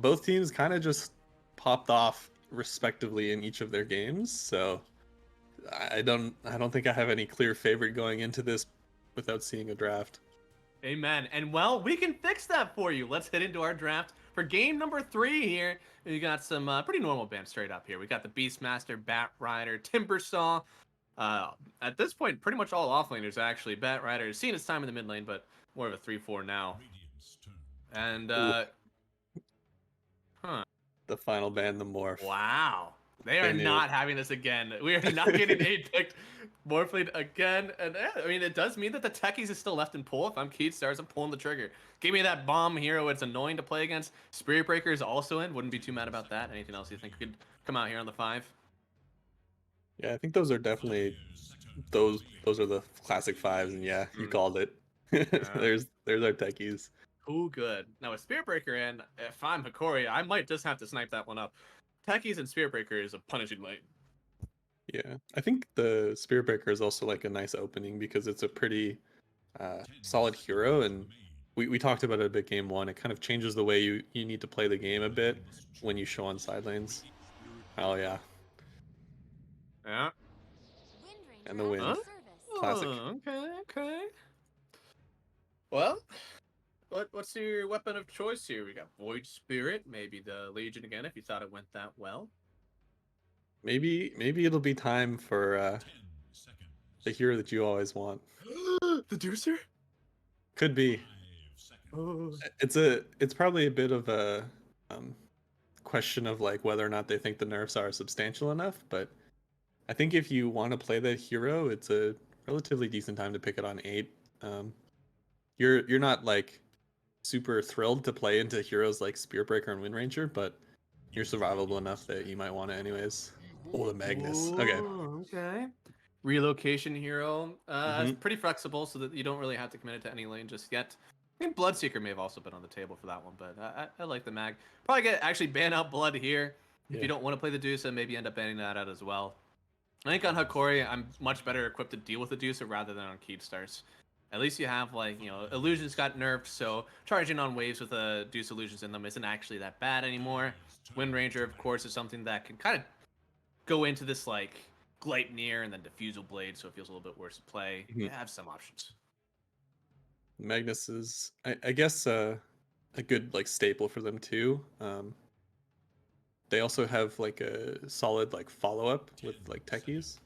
both teams kind of just popped off respectively in each of their games, so I don't think I have any clear favorite going into this without seeing a draft. Amen. And well, we can fix that for you. Let's head into our draft for game number 3 here. We got some pretty normal bands straight up here. We got the Beastmaster, Bat Rider, Timbersaw. At this point, pretty much all offlaners actually. Bat Rider has seen his time in the mid lane, but more of a 3-4 now. And The final band, the Morph. wow. They are They knew. not having this again. We are not getting 8-picked Morphling again. And I mean, it does mean that the techies is still left in pull. If I'm Keystars, I'm pulling the trigger. Give me that bomb hero. It's annoying to play against. Spirit Breaker is also in. Wouldn't be too mad about that. Anything else you think could come out here on the 5? Yeah, I think those are definitely those are the classic 5s, and yeah, you called it. There's our techies. Ooh, good. Now with Spirit Breaker in, if I'm Hokori, I might just have to snipe that one up. Techies and Spirit Breaker is a punishing lane. Yeah, I think the Spirit Breaker is also like a nice opening because it's a pretty solid hero, and we talked about it a bit game 1. It kind of changes the way you need to play the game a bit when you show on side lanes. Oh yeah. Yeah. And the wind. Huh? Classic. Oh, okay. Well, what's your weapon of choice here? We got Void Spirit, maybe the Legion again if you thought it went that well. Maybe it'll be time for the hero that you always want. The Deucer? Could be. Oh. It's probably a bit of a question of like whether or not they think the nerfs are substantial enough, but I think if you want to play that hero, it's a relatively decent time to pick it on 8. You're not like super thrilled to play into heroes like Spirit Breaker and Wind Ranger, but you're survivable enough that you might want it anyways. Oh, the Magnus. Okay. Okay. Relocation hero. It's pretty flexible so that you don't really have to commit it to any lane just yet. I think Bloodseeker may have also been on the table for that one, but I like the mag. Probably actually ban out Blood here. If you don't want to play the Deuce, maybe end up banning that out as well. I think on Hokori, I'm much better equipped to deal with the Deuce rather than on Keystars. At least you have, like, Illusions got nerfed, so charging on waves with a Deuce Illusions in them isn't actually that bad anymore. Wind Ranger, of course, is something that can kind of go into this, like, Gleipnir and then Diffusal Blade, so it feels a little bit worse to play. You have some options. Magnus is, I guess, a good, like, staple for them, too. They also have, like, a solid, like, follow-up with, like, techies,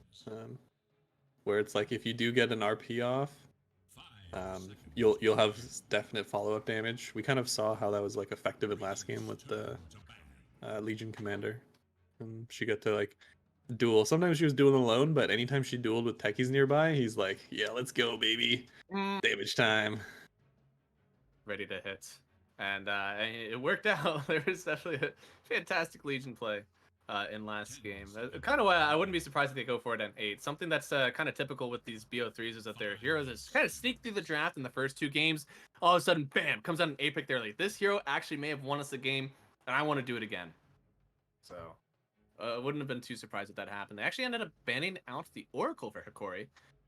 where it's like if you do get an RP off, you'll have definite follow-up damage. We kind of saw how that was like effective in last game with the Legion Commander. She got to like duel. Sometimes she was dueling alone, but anytime she dueled with techies nearby, he's like, "Yeah, let's go, baby! Damage time." Ready to hit, and it worked out. There was definitely a fantastic Legion play in last game. Kind of why I wouldn't be surprised if they go for it at 8. Something that's kind of typical with these BO3s is that their heroes just kind of sneak through the draft in the first 2 games. All of a sudden, bam, comes out an 8 pick there. Like, this hero actually may have won us the game, and I want to do it again. So, wouldn't have been too surprised if that happened. They actually ended up banning out the Oracle for Hokori,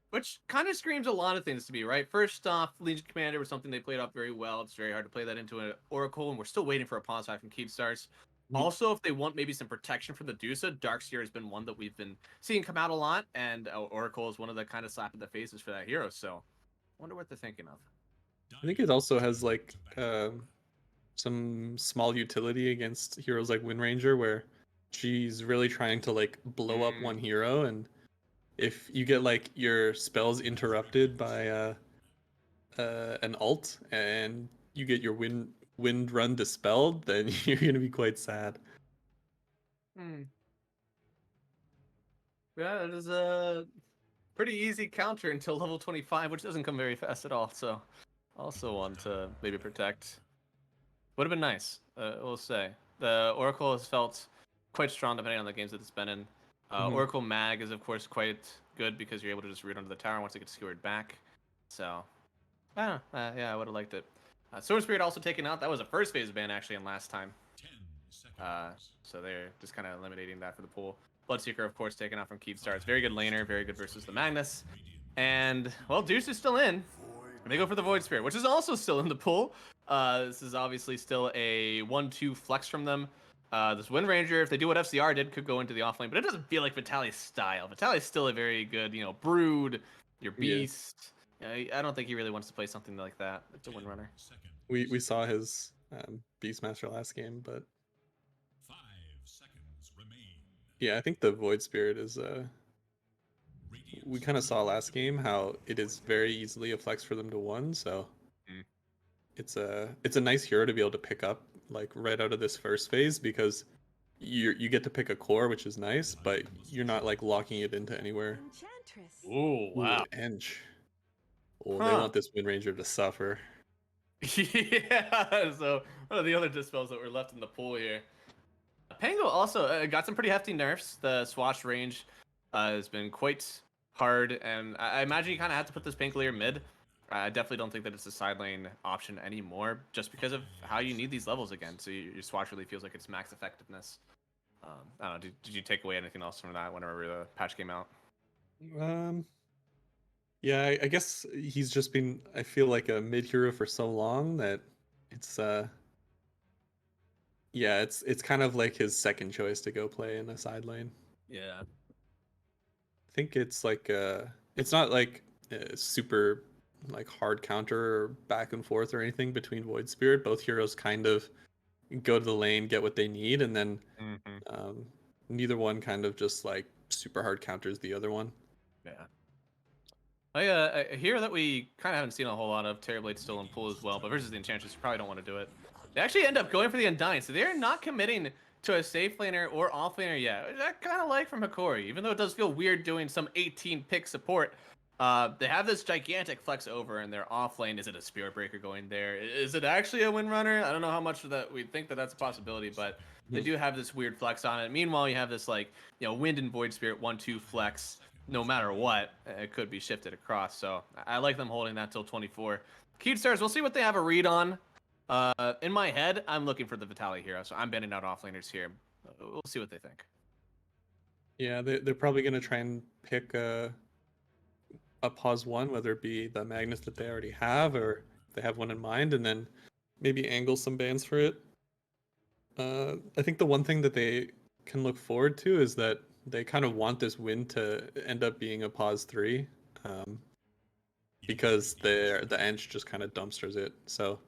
which kind of screams a lot of things to me, right? First off, Legion Commander was something they played off very well. It's very hard to play that into an Oracle, and we're still waiting for a pause fight from Keepstars. Also, if they want maybe some protection from the Dusa, Darkseer has been one that we've been seeing come out a lot, and Oracle is one of the kind of slap in the faces for that hero. So, I wonder what they're thinking of. I think it also has like some small utility against heroes like Wind Ranger, where she's really trying to like blow up one hero, and if you get like your spells interrupted by an ult and you get your wind run dispelled, then you're gonna be quite sad. Yeah, it is a pretty easy counter until level 25, which doesn't come very fast at all. So, also one to maybe protect. Would have been nice, we'll say. The Oracle has felt quite strong depending on the games that it's been in. Oracle Mag is, of course, quite good because you're able to just root under the tower once it gets skewered back. So, yeah, I would have liked it. Sword Spirit also taken out. That was a first phase ban, actually, in last time. So they're just kind of eliminating that for the pool. Bloodseeker, of course, taken out from Keepstars. Very good laner, very good versus the Magnus. And, well, Deuce is still in. And they go for the Void Spirit, which is also still in the pool. This is obviously still a 1-2 flex from them. This Wind Ranger, if they do what FCR did, could go into the offlane, but it doesn't feel like Vitaly's style. Vitaly's still a very good, Brood, your Yeah, Beast. I don't think he really wants to play something like that. It's a Windrunner. we saw his Beastmaster last game, but yeah, I think the Void Spirit is we kind of saw last game how it is very easily a flex for them to one, so Mm. it's a nice hero to be able to pick up like right out of this first phase because you get to pick a core, which is nice, but you're not like locking it into anywhere. Enchantress. Ooh, Ooh, wow. Eng. Oh, they Huh. want this Wind Ranger to suffer. Yeah, so one of the other dispels that were left in the pool here. Pango also got some pretty hefty nerfs. The swatch range has been quite hard, and I imagine you kind of have to put this Pangolier mid. I definitely don't think that it's a side lane option anymore, just because of how you need these levels again. So your swatch really feels like it's max effectiveness. I don't know. Did you take away anything else from that whenever the patch came out? Um, yeah, I guess he's just been, I feel like a mid hero for so long that it's yeah, it's kind of like his second choice to go play in a side lane. Yeah. I think it's like it's not like a super like hard counter or back and forth or anything between Void Spirit. Both heroes kind of go to the lane, get what they need, and then Mm-hmm. um, neither one kind of just like super hard counters the other one. Yeah. I hear that we kind of haven't seen a whole lot of Terrorblade still in pool as well, but versus the Enchantress, you probably don't want to do it. They actually end up going for the Undying, so they're not committing to a safe laner or off laner yet. Which I kind of like from Hokori, even though it does feel weird doing some 18 pick support. They have this gigantic flex over in their off lane. Is it a Spirit Breaker going there? Is it actually a Windrunner? I don't know how much of that we think that that's a possibility, but they do have this weird flex on it. Meanwhile, you have this like Wind and Void Spirit 1-2 flex. No matter what, it could be shifted across. So I like them holding that till 24. Keyed Stars, we'll see what they have a read on. In my head, I'm looking for the Vitaly hero, so I'm banning out offlaners here. We'll see what they think. Yeah, they're probably gonna try and pick a pause one, whether it be the Magnus that they already have or if they have one in mind, and then maybe angle some bans for it. I think the one thing that they can look forward to is that they kind of want this win to end up being a pause three, because the Ench just kind of dumpsters it. So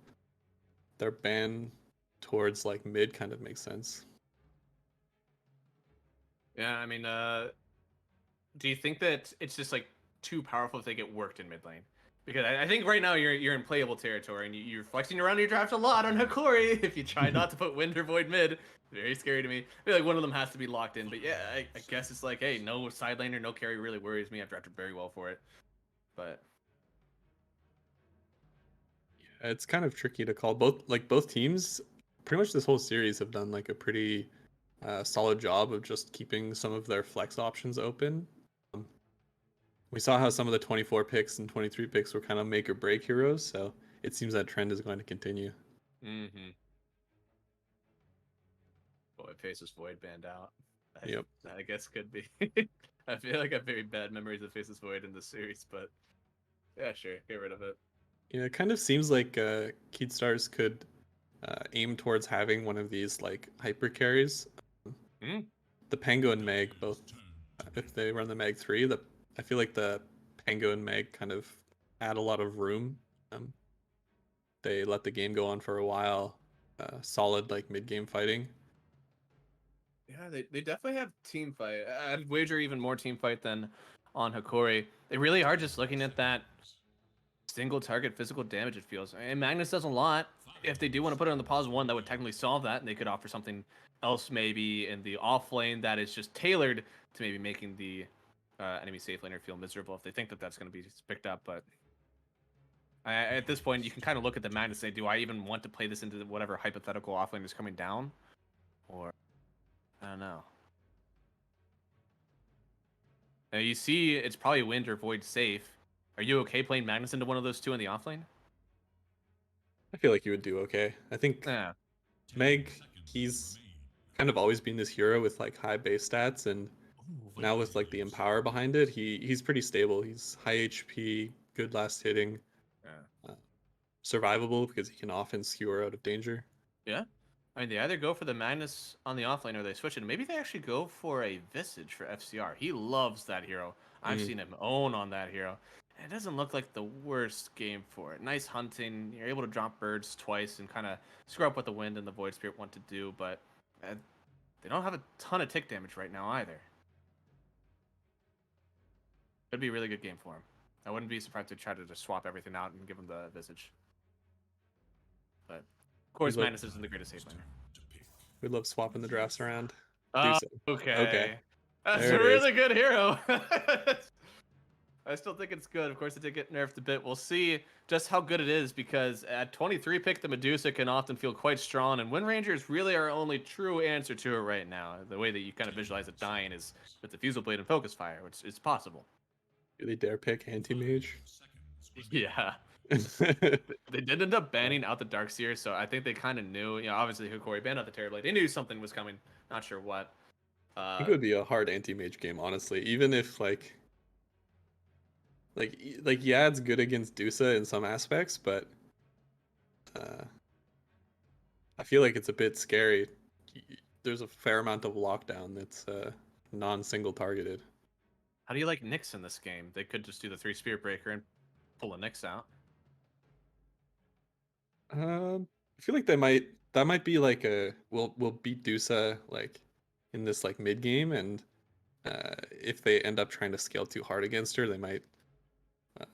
their ban towards like mid kind of makes sense. Yeah, I mean, do you think that it's just like too powerful if they get worked in mid lane? Because I think right now you're in playable territory and you're flexing around your draft a lot on Hokori. If you try not to put Wind or Void mid, very scary to me. I feel like one of them has to be locked in. But yeah, I guess it's like, hey, no side laner, no carry really worries me. I've drafted very well for it. But It's kind of tricky to call. Both teams, pretty much this whole series have done like a pretty solid job of just keeping some of their flex options open. Um, we saw how some of the 24 picks and 23 picks were kind of make or break heroes, so it seems that trend is going to continue. mm-hmm. Boy, Faceless Void banned out. Yep. I guess could be. I feel like I have very bad memories of Faceless Void in this series, but yeah, sure, get rid of it. Yeah, it kind of seems like Keyd Stars could aim towards having one of these like hyper carries. Mm. The Pango and Meg both, if they run the Meg 3, I feel like the Pango and Meg kind of add a lot of room. Um, they let the game go on for a while. Solid like mid game fighting. Yeah, they definitely have team fight. I'd wager even more team fight than on Hokori. They really are just looking at that single target physical damage, it feels. And Magnus does a lot. If they do want to put it on the pause one, that would technically solve that, and they could offer something else maybe in the off lane that is just tailored to maybe making the enemy safe laner feel miserable if they think that that's going to be picked up. But at this point, you can kind of look at the Magnus and say, do I even want to play this into whatever hypothetical off lane is coming down? Or, I don't know. Now you see it's probably Wind or Void safe. Are you okay playing Magnus into one of those two in the offlane? I feel like you would do okay. I think Yeah. Meg, he's kind of always been this hero with like high base stats, and now with like the empower behind it, he's pretty stable. He's high HP, good last hitting. Yeah. survivable because he can often skewer out of danger. Yeah. I mean, they either go for the Magnus on the offlane or they switch it. Maybe they actually go for a Visage for FCR. He loves that hero. I've Mm. seen him own on that hero. And it doesn't look like the worst game for it. Nice hunting. You're able to drop birds twice and kind of screw up what the wind and the void spirit want to do, but they don't have a ton of tick damage right now either. It'd be a really good game for him. I wouldn't be surprised to try to just swap everything out and give him the Visage. But of course, love, Magnus isn't the greatest save laner. we love swapping the drafts around. Do Oh, so. Okay. okay. That's There a it is. really good hero. I still think it's good. Of course, it did get nerfed a bit. We'll see just how good it is because at 23 pick, the Medusa can often feel quite strong, and Wind Ranger is really our only true answer to it right now. The way that you kind of visualize it dying is with the Fusel Blade and Focus Fire, which is possible. Do they dare pick anti-mage? Yeah. They did end up banning out the Darkseer, so I think they kind of knew. You know, obviously Hokori banned out the Terrorblade. They knew something was coming. Not sure what. I think it would be a hard anti-mage game, honestly. Even if yeah, it's good against Dusa in some aspects, but I feel like it's a bit scary. There's a fair amount of lockdown that's non-single targeted. How do you like Nyx in this game? They could just do the 3 Spirit Breaker and pull a Nyx out. I feel like that might be like a we'll beat Dusa like in this like mid game, and if they end up trying to scale too hard against her, they might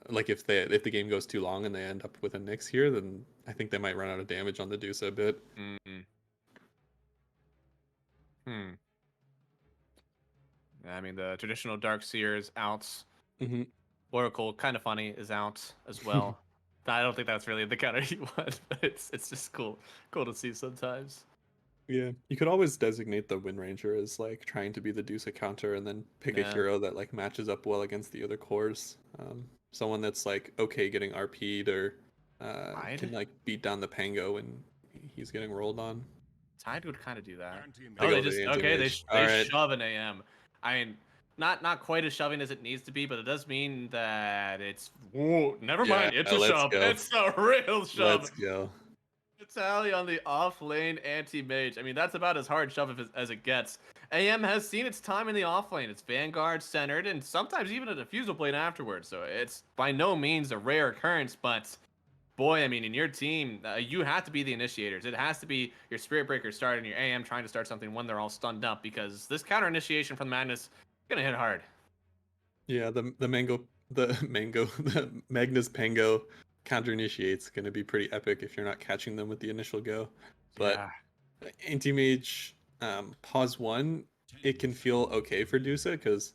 like if the game goes too long and they end up with a Nyx here, then I think they might run out of damage on the Dusa a bit. Mm-hmm. I mean, the traditional Darkseer is out. Mm-hmm. Oracle, kind of funny, is out as well. I don't think that's really the counter you want, but it's just cool to see sometimes. Yeah, you could always designate the Wind Ranger as like trying to be the Dusa counter, and then pick a Yeah. hero that like matches up well against the other cores. Someone that's like okay getting RP'd or can like beat down the Pango when he's getting rolled on. Tide would kind of do that. I Oh, go they with just the okay. anti-mage. They All right. shove an AM. I mean, not quite as shoving as it needs to be, but it does mean that it's. Whoa, never mind. It's a let's shove. go. It's a real shove. Let's go. Tally on the off lane anti-mage. I mean, that's about as hard shove as it gets. AM has seen its time in the off lane. It's Vanguard centered and sometimes even a diffusal blade afterwards. So it's by no means a rare occurrence, but boy, I mean, in your team, you have to be the initiators. It has to be your Spirit Breaker starting, your AM trying to start something when they're all stunned up because this counter initiation from Madness is gonna hit hard. Yeah, the Magnus Pango counter initiate's gonna be pretty epic if you're not catching them with the initial go. But Yeah. anti-mage pause 1, it can feel okay for Dusa because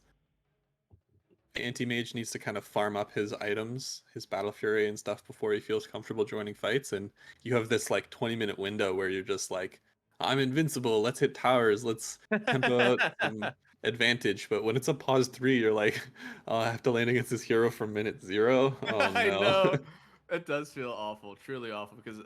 anti-mage needs to kind of farm up his items, his battle fury and stuff before he feels comfortable joining fights, and you have this like 20-minute window where you're just like, I'm invincible, let's hit towers, let's tempo out some advantage. But when it's a pause 3, you're like, oh, I have to land against this hero from minute 0. Oh I no. know. It does feel awful, truly awful, because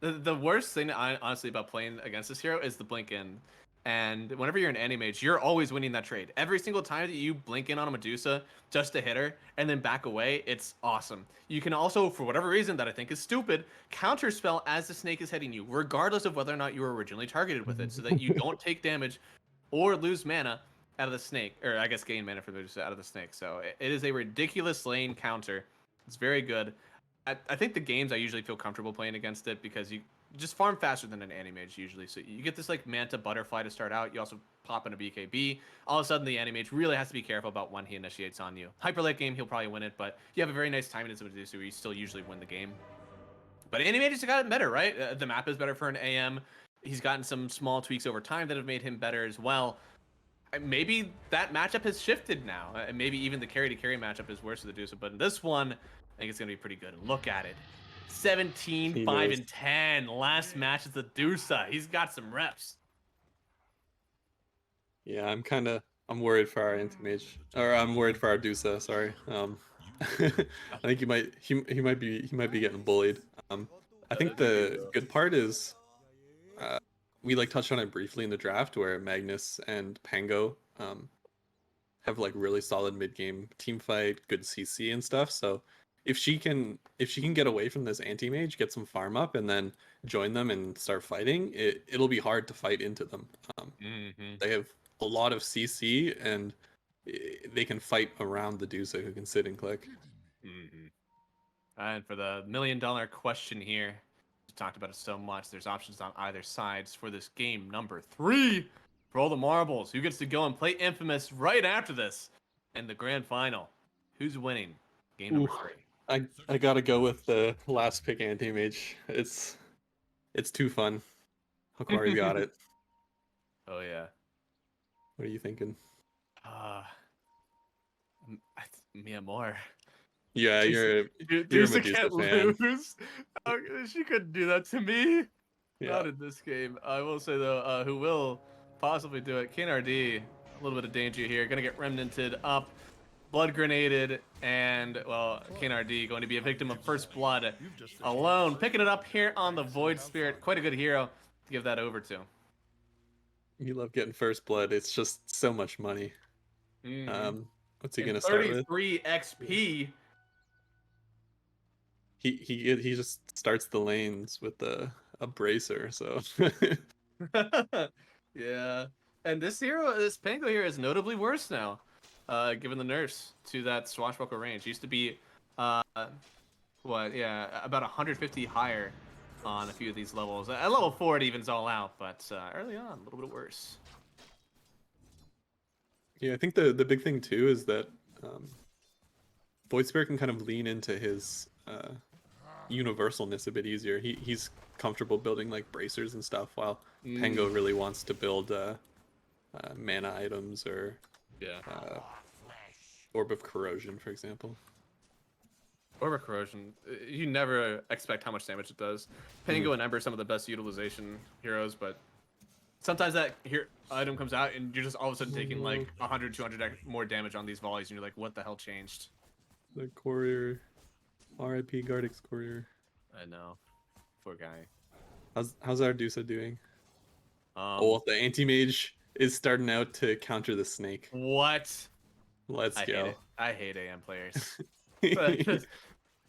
the worst thing honestly about playing against this hero is the blink in. And whenever you're an anti-mage, you're always winning that trade. Every single time that you blink in on a Medusa just to hit her and then back away, it's awesome. You can also, for whatever reason that I think is stupid, counterspell as the snake is hitting you, regardless of whether or not you were originally targeted with it, so that you don't take damage or lose mana out of the snake, or I guess gain mana for Medusa out of the snake. So it is a ridiculous lane counter. It's very good. I think the games I usually feel comfortable playing against it because you just farm faster than an anti-mage usually. So you get this like Manta Butterfly to start out. You also pop in a BKB. All of a sudden, the anti-mage really has to be careful about when he initiates on you. Hyper late game, he'll probably win it, but you have a very nice timing as a Medusa where you still usually win the game. But anti-mages have gotten better, right? The map is better for an AM. He's gotten some small tweaks over time that have made him better as well. Maybe that matchup has shifted now. Maybe even the carry to carry matchup is worse for the Medusa, but in this one, I think it's going to be pretty good. Look at it. 17, 5, and 10. Last match is the Dusa. He's got some reps. Yeah, I'm worried for our anti-mage, or I'm worried for our Dusa, sorry. I think he might be getting bullied. I think the good part is we like touched on it briefly in the draft where Magnus and Pango have like really solid mid-game team fight, good CC and stuff. So if she can get away from this anti-mage, get some farm up, and then join them and start fighting, it'll be hard to fight into them. Mm-hmm. They have a lot of CC, and they can fight around the Dusa, who can sit and click. Mm-hmm. And for the $1 million question here, we talked about it so much. There's options on either sides for this game number 3. For all the marbles, who gets to go and play Infamous right after this in the grand final? Who's winning game number Ooh, 3? I gotta go with the last pick anti-mage. It's too fun. Hokori got it. Oh yeah. What are you thinking? Uh, Mia Moore. Yeah, you're a Dusa Medusa can't fan. lose. She couldn't do that to me. Yeah. Not in this game. I will say though, who will possibly do it? KNRD, a little bit of danger here. Gonna get remnanted up, blood grenaded, and well, KNRD going to be a victim of first blood alone. Picking it up here on the Void Spirit. Quite a good hero to give that over to. You love getting first blood. It's just so much money. Mm-hmm. What's he And gonna start with? 33 XP. He just starts the lanes with a bracer, so Yeah. And this hero, this Pango here is notably worse now, given the nerfs to that swashbuckle range. Used to be, uh, about 150 higher on a few of these levels. At level 4, it evens all out, but early on, a little bit worse. yeah, I think the big thing too is that Void Spirit can kind of lean into his universalness a bit easier. He's comfortable building like bracers and stuff, while Pango really wants to build mana items or Yeah. Orb of Corrosion, for example. Orb of Corrosion, you never expect how much damage it does. Pango and Ember are some of the best utilization heroes, but sometimes that item comes out and you're just all of a sudden taking like 100, 200 more damage on these volleys, and you're like, what the hell changed? The Courier, R.I.P. Gardex Courier. I know, poor guy. How's Ardusa doing? Oh, the anti-mage is starting out to counter the snake. What? Let's go. Hate it. I hate AM players.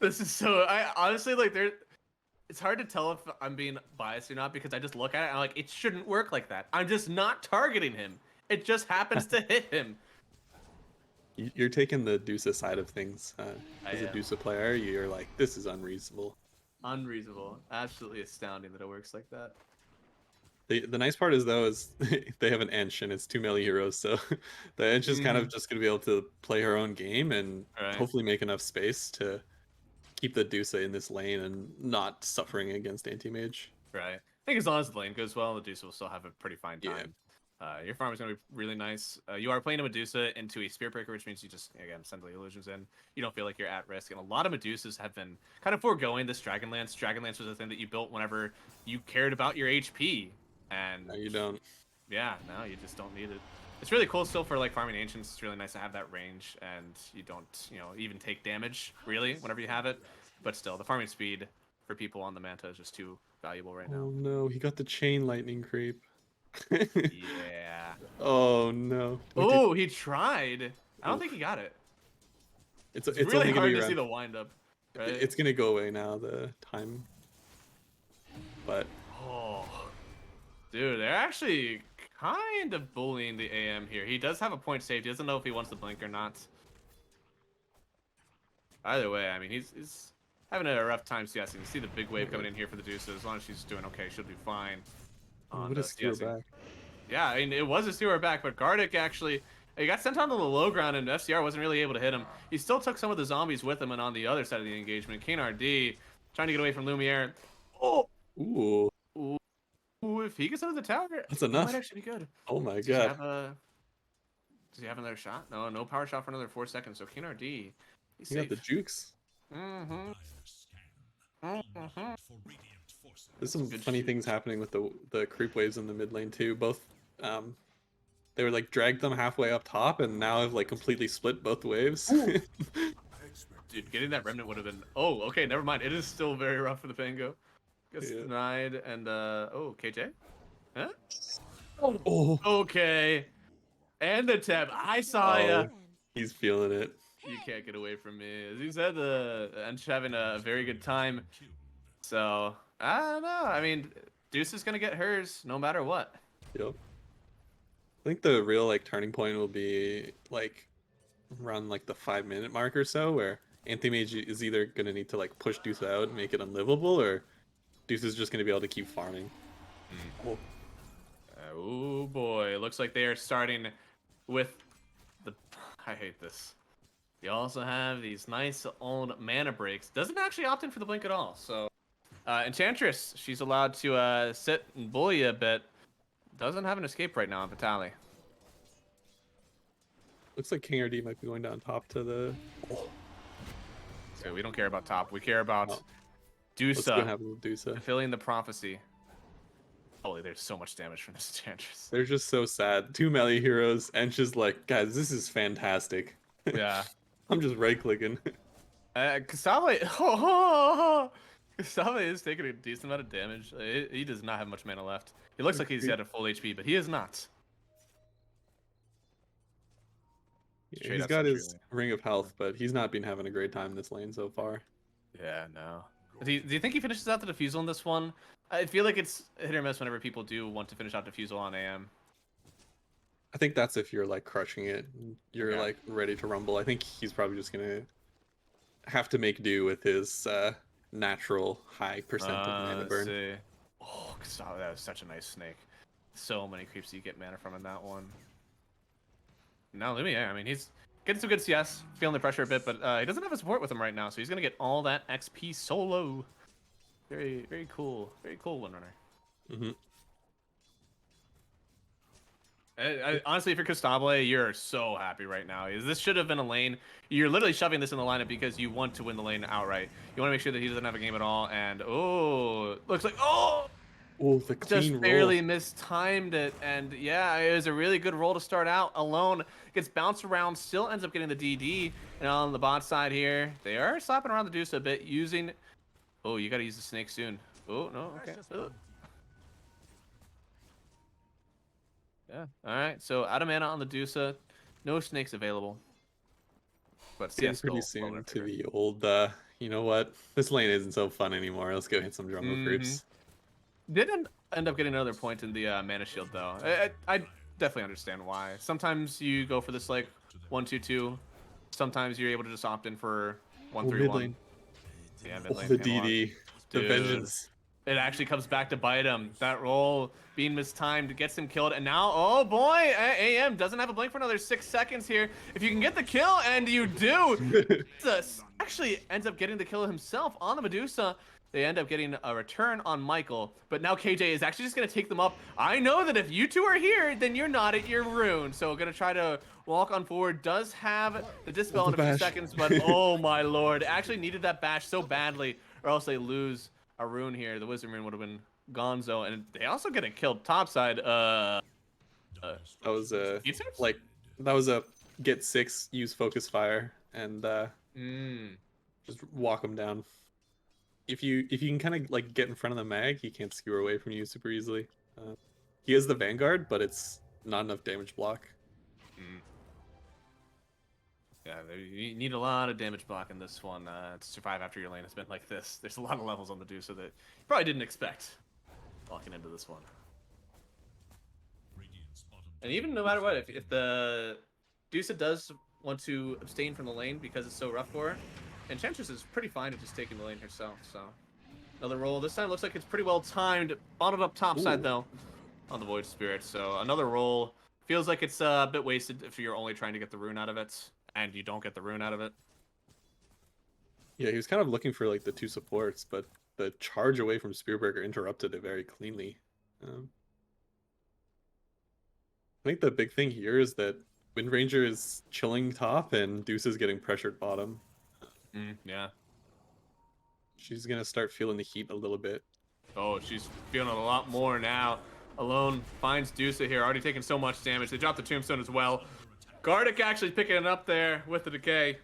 This is so. I honestly like there. It's hard to tell if I'm being biased or not because I just look at it and I'm like, it shouldn't work like that. I'm just not targeting him. It just happens to hit him. You're taking the Dusa side of things. As a am. Dusa player, you're like, this is unreasonable. Unreasonable. Absolutely astounding that it works like that. The nice part is though is they have an Ench and it's 2 melee heroes, so the Ench is kind of just gonna be able to play her own game and hopefully make enough space to keep the Dusa in this lane and not suffering against anti-mage. Right. I think as long as the lane goes well, the Medusa will still have a pretty fine time. Your farm is going to be really nice. You are playing a Medusa into a Spirit Breaker, which means you just, again, send the illusions in. You don't feel like you're at risk. And a lot of Medusas have been kind of foregoing this Dragonlance. Dragonlance was a thing that you built whenever you cared about your HP. And no, you don't. Yeah, no, you just don't need it. It's really cool still for like farming Ancients. It's really nice to have that range and you don't, even take damage, really, whenever you have it. But still, the farming speed for people on the Manta is just too valuable right now. Oh no, he got the chain lightning creep. Yeah. Oh no. Oh, he tried. I don't think he got it. It's really only hard to see the wind up. Right? It's gonna go away now, the time. But dude, they're actually kind of bullying the AM here. He does have a point saved. He doesn't know if he wants to blink or not. Either way, I mean, he's having a rough time CSing. You see the big wave coming in here for the Deuces. As long as she's doing okay, she'll be fine. What a steer back. Yeah, I mean, it was a steer back, but Gardic actually, he got sent onto the low ground, and FCR wasn't really able to hit him. He still took some of the zombies with him, and on the other side of the engagement, KNRD trying to get away from Lumiere. Oh! Ooh. Ooh, if he gets under the tower, that's enough. That might actually be good. Oh my god. Does he have another shot? No power shot for another 4 seconds. So KNRD, he's safe. Got the jukes. There's some funny things happening with the creep waves in the mid lane too. Both they were like dragged them halfway up top and now have like completely split both waves. Dude, getting that remnant would have been okay, never mind. It is still very rough for the Pango. Gets denied and KJ? Huh? Oh. Okay. And the tap. I saw ya. He's feeling it. You can't get away from me. As you said, I'm just having a very good time. So I don't know. I mean, Deuce is gonna get hers no matter what. Yep. I think the real like turning point will be like around like the 5 minute mark or so, where Anti-Mage is either gonna need to like push Deuce out and make it unlivable, or Deuce is just gonna be able to keep farming. Oh, Oh boy, it looks like they are starting with the. I hate this. You also have these nice old mana breaks. Doesn't actually opt in for the blink at all. So, Enchantress, she's allowed to sit and bully a bit. Doesn't have an escape right now on Vitali. looks like King RD might be going down top to the. So we don't care about top. We care about Oh. What's gonna Dusa happen with Dusa? fulfilling the prophecy. Holy, there's so much damage from this Enchantress. They're just so sad. 2 melee heroes, and just like, guys, this is fantastic. Yeah. I'm just right clicking. Kasave, Kasave is taking a decent amount of damage. He does not have much mana left. He looks like he's at a full HP, but he is not. Straight He's up got some his truly. ring of health, but he's not been having a great time this lane so far. Yeah, no. Do you think he finishes out the defusal in this one? I feel like it's hit or miss whenever people do want to finish out defusal on AM. I think that's if you're like crushing it, you're Okay. like ready to rumble. I think he's probably just gonna have to make do with his natural high percent of mana Let's burn. see. Oh, Kasave, that was such a nice snake. So many creeps you get mana from in that one. Now Lumiere, I mean, he's getting some good CS, feeling the pressure a bit, but he doesn't have a support with him right now, so he's gonna get all that XP solo. Very, very cool Windrunner. Mm-hmm. Honestly, if you're Costable, you're so happy right now. This should have been a lane. You're literally shoving this in the lineup because you want to win the lane outright. You want to make sure that he doesn't have a game at all. And looks like Oh, the clean just roll. barely mistimed it. And yeah, it was a really good roll to start out. Alone gets bounced around, still ends up getting the DD. And on the bot side here, they are slapping around the Deuce a bit using. Oh, you got to use the snake soon. Oh no, okay. Oh. Yeah. All right. So out of mana on the Dusa, no snakes available. But Getting CS pretty still soon to the old. You know what? This lane isn't so fun anymore. Let's go hit some jungle creeps. Didn't end up getting another point in the mana shield though. I definitely understand why. Sometimes you go for this like 1-2-2. Sometimes you're able to just opt in for 1-3-1. Mid lane. Yeah, mid lane. The Camelot. DD. The Dude. vengeance. It actually comes back to bite him. That roll being mistimed gets him killed. And now, oh boy, AM doesn't have a blink for another 6 seconds here. If you can get the kill, and you do, Jesus actually ends up getting the kill himself on the Medusa. They end up getting a return on Michael. But now KJ is actually just going to take them up. I know that if you two are here, then you're not at your rune. So going to try to walk on forward. Does have the Dispel in a few seconds, but oh my lord. Actually needed that bash so badly, or else they lose a rune here. The Wisdom rune would have been gonzo, and they also get it killed topside. That was like that was a get 6, use focus fire, and just walk him down. If you can kind of like get in front of the mag, he can't skewer away from you super easily. He is the Vanguard, but it's not enough damage block. Yeah, you need a lot of damage block in this one to survive after your lane has been like this. There's a lot of levels on the Deuce that you probably didn't expect walking into this one. And even no matter what, if the Deuce does want to abstain from the lane because it's so rough for her, Enchantress is pretty fine at just taking the lane herself. So another roll. This time looks like it's pretty well timed. Bottled up top side though on the Void Spirit. So another roll. Feels like it's a bit wasted if you're only trying to get the rune out of it, and you don't get the rune out of it. Yeah, he was kind of looking for like the 2 supports, but the charge away from Spearbreaker interrupted it very cleanly. I think the big thing here is that Windranger is chilling top and Deuce is getting pressured bottom. Yeah. She's gonna start feeling the heat a little bit. Oh, she's feeling it a lot more now. Alone finds Dusa here, already taking so much damage. They dropped the tombstone as well. Gardic actually picking it up there with the decay.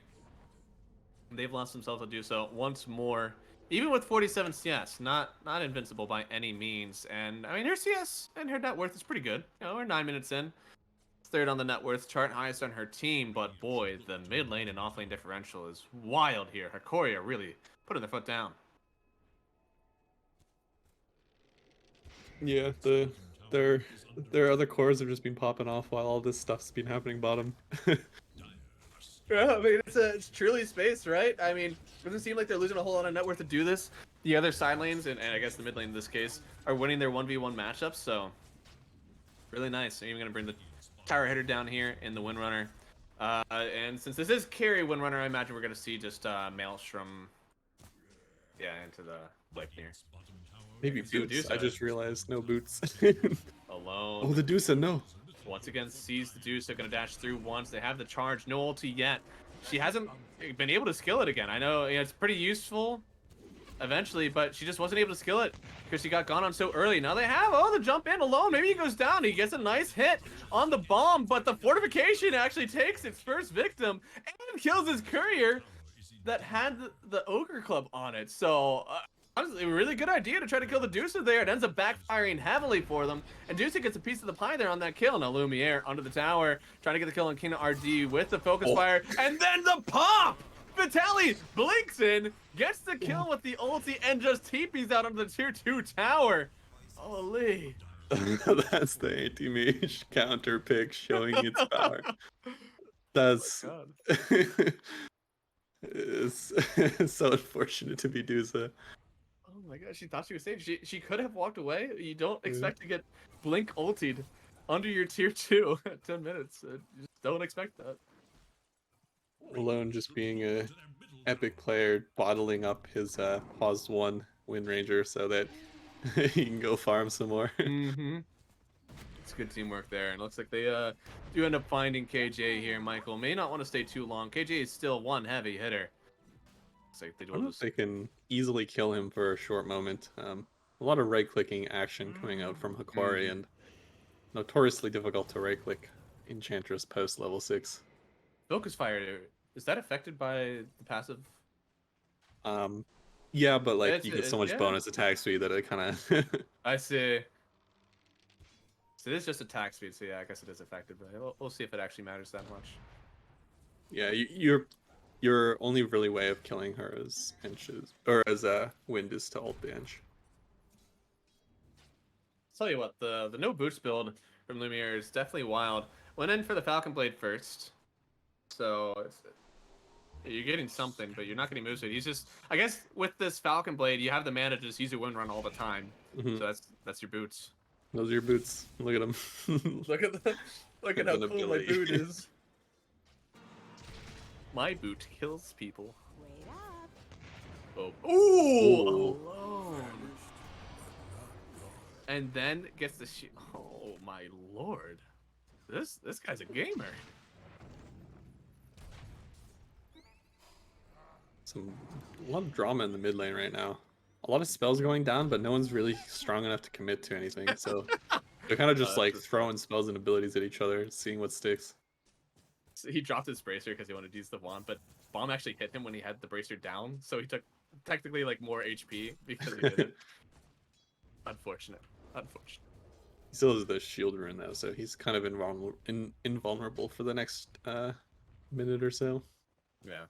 They've lost themselves a Dusa once more. Even with 47 CS, not invincible by any means. And I mean, her CS and her net worth is pretty good. You know, we're 9 minutes in. third on the net worth chart, highest on her team, but boy, the mid lane and off lane differential is wild here. Hokori are really putting their foot down. Yeah, their their other cores have just been popping off while all this stuff's been happening bottom. Yeah, I mean, it's truly space, right? I mean, it doesn't seem like they're losing a whole lot of net worth to do this. The other side lanes, and I guess the mid lane in this case, are winning their 1v1 matchups, so really nice. I'm even going to bring the tower hitter down here in the Windrunner. And since this is carry Windrunner, I imagine we're going to see just Maelstrom, into the Blake here. Maybe boots. I just realized no boots. Alone. Oh, the Dusa, no. Once again, sees the Deuce. They're going to dash through once. They have the charge. No ulti yet. She hasn't been able to skill it again. I know it's pretty useful eventually, but she just wasn't able to skill it because she got gone on so early. Now they have, the jump in alone. Maybe he goes down. He gets a nice hit on the bomb, but the fortification actually takes its first victim and kills his courier that had the Ogre Club on it. So, honestly, a really good idea to try to kill the Deucer there. It ends up backfiring heavily for them. And Deucer gets a piece of the pie there on that kill. Now Lumiere onto the tower, trying to get the kill on King RD with the focus fire. And then the pop! Vitaly blinks in, gets the kill with the ulti, and just TPs out onto the tier 2 tower. Holy. That's the anti-mage counter pick showing its power. That's it's so unfortunate to be Dusa. Oh my god, she thought she was safe. She could have walked away. You don't expect to get blink ultied under your tier 2 at 10 minutes. You just don't expect that. Alone just being a epic player, bottling up his paused 1 Wind Ranger so that he can go farm some more. It's good teamwork there, and it looks like they do end up finding KJ here. Michael may not want to stay too long. KJ is still one heavy hitter. Like I don't know if they can easily kill him for a short moment. A lot of right-clicking action coming out from Hokori, and notoriously difficult to right-click Enchantress post level 6. Focus fire, is that affected by the passive? Yeah, but like you get so much bonus attack speed that it kind of. I see. So it is just attack speed, so yeah, I guess it is affected, but we'll see if it actually matters that much. Yeah, your only really way of killing her is inches, or as wind is to ult bench. Tell you what, the no boots build from Lumiere is definitely wild. Went in for the Falcon Blade first, so you're getting something, but you're not getting moves. He's just, I guess, with this Falcon Blade, you have the mana to just use your wind run all the time. So that's your boots. Those are your boots. Look at them. look at how cool my boot is. My boot kills people. Wait up. Oh. Ooh! Alone. And then gets the shield. Oh my lord. This guy's a gamer. A lot of drama in the mid lane right now. A lot of spells going down, but no one's really strong enough to commit to anything. So they're kind of just like throwing spells and abilities at each other, seeing what sticks. So he dropped his bracer because he wanted to use the wand, but bomb actually hit him when he had the bracer down, so he took technically like more HP because he did it. Unfortunate. He still has the shield rune though, so he's kind of invulnerable for the next minute or so. Yeah.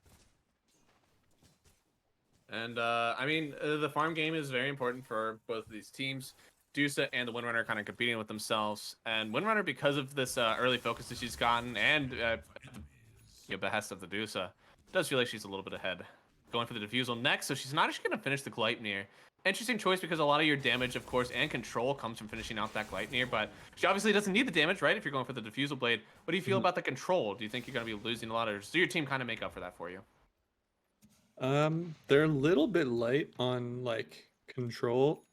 And I mean, the farm game is very important for both of these teams. Dusa and the Windrunner kind of competing with themselves, and Windrunner, because of this early focus that she's gotten and behest of the Dusa, does feel like she's a little bit ahead. Going for the Diffusal next, so she's not actually going to finish the Gleipnir. Interesting choice because a lot of your damage, of course, and control comes from finishing out that Gleipnir, but she obviously doesn't need the damage, right, if you're going for the Diffusal Blade. What do you feel about the control? Do you think you're going to be losing a lot, or does your team kind of make up for that for you? They're a little bit light on like control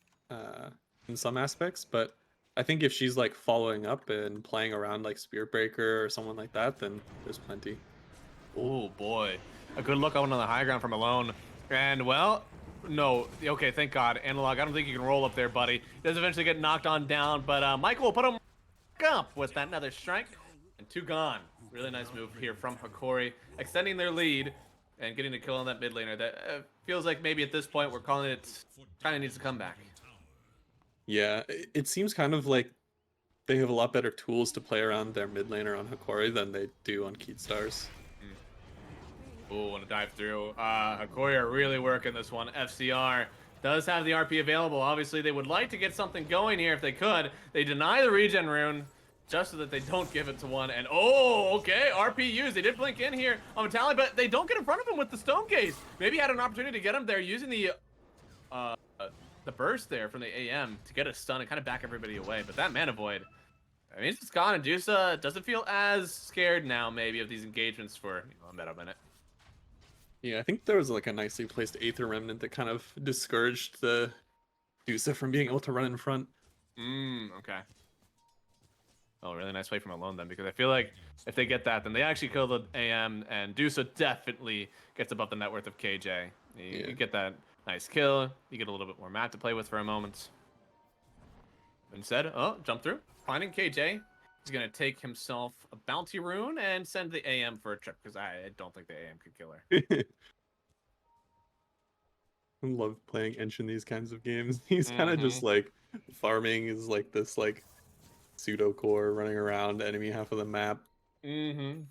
in some aspects, but I think if she's like following up and playing around like Spirit Breaker or someone like that, then there's plenty. Oh boy, a good look on the high ground from Alone, and well, no, okay, thank God. Analog, I don't think you can roll up there, buddy. He does eventually get knocked on down, but Michael will put him up with that another strike, and 2 gone. Really nice move here from Hokori, extending their lead and getting a kill on that mid laner. That feels like maybe at this point we're calling it kind of needs to come back. Yeah, it seems kind of like they have a lot better tools to play around their mid laner on Hokori than they do on Keystars. Ooh, want to dive through. Hokori are really working this one. FCR does have the RP available. Obviously, they would like to get something going here if they could. They deny the regen rune just so that they don't give it to one. And oh, okay, RP used. They did blink in here on Vitaly, but they don't get in front of him with the stone case. Maybe had an opportunity to get him there using the burst there from the AM to get a stun and kind of back everybody away. But that mana void, I mean, it's gone, and Dusa doesn't feel as scared now maybe of these engagements for a meta minute. Yeah, I think there was like a nicely placed Aether Remnant that kind of discouraged the Dusa from being able to run in front. Okay. Oh, really nice play from Alone then, because I feel like if they get that, then they actually kill the AM, and Dusa definitely gets above the net worth of KJ. You get that nice kill, you get a little bit more map to play with for a moment. Instead, jump through, finding KJ. He's going to take himself a bounty rune and send the AM for a trip, because I don't think the AM could kill her. I love playing Ench in these kinds of games. He's kind of just like farming is like this like pseudo core running around enemy half of the map. Getting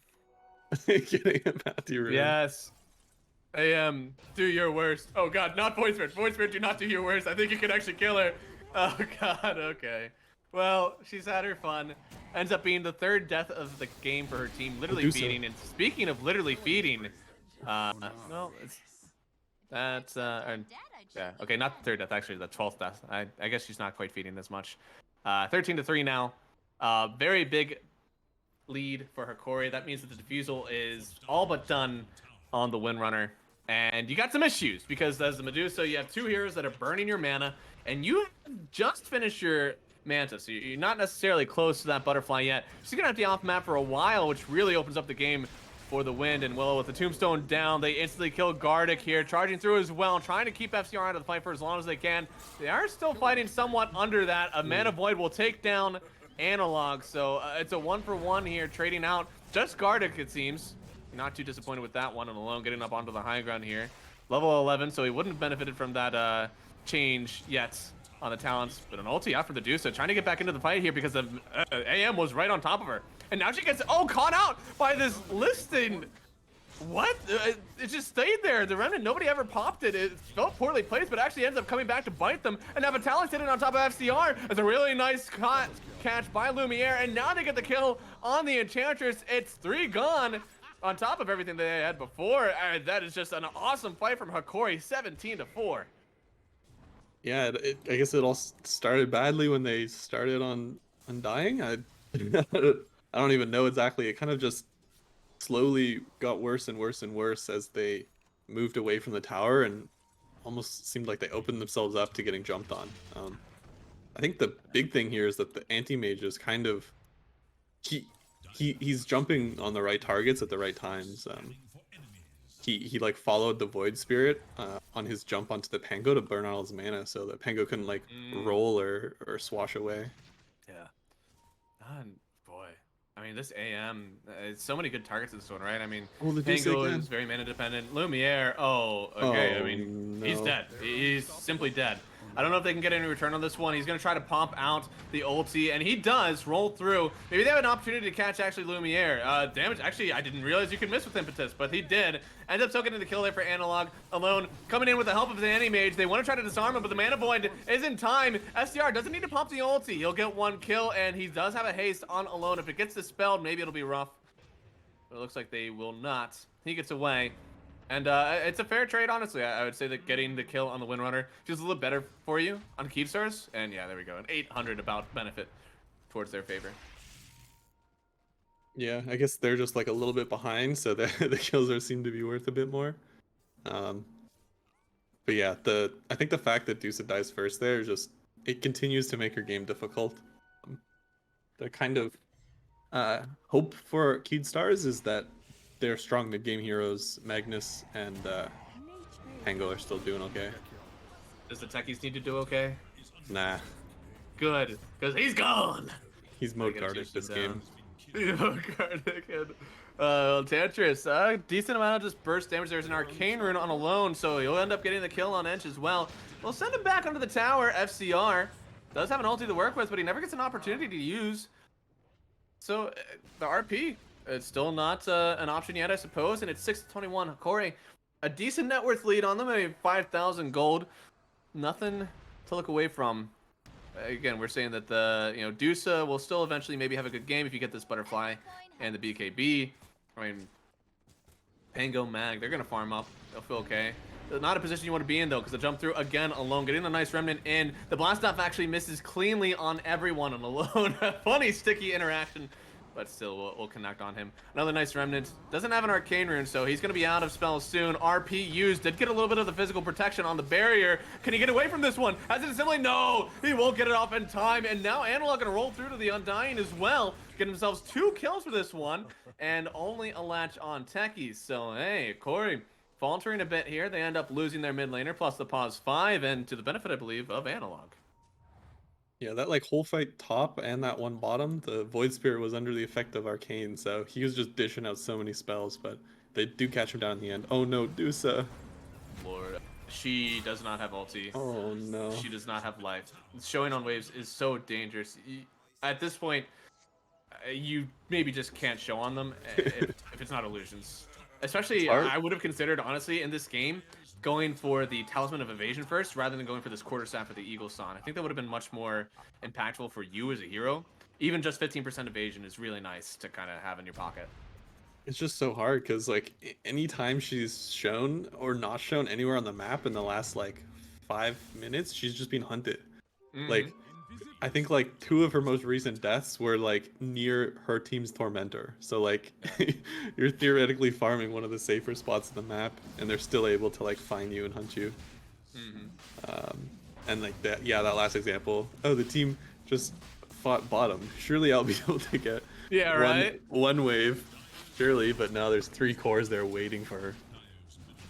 a bounty rune. Yes. AM, do your worst. Oh god, not Void Spirit. Void Spirit, do not do your worst. I think you can actually kill her. Oh god, okay. Well, she's had her fun. Ends up being the third death of the game for her team. Literally feeding. And speaking of literally feeding, well, that's yeah, okay, not the third death, actually the 12th death. I guess she's not quite feeding this much. 13-3 now. Very big lead for Hokori. That means that the defusal is all but done on the Windrunner. And you got some issues, because as the Medusa, you have two heroes that are burning your mana, and you just finished your Manta, so you're not necessarily close to that butterfly yet. She's gonna have to be off map for a while, which really opens up the game for the Wind. And Willow with the tombstone down, they instantly kill Gardic here, charging through as well, trying to keep FCR out of the fight for as long as they can. They are still fighting somewhat under that. A Mana Void will take down Analog, so it's a 1-for-1 here, trading out just Gardic, it seems. Not too disappointed with that one, and Alone getting up onto the high ground here. Level 11, so he wouldn't have benefited from that change yet on the talents, but an ulti out for the Dusa, trying to get back into the fight here because the AM was right on top of her. And now she gets, caught out by this listing. What? It just stayed there. The Remnant, nobody ever popped it. It felt poorly placed, but actually ends up coming back to bite them. And now Vitaly sitting on top of FCR. It's a really nice catch by Lumiere, and now they get the kill on the Enchantress. It's 3 gone on top of everything they had before. And that is just an awesome fight from Hokori, 17-4. Yeah, I guess it all started badly when they started on dying. I don't even know exactly. It kind of just slowly got worse and worse and worse as they moved away from the tower, and almost seemed like they opened themselves up to getting jumped on. I think the big thing here is that the anti-mage is kind of he's jumping on the right targets at the right times. He like followed the Void Spirit on his jump onto the Pango to burn all his mana, so that Pango couldn't like roll or swash away. Yeah. And boy, I mean, this AM, it's so many good targets in this one, right? I mean, Pango is very mana dependent. Lumiere, okay. I mean, he's dead. He's simply dead. I don't know if they can get any return on this one. He's going to try to pump out the ulti, and he does roll through. Maybe they have an opportunity to catch actually Lumiere. Damage, actually, I didn't realize you could miss with Impetus, but he did. Ends up still getting the kill there for Analog. Alone, coming in with the help of the anti-mage. They want to try to disarm him, but the Mana Void is in time. SDR doesn't need to pop the ulti. He'll get 1 kill, and he does have a haste on Alone. If it gets dispelled, maybe it'll be rough. But it looks like they will not. He gets away. And it's a fair trade, honestly. I would say that getting the kill on the Windrunner just a little better for you on Keepstars. And yeah, there we go. An 800 about benefit towards their favor. Yeah, I guess they're just like a little bit behind, so the kills seem to be worth a bit more. But yeah, I think the fact that Dusa dies first there just, it continues to make her game difficult. The kind of hope for Keepstars is that their strong mid-game heroes, Magnus and Pango, are still doing okay. Does the techies need to do okay? Nah. Good, because he's gone! He's mode Gardic this game. He's mode Gardic. Tantris, decent amount of just burst damage. There's an Arcane Rune on Alone, so he'll end up getting the kill on Ench as well. We'll send him back onto the tower, FCR. Does have an ulti to work with, but he never gets an opportunity to use. So the RP, it's still not an option yet, I suppose, and it's 6-21. Hokori, a decent net worth lead on them, maybe 5,000 gold. Nothing to look away from. Again, we're saying that the Dusa will still eventually maybe have a good game if you get this butterfly and the BKB. I mean, Pango, Mag, they're gonna farm up. They'll feel okay. Not a position you want to be in though, because the jump through again alone, getting a nice remnant in. The blast off actually misses cleanly on everyone and alone. Funny sticky interaction, but still we'll connect on him. Another nice remnant. Doesn't have an arcane rune, so he's gonna be out of spells soon. RP used, did get a little bit of the physical protection on the barrier. Can he get away from this one? Has it assembly? No, he won't get it off in time. And now Analog gonna roll through to the Undying as well. Get themselves 2 kills for this one, and only a latch on Techies. So hey, Corey, faltering a bit here. They end up losing their mid laner plus the pause 5, and to the benefit, I believe, of Analog. Yeah, that like whole fight top and that one bottom, the Void Spirit was under the effect of Arcane, so he was just dishing out so many spells, but they do catch him down in the end. Oh no, Dusa. Lord, she does not have ulti. Oh no. She does not have life. Showing on waves is so dangerous. At this point, you maybe just can't show on them if it's not illusions. Especially, I would have considered, honestly, in this game, going for the Talisman of Evasion first, rather than going for this Quarterstaff or the Eagle Song. I think that would have been much more impactful for you as a hero. Even just 15% evasion is really nice to kind of have in your pocket. It's just so hard, because like anytime she's shown or not shown anywhere on the map in the last like 5 minutes, she's just being hunted. Like, I think like 2 of her most recent deaths were like near her team's Tormentor. So like you're theoretically farming one of the safer spots in the map, and they're still able to like find you and hunt you. And like that, yeah, that last example. Oh, the team just fought bottom. Surely I'll be able to get one wave, surely. But now there's 3 cores there waiting for her.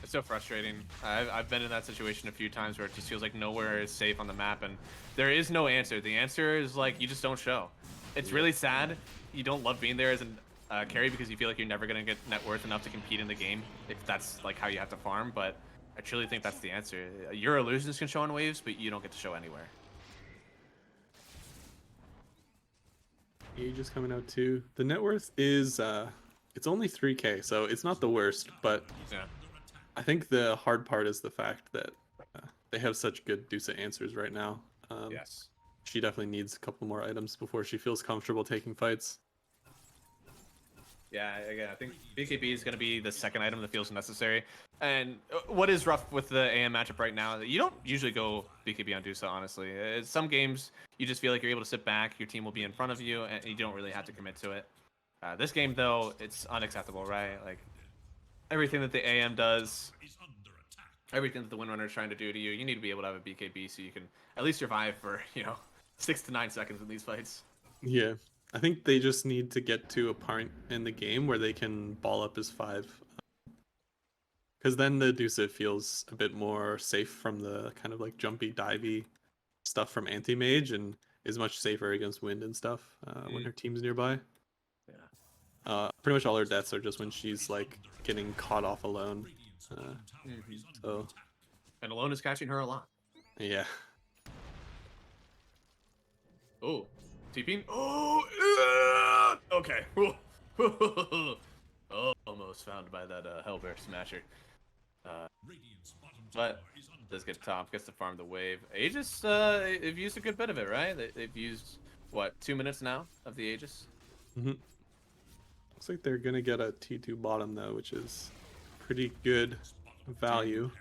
It's so frustrating. I've been in that situation a few times where it just feels like nowhere is safe on the map, and there is no answer. The answer is like you just don't show. It's really sad. You don't love being there as a carry because you feel like you're never gonna get net worth enough to compete in the game if that's like how you have to farm. But I truly think that's the answer. Your illusions can show on waves, but you don't get to show anywhere. Age is coming out too. The net worth is it's only 3k, so it's not the worst, but Yeah. I think the hard part is the fact that they have such good Dusa answers right now. Yes. She definitely needs a couple more items before she feels comfortable taking fights. Yeah, again, I think BKB is going to be the second item that feels necessary. And what is rough with the AM matchup right now, you don't usually go BKB on Dusa, honestly. Some games, you just feel like you're able to sit back, your team will be in front of you, and you don't really have to commit to it. This game, though, it's unacceptable, right? Like, everything that the AM does, everything that the Windrunner is trying to do to you, you need to be able to have a BKB so you can at least survive for, 6 to 9 seconds in these fights. Yeah, I think they just need to get to a point in the game where they can ball up as 5. Because then the Dusa feels a bit more safe from the kind of like jumpy, divey stuff from Anti-Mage, and is much safer against wind and stuff when her team's nearby. Yeah. Pretty much all her deaths are just when she's like getting caught off alone. So. And alone is catching her a lot. Yeah. Oh, TPing. Oh, okay. Oh, almost found by that Hellbear Smasher. But does get top, gets to farm the wave. Aegis, they've used a good bit of it, right? They've used, what, 2 minutes now of the Aegis? Looks like they're gonna get a T2 bottom though, which is pretty good value.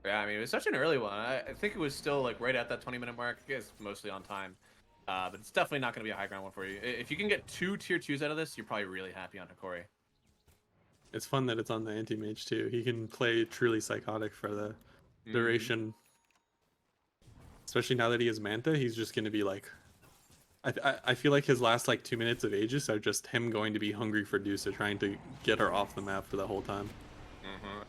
Yeah, I mean, it was such an early one. I think it was still like right at that 20-minute mark. I guess mostly on time. But it's definitely not going to be a high ground one for you. If you can get 2 tier 2s out of this, you're probably really happy on Hokori. It's fun that it's on the anti-mage too. He can play truly psychotic for the duration. Especially now that he has Manta, he's just going to be like... I feel like his last like 2 minutes of Aegis are just him going to be hungry for Dusa, trying to get her off the map for the whole time.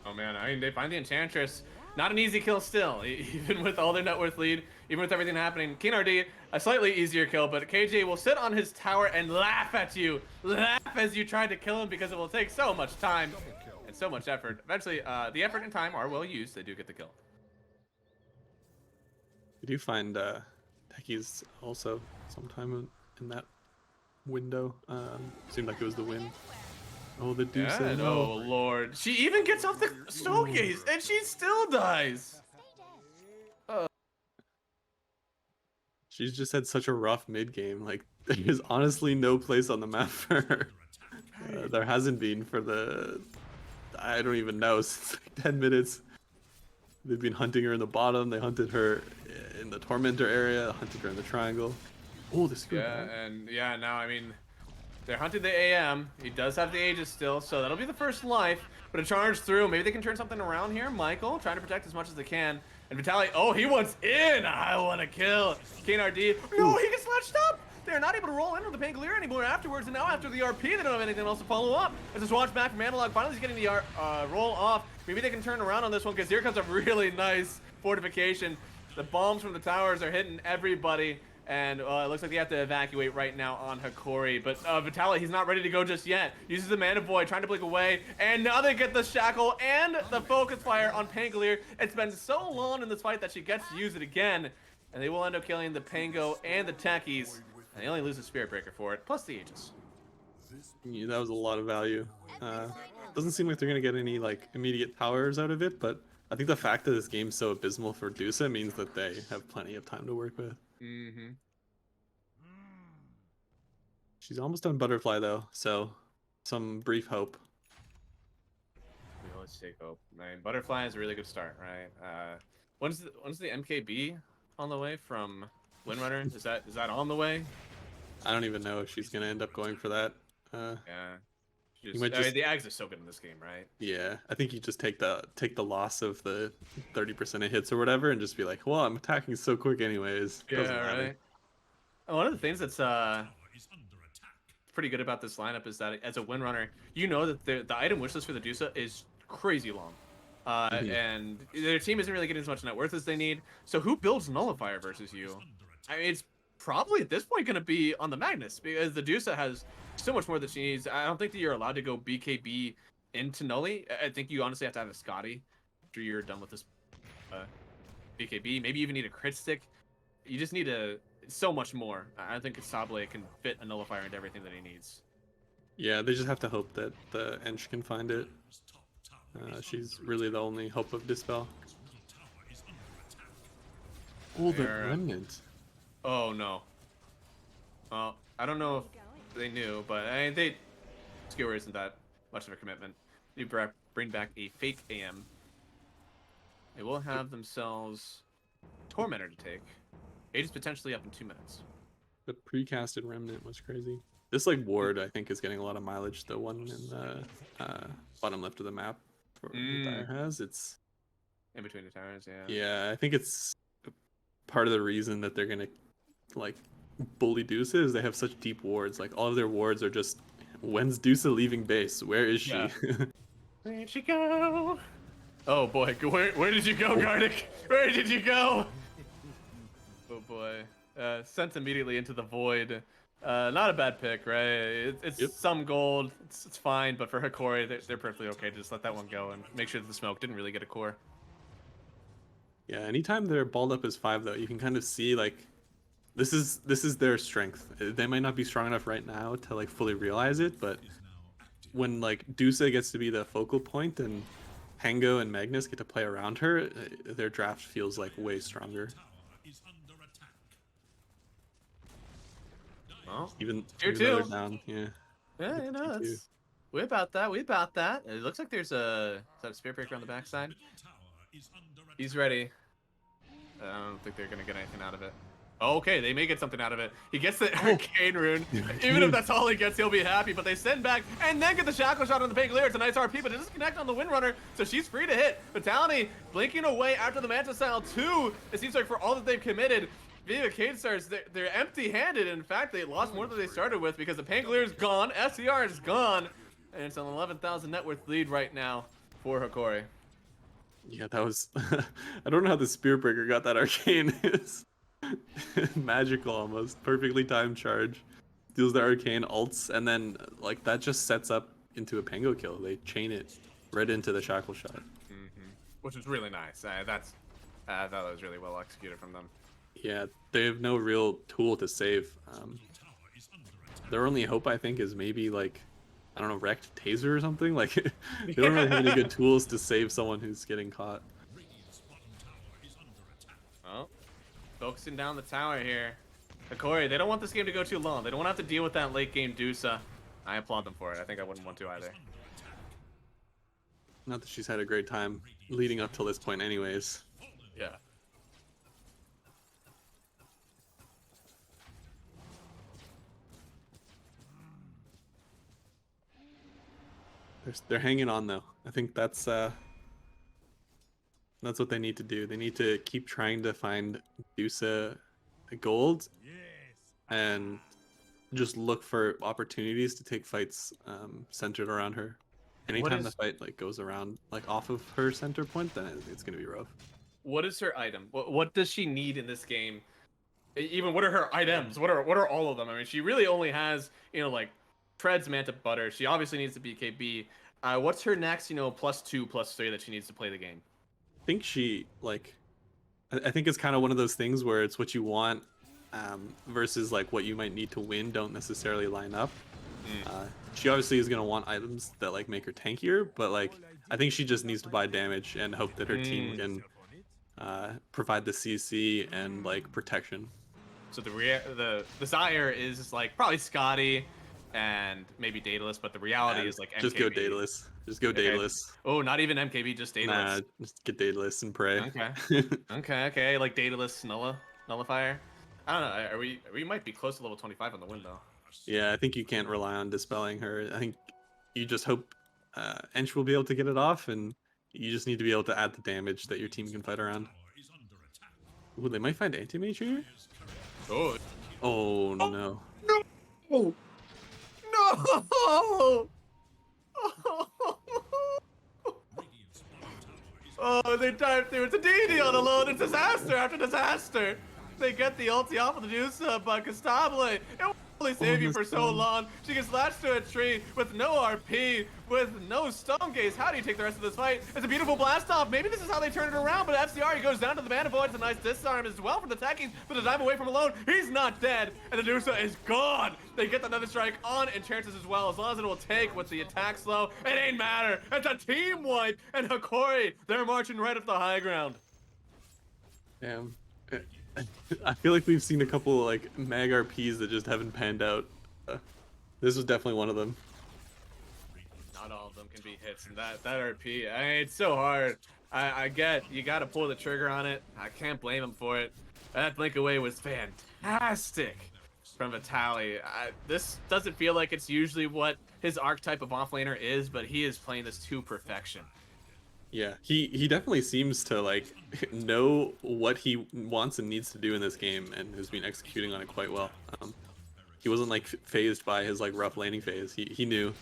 Oh man, I mean, they find the Enchantress. Not an easy kill still, even with all their net worth lead, even with everything happening. Keen RD, a slightly easier kill, but KJ will sit on his tower and laugh at you. Laugh as you try to kill him because it will take so much time and so much effort. Eventually, the effort and time are well used. They do get the kill. You do find He's also sometime in that window. Seemed like it was the win. Oh, the Deuce. Yeah, No. oh lord. She even gets off the showcase and she still dies. She's just had such a rough mid game. Like, there's honestly no place on the map for her. There hasn't been for the. I don't even know, since like 10 minutes. They've been hunting her in the bottom. They hunted her in the Tormentor area, hunted her in the triangle. Oh, this good. Yeah, and yeah, now I mean, they're hunting the AM. He does have the Aegis still, so that'll be the first life. But a charge through. Maybe they can turn something around here. Michael trying to protect as much as they can. And Vitaly, oh, he wants in. I want to kill. KNRD. No, he gets latched up. They're not able to roll in with the Pangolier anymore afterwards. And now after the RP, they don't have anything else to follow up. As this watch back from Analog, finally he's getting the roll off. Maybe they can turn around on this one because here comes a really nice fortification. The bombs from the towers are hitting everybody. And it looks like they have to evacuate right now on Hokori. But Vitaly, he's not ready to go just yet. Uses the Mana Void, trying to blink away. And now they get the Shackle and the Focus Fire on Pangolier. It's been so long in this fight that she gets to use it again. And they will end up killing the Pango and the Techies. And they only lose the Spirit Breaker for it, plus the Aegis. Yeah, that was a lot of value. Doesn't seem like they're gonna get any like immediate towers out of it, but I think the fact that this game's so abysmal for Dusa means that they have plenty of time to work with. Mm-hmm. She's almost done Butterfly though, so some brief hope. Let's take hope. I mean, Butterfly is a really good start, right? When's the MKB on the way from Windrunner? Is that on the way? I don't even know if she's gonna end up going for that. Yeah. You might I mean, just- the Ags are so good in this game, right? Yeah, I think you just take the loss of the 30% of hits or whatever, and just be like, well, I'm attacking so quick anyways. Yeah, Doesn't matter. right. And one of the things that's pretty good about this lineup is that as a Windrunner, you know that the item wishlist for the Dusa is crazy long. And their team isn't really getting as much net worth as they need. So who builds Nullifier versus you? I mean, it's probably at this point going to be on the Magnus, because the Dusa has so much more that she needs. I don't think that you're allowed to go BKB into Nully. I think you honestly have to have a Scotty after you're done with this BKB. Maybe even need a crit stick. You just need so much more. I think Sable can fit a Nullifier into everything that he needs. Yeah, they just have to hope that the Ench can find it. She's really the only hope of Dispel. Oh, the They're, Remnant. Oh no. Well, I don't know if they knew, but I mean, Skewer isn't that much of a commitment. They bring back a fake AM. They will have themselves Tormentor to take. Aegis potentially up in 2 minutes. The precasted Remnant was crazy. This like ward, I think, is getting a lot of mileage. The one in the bottom left of the map for Dire has. It's In between the towers, yeah. yeah, I think it's part of the reason that they're gonna like bully Dusa is they have such deep wards. Like all of their wards are just, when's Dusa leaving base? Where is she? Yeah. Where'd she go? Oh boy, where did you go, Gardic? Where did you go? Oh boy. Sent immediately into the void. Not a bad pick, right? It's some gold. It's fine, but for Hokori, they're perfectly okay to just let that one go and make sure that the smoke didn't really get a core. Yeah, anytime they're balled up as 5 though, you can kind of see like this is their strength. They might not be strong enough right now to like fully realize it, but when like Dusa gets to be the focal point and Pango and Magnus get to play around her, their draft feels like way stronger. Well, Even Tier even though 2. they're down, yeah. Yeah, you know, Tier 2. that's... We about that. It looks like there's is that a Spirit Breaker on the backside? He's ready. I don't think they're gonna get anything out of it. Oh, okay, they may get something out of it. He gets the Arcane Rune. Even if that's all he gets, he'll be happy. But they send back and then get the Shackle Shot on the Pangolier. It's a nice RP, but it doesn't connect on the Windrunner, so she's free to hit. Vitality blinking away after the Manta Style 2. It seems like for all that they've committed, Viva K-Stars, they're empty-handed. In fact, they lost more than they started with because the Pangolier is gone, SCR is gone, and it's an 11,000 net worth lead right now for Hokori. Yeah, that was I don't know how the Spirit Breaker got that arcane. It's magical almost. Perfectly timed charge. Deals the arcane, ults, and then like that just sets up into a Pango kill. They chain it right into the Shackle Shot. Which was really nice. I thought that was really well executed from them. Yeah, they have no real tool to save. Their only hope, I think, is maybe like, I don't know, wrecked taser or something. Like, they don't really have any good tools to save someone who's getting caught. Oh, focusing down the tower here. Hokori, they don't want this game to go too long. They don't want to have to deal with that late game Dusa. I applaud them for it. I think I wouldn't want to either. Not that she's had a great time leading up till this point anyways. Yeah. They're hanging on though. I think that's what they need to do. They need to keep trying to find Dusa gold and just look for opportunities to take fights centered around her. Anytime the fight like goes around like off of her center point, then it's gonna be rough. What is her item? What does she need in this game? Even what are her items? What are all of them? I mean, she really only has, you know, like Treads, Manta, Butter. She obviously needs the BKB. What's her next, you know, +2, +3 that she needs to play the game? I think she like, I think it's kind of one of those things where it's what you want versus like what you might need to win don't necessarily line up. She obviously is gonna want items that like make her tankier, but like I think she just needs to buy damage and hope that her team can provide the CC and like protection. So the desire is like probably Scotty and maybe Daedalus, but the reality is like MKB. Just go Daedalus. Just go Daedalus. Oh, not even MKB, just Daedalus. Nah, just get Daedalus and pray. Okay. Okay. Like Daedalus Nullifier. I don't know. We might be close to level 25 on the win though. Yeah, I think you can't rely on dispelling her. I think you just hope Ench will be able to get it off, and you just need to be able to add the damage that your team can fight around. Ooh, they might find anti-mage here? Oh. Oh, no. No! No! Oh, they dived through. It's a DD on alone. It's disaster after disaster. They get the ulti off of the juice, but Costable, it will only save you for so long. She gets latched to a tree with no RP, with no stone gaze. How do you take the rest of this fight? It's a beautiful blast off. Maybe this is how they turn it around, but FCR, he goes down to the mana void. It's a nice disarm as well from the techies, but the dive away from alone. He's not dead, and the Dusa is gone. They get another strike on Enchantress as well, as long as it will take with the attack slow. It ain't matter. It's a team wipe, and Hokori, they're marching right up the high ground. Damn. I feel like we've seen a couple like mag RPs that just haven't panned out. This was definitely one of them. Not all of them can be hits, and that RP, I mean, it's so hard. I get you got to pull the trigger on it. I can't blame him for it. That blink away was fantastic from Vitaly. This doesn't feel like it's usually what his archetype of offlaner is, but he is playing this to perfection. Yeah, he definitely seems to like know what he wants and needs to do in this game, and has been executing on it quite well. He wasn't like phased by his like rough laning phase. He knew.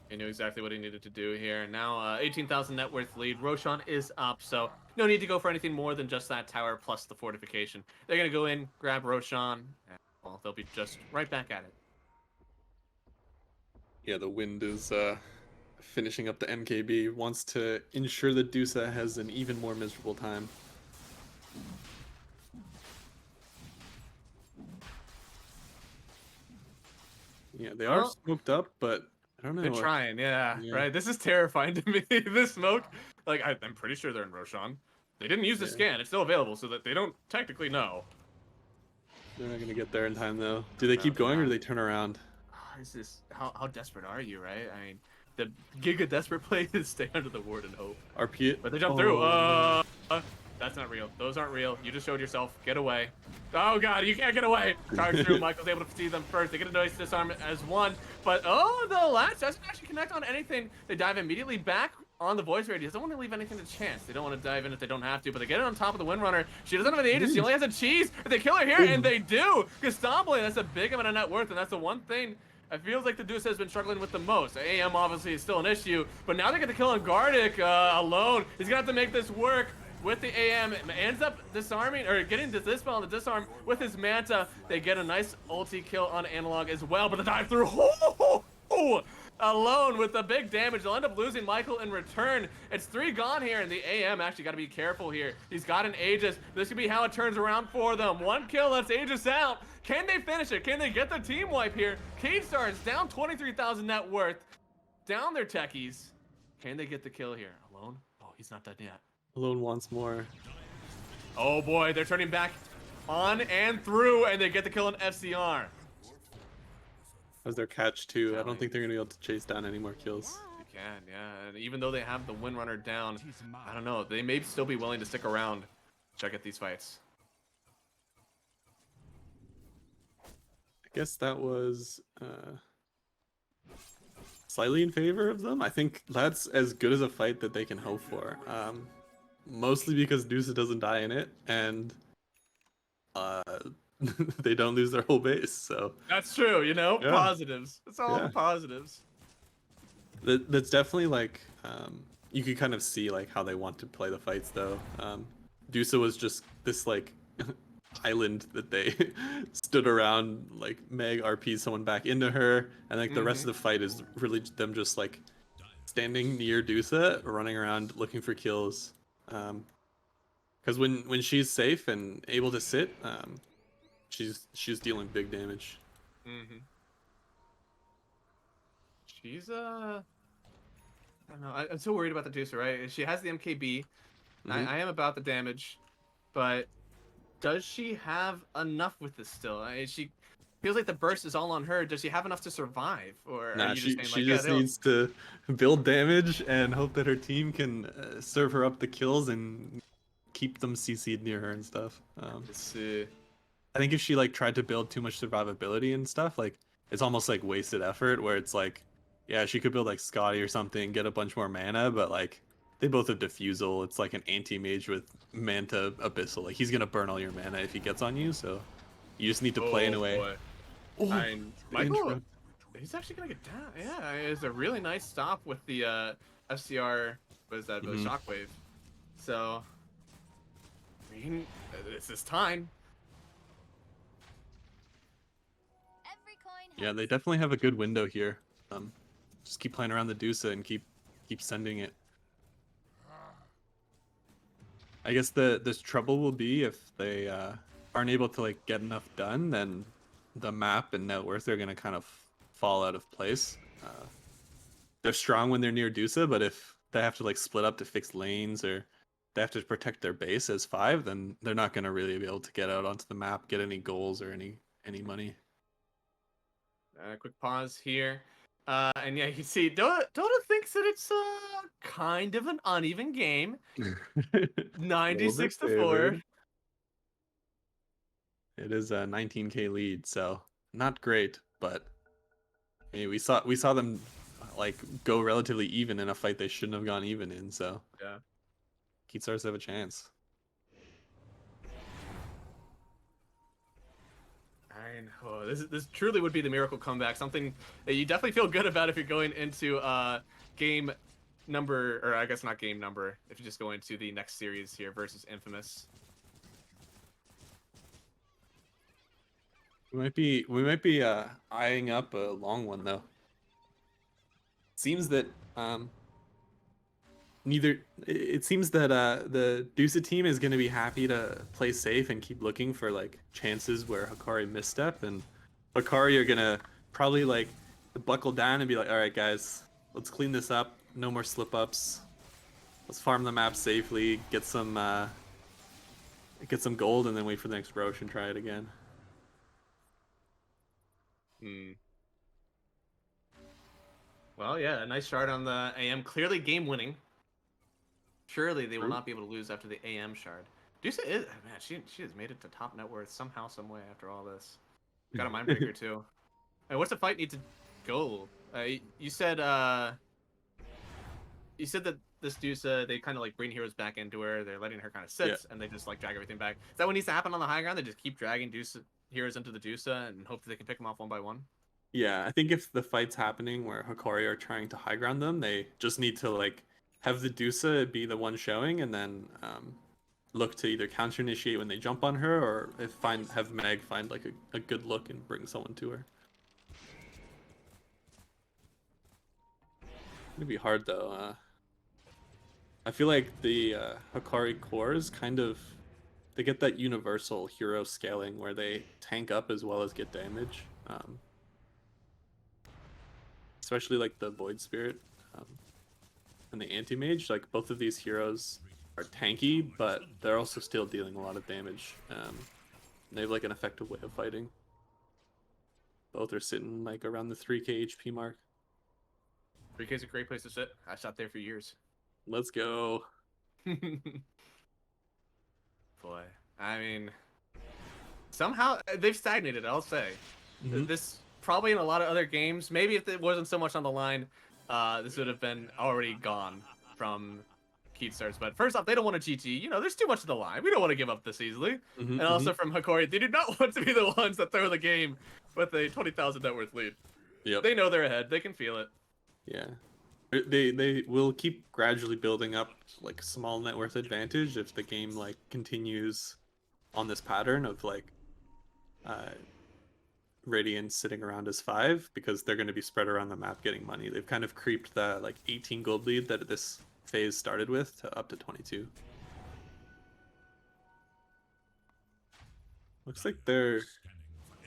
He knew exactly what he needed to do here. Now 18,000 net worth lead. Roshan is up, so no need to go for anything more than just that tower plus the fortification. They're gonna go in, grab Roshan, and well, they'll be just right back at it. Yeah, the wind is finishing up the MKB, wants to ensure that Dusa has an even more miserable time. Yeah, they are smoked up, but I don't know. They're trying, yeah, right? This is terrifying to me. This smoke, like, I'm pretty sure they're in Roshan. They didn't use the scan. It's still available, so that they don't technically know. They're not going to get there in time, though. Do they keep going, or do they turn around? Is this, how desperate are you, right? I mean, the Giga desperate play is stay under the ward and hope. RP it. But they jump through. That's not real. Those aren't real. You just showed yourself. Get away. Oh god, you can't get away. Charge through. Michael's able to see them first. They get a nice disarm as one. But the latch doesn't actually connect on anything. They dive immediately back on the voice radius. They don't want to leave anything to chance. They don't want to dive in if they don't have to, but they get it on top of the Windrunner. She doesn't have the Aegis. She only has a cheese. If they kill her here, and they do. Gastambly, that's a big amount of net worth, and that's the one thing it feels like the Deuce has been struggling with the most. AM obviously is still an issue, but now they get to kill on Gardic alone. He's gonna have to make this work with the AM. Ends up disarming, or getting this dispel on the disarm with his Manta. They get a nice ulti kill on Analog as well, but the dive through. Oh, alone with the big damage. They'll end up losing Michael in return. It's 3 gone here, and the AM actually got to be careful here. He's got an Aegis. This could be how it turns around for them. 1 kill, that's Aegis out. Can they finish it? Can they get the team wipe here? Keystar is down 23,000 net worth. Down their techies. Can they get the kill here? Alone? Oh, he's not done yet. Alone wants more. Oh boy, they're turning back on and through, and they get the kill on FCR. That was their catch too. I don't think they're gonna be able to chase down any more kills. They can, yeah. And even though they have the Windrunner down, I don't know. They may still be willing to stick around. Check out these fights. I guess that was slightly in favor of them. I think that's as good as a fight that they can hope for. Mostly because Dusa doesn't die in it, and they don't lose their whole base. So That's true, you know? Yeah. Positives. It's all Yeah. the positives. that's definitely like you could kind of see like how they want to play the fights though. Dusa was just this like island that they stood around, like Meg RP'd someone back into her, and like the rest of the fight is really them just like standing near Dusa, running around looking for kills. Because when she's safe and able to sit, she's dealing big damage. She's I don't know. I'm so worried about the Deucer, right? She has the MKB. I am about the damage, but does she have enough with this still? She feels like the burst is all on her. Does she have enough to survive, or are Nah, you she just saying, she like, just yeah, they'll- needs to build damage and hope that her team can serve her up the kills and keep them CC'd near her and stuff. Let's see. I think if she like tried to build too much survivability and stuff, like it's almost like wasted effort. Where it's like, yeah, she could build like Scotty or something, get a bunch more mana, but like they both have Diffusal. It's like an anti-mage with Manta Abyssal. Like he's gonna burn all your mana if he gets on you. So you just need to play in a way. Boy. Oh, Michael, intro. he's actually gonna get down. Yeah, it's a really nice stop with the FCR. What is that? The Shockwave. So, I mean, it's this time. Every coin Yeah, they definitely have a good window here. Just keep playing around the Dusa and keep sending it. I guess this trouble will be if they aren't able to like get enough done, then the map and net worth are gonna kind of fall out of place. They're strong when they're near Dusa, but if they have to like split up to fix lanes or they have to protect their base as 5, then they're not gonna really be able to get out onto the map, get any goals or any money. Quick pause here. And yeah, you see, Dota thinks that it's kind of an uneven game. 96 to 4. favored. It is a 19k lead, so not great, but I mean, we saw them like go relatively even in a fight they shouldn't have gone even in, so Yeah. Keystars have a chance. This truly would be the miracle comeback. Something that you definitely feel good about if you're going into game number, or I guess not game number, if you just go into the next series here versus Infamous. We might be eyeing up a long one though. Seems that it seems that the Dusa team is going to be happy to play safe and keep looking for like chances where Hokori misstep, and Hokori are going to probably like buckle down and be like, all right guys, let's clean this up, no more slip ups, let's farm the map safely, get some gold, and then wait for the next Roche and try it again. Well, yeah, a nice shard on the AM, clearly game winning. Surely they will not be able to lose after the AM shard. Dusa is, man, she has made it to top net worth somehow, some way after all this. Got a Mindbreaker too. Hey, what's the fight need to go? You said that this Dusa, they kind of like bring heroes back into her. They're letting her kind of sit, and they just like drag everything back. Is that what needs to happen on the high ground? They just keep dragging heroes into the Dusa and hope that they can pick them off one by one? Yeah, I think if the fight's happening where Hokori are trying to high ground them, they just need to like have the Dusa be the one showing, and then look to either counter initiate when they jump on her, or have Meg find like a good look and bring someone to her. It'd be hard though. I feel like the Hokari cores kind of they get that universal hero scaling where they tank up as well as get damage. Especially like the Void Spirit and the Anti-Mage. Like both of these heroes are tanky, but they're also still dealing a lot of damage. They have like an effective way of fighting. Both are sitting like around the 3k HP mark. 3K is a great place to sit. I sat there for years. Let's go. Boy, I mean, somehow they've stagnated. I'll say this probably in a lot of other games. Maybe if it wasn't so much on the line, this would have been already gone from Keystars. But first off, they don't want to GG. You know, there's too much on the line. We don't want to give up this easily. And also from Hokori, they do not want to be the ones that throw the game with a 20,000 net worth lead. Yep. They know they're ahead. They can feel it. Yeah. They will keep gradually building up like small net worth advantage if the game like continues on this pattern of like Radiant sitting around as 5 because they're going to be spread around the map getting money. They've kind of creeped the like 18 gold lead that this phase started with to up to 22. Looks like they're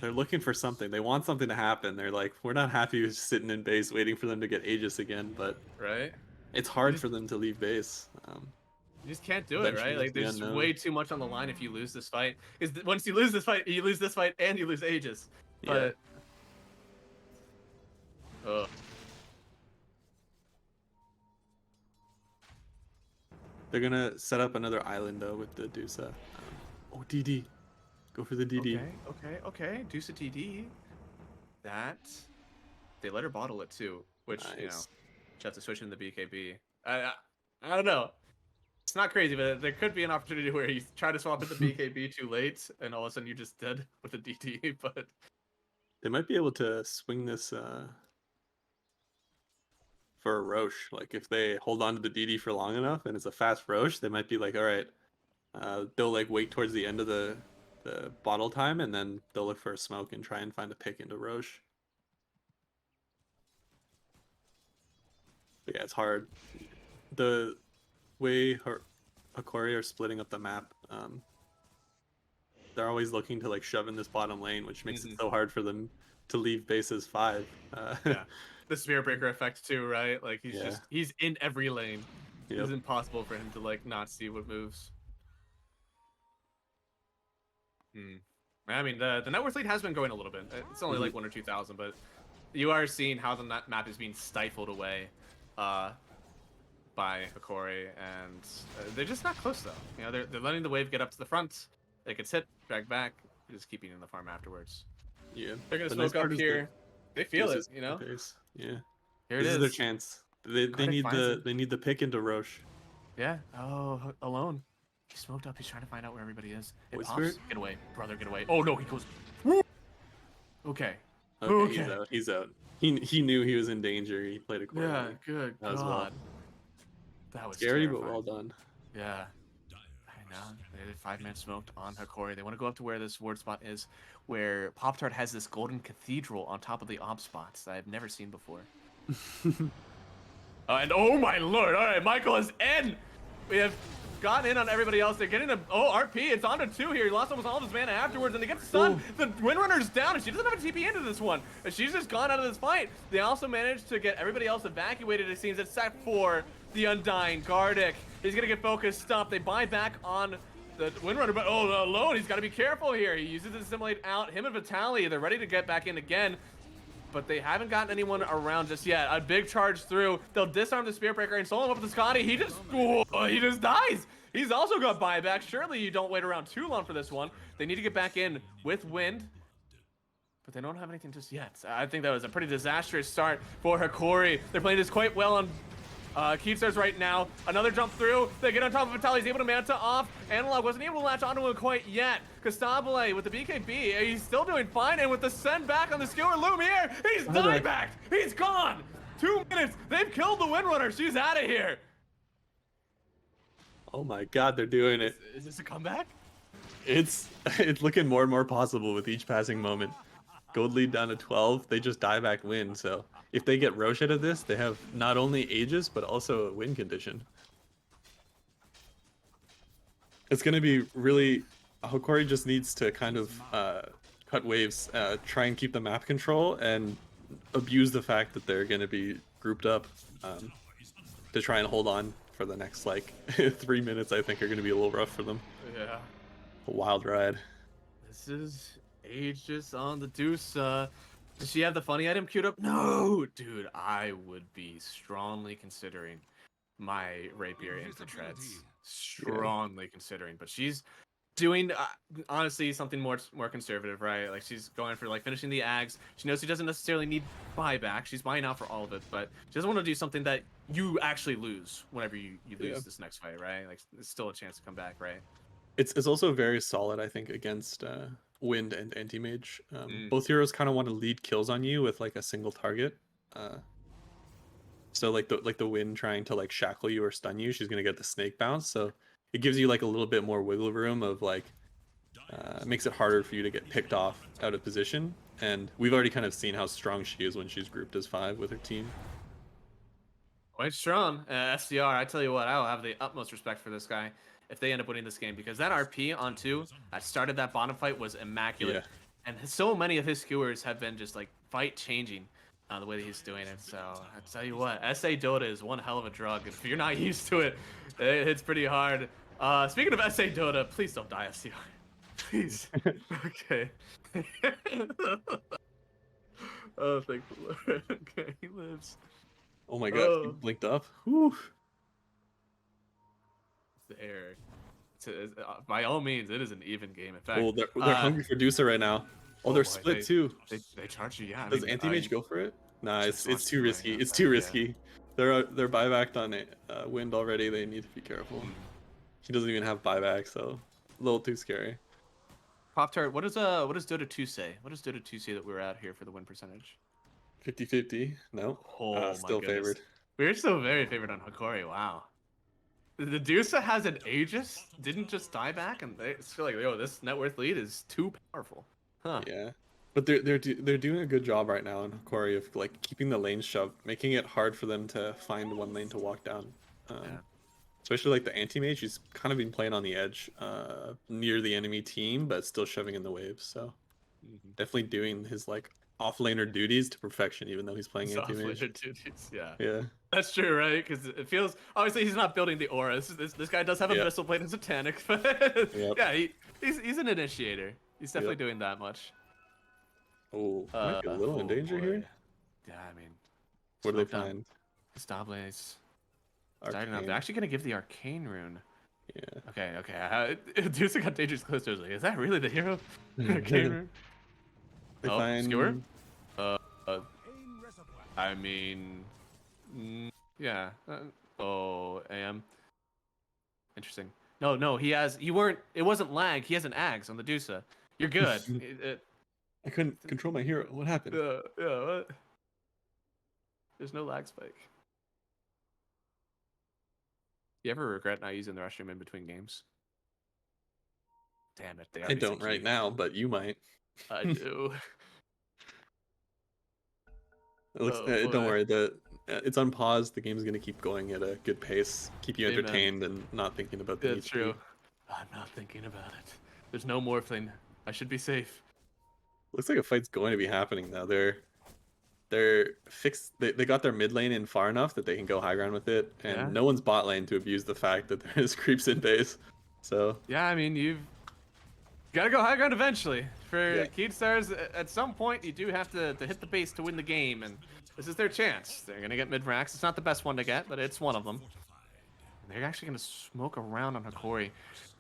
looking for something. They want something to happen. They're like, we're not happy with sitting in base waiting for them to get Aegis again, but Right? it's hard for them to leave base. You just can't do it, Eventually right? Like, it's the there's unknown. way too much on the line if you lose this fight. Once you lose this fight, you lose this fight and you lose Aegis. But They're gonna set up another island though with the Dusa. Oh, DD. Go for the DD. Okay. Deuce TD. That they let her bottle it too, which you know, Nice. she has to switch in the BKB. I don't know. It's not crazy, but there could be an opportunity where you try to swap in the BKB too late, and all of a sudden you're just dead with the DD. But They might be able to swing this for a Roche. Like if they hold on to the DD for long enough and it's a fast Roche, they might be like, all right, they'll like wait towards the end of the bottle time and then they'll look for a smoke and try and find a pick into Roche. But yeah, it's hard. The way Hokori are splitting up the map, they're always looking to like shove in this bottom lane, which makes it so hard for them to leave bases 5. yeah, the Spirit Breaker effect too, right? Like he's in every lane. Yep. It's impossible for him to like not see what moves. I mean, the net worth lead has been going a little bit. It's only like 1,000 or 2,000, but you are seeing how the map is being stifled away by Hokori, and they're just not close though. You know, they're letting the wave get up to the front. They can sit, drag back, just keeping in the farm afterwards. Yeah, They're gonna the smoke nice part up is here. They feel this it, you know. base. Yeah, Here it this is. is their chance. They need finds they need the pick into Roche. Yeah. Oh, alone. He smoked up. He's trying to find out where everybody is. It Void pops. Spirit? Get away, brother. Get away. Oh no, he goes. Woo! Okay. Okay, he's out. He knew he was in danger. He played accordingly. Yeah. Good That was God. well. That was Scary, terrifying. but well done. Yeah. I know. They 5-man smoked on Hokori. They want to go up to where this ward spot is, where Pop-Tart has this golden cathedral on top of the op spots that I've never seen before. And oh my lord! All right, Michael is in. We have gotten in on everybody else. They're getting a RP. It's on to 2 here. He lost almost all of his mana afterwards, and he gets stunned. The Windrunner's down, and she doesn't have a TP into this one. And she's just gone out of this fight. They also managed to get everybody else evacuated. It seems except for the Undying Gardic. He's gonna get focused. Stop. They buy back on the Windrunner, but alone. He's got to be careful here. He uses it to assimilate out. Him and Vitaly. They're ready to get back in again. But they haven't gotten anyone around just yet. A big charge through. They'll disarm the Spirit Breaker and solo him up to Scotty. He just dies. He's also got buyback. Surely you don't wait around too long for this one. They need to get back in with Wind, but they don't have anything just yet. I think that was a pretty disastrous start for Hokori. They're playing this quite well on Keystars right now. Another jump through. They get on top of Vitaly. He's able to manta off. Analog wasn't able to latch onto him quite yet. Castabile with the BKB. He's still doing fine. And with the send back on the skewer Lumiere, he's diebacked. He's gone. 2 minutes. They've killed the Windrunner. She's out of here. Oh my God, they're doing it. Is this a comeback? It's looking more and more possible with each passing moment. gold lead down to 12. They just die back win. So if they get Roche out of this, they have not only Aegis, but also a win condition. It's going to be really... Hokori just needs to kind of cut waves, try and keep the map control, and abuse the fact that they're going to be grouped up to try and hold on for the next, like, 3 minutes. I think are going to be a little rough for them. Yeah. A wild ride. This is Aegis on the Deuce. Does she have the funny item queued up? No, dude. I would be strongly considering my rapier into treads. Strongly considering, but she's doing honestly something more conservative, right? Like she's going for like finishing the Ags. She knows she doesn't necessarily need buyback. She's buying out for all of it, but she doesn't want to do something that you actually lose whenever you lose this next fight, right? Like it's still a chance to come back, right? It's also very solid, I think, against Wind and Anti-Mage. Both heroes kind of want to lead kills on you with like a single target. So like the Wind trying to like shackle you or stun you, she's gonna get the snake bounce. So it gives you like a little bit more wiggle room of like makes it harder for you to get picked off out of position. And we've already kind of seen how strong she is when she's grouped as 5 with her team. Quite strong. SDR, I tell you what, I will have the utmost respect for this guy if they end up winning this game, because that RP on 2 that started that bottom fight was immaculate. And so many of his skewers have been just like fight changing the way that he's doing it. So I tell you what, SA Dota is one hell of a drug. If you're not used to it, it hits pretty hard. Speaking of SA Dota, please don't die, SDR. Please. Okay. Oh, thank the Lord. Okay, he lives. Oh my god, he blinked up. Whew. There. By all means, it is an even game. In fact, Oh, they're hungry for Deucer right now. Oh, they're split too. They charge you, yeah. Does Anti-Mage go for it? Nah, it's too risky. It's too risky. They're buybacked on Wind already. They need to be careful. He doesn't even have buyback, so a little too scary. Pop-Tart, what does Dota 2 say? What does Dota 2 say that we're at here for the win percentage? 50-50. No. Oh, still my goodness. favored. We're still very favored on Hokori. Wow. The Deusa has an Aegis, didn't just die back, and they feel like, yo, this net worth lead is too powerful. Huh. Yeah. But they're doing a good job right now in Hokori of like keeping the lanes shoved, making it hard for them to find one lane to walk down. Especially like the Anti-Mage, he's kind of been playing on the edge near the enemy team, but still shoving in the waves. So definitely doing his like off-laner duties to perfection, even though he's playing Anti-Mage. Off-laner duties, yeah. Yeah. That's true, right? Because it feels, obviously he's not building the aura. This guy does have a Vessel Blade and Satanic, but yeah, he's an initiator. He's definitely doing that much. Oh, might be a little in danger here. Yeah, I mean, what do they find? Stables. Starting up. They're actually gonna give the Arcane Rune. Yeah. Okay. Deuce got Dangerous Closer. Like, is that really the hero? Arcane Rune. They find... Skewer? I mean, yeah. AM. Interesting. No, he has. It wasn't lag. He has an Ags on the Deusa. You're good. I couldn't control my hero. What happened? Yeah. What? There's no lag spike. You ever regret not using the restroom in between games? Damn it! I don't right now, but you might. I do. It looks, don't worry. It's on pause. The game's gonna keep going at a good pace, keep you entertained and not thinking about the. That's true. I'm not thinking about it. There's no morphling. I should be safe. Looks like a fight's going to be happening now. They're fixed. They got their mid lane in far enough that they can go high ground with it, and no one's bot lane to abuse the fact that there's creeps in base. So yeah, I mean you've got to go high ground eventually. For Keystars, at some point you do have to hit the base to win the game, and this is their chance. They're gonna get mid racks. It's not the best one to get, but it's one of them. And they're actually gonna smoke around on Hokori.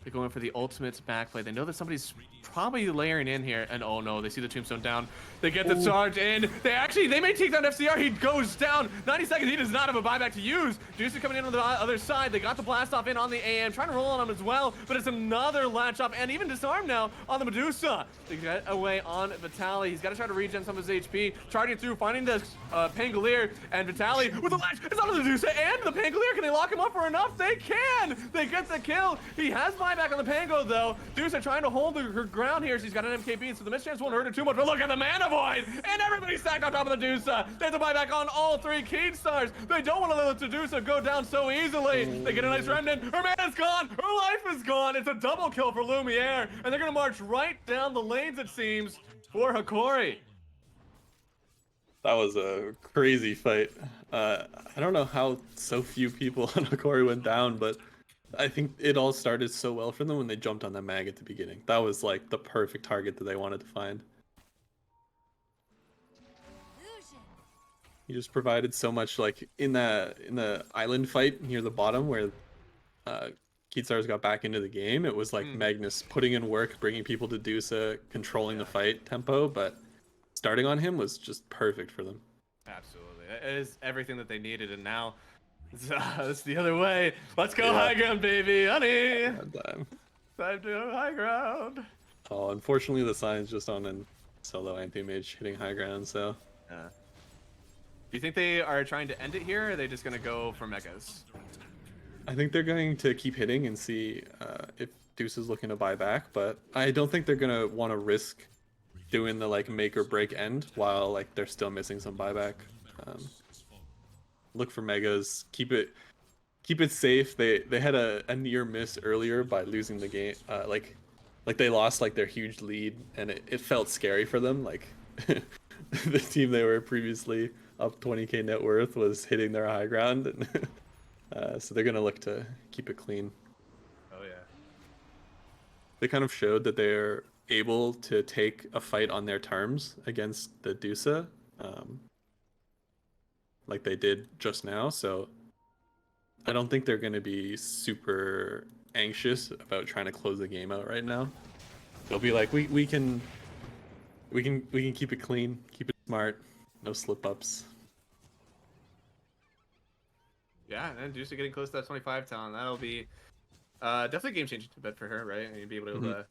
They're going for the ultimate backplay. They know that somebody's probably layering in here, and oh no, they see the tombstone down. They get the charge in. They may take down FCR. He goes down. 90 seconds. He does not have a buyback to use. Deuce is coming in on the other side. They got the blast off in on the AM, trying to roll on him as well, but it's another latch up and even disarm now on the Medusa. They get away on Vitaly. He's got to try to regen some of his HP, charging through, finding the Pangolier, and Vitaly with the latch. It's on the Medusa and the Pangolier. Can they lock him up for enough? They can. They get the kill. He has buyback buyback on the Pango, though. Dusa trying to hold her ground here. She's got an MKB, so the mischance won't hurt her too much. But look at the Mana Void! And everybody stacked on top of the Dusa. There's a buyback on all 3 Keystars. They don't want to let the Dusa go down so easily. They get a nice remnant. Her mana's gone. Her life is gone. It's a double kill for Lumiere. And they're going to march right down the lanes, it seems, for Hokori. That was a crazy fight. I don't know how so few people on Hokori went down, but I think it all started so well for them when they jumped on that mag at the beginning. That was like the perfect target that they wanted to find. Illusion. He just provided so much, like in the island fight near the bottom where Keystars got back into the game. It was like Magnus putting in work, bringing people to Dusa, controlling the fight tempo, but starting on him was just perfect for them. Absolutely. It is everything that they needed, and now it's the other way. Let's go high ground, baby, honey. Time to go high ground. Oh, unfortunately, the sign's just on a solo anti-mage hitting high ground, so. Do you think they are trying to end it here, or are they just going to go for megas? I think they're going to keep hitting and see if Deuce is looking to buy back, but I don't think they're going to want to risk doing the like make or break end while like they're still missing some buyback. Look for megas, keep it safe. They had a near miss earlier by losing the game. Like they lost like their huge lead, and it felt scary for them. Like the team they were previously up 20k net worth was hitting their high ground, and so they're gonna look to keep it clean. Oh yeah. They kind of showed that they're able to take a fight on their terms against the Dusa, like they did just now. So I don't think they're going to be super anxious about trying to close the game out right now. They'll be like, we can keep it clean, keep it smart, no slip ups. Yeah, and Dusa getting close to that 25 talent. That'll be definitely game changing to bet for her, right? And you'll be able to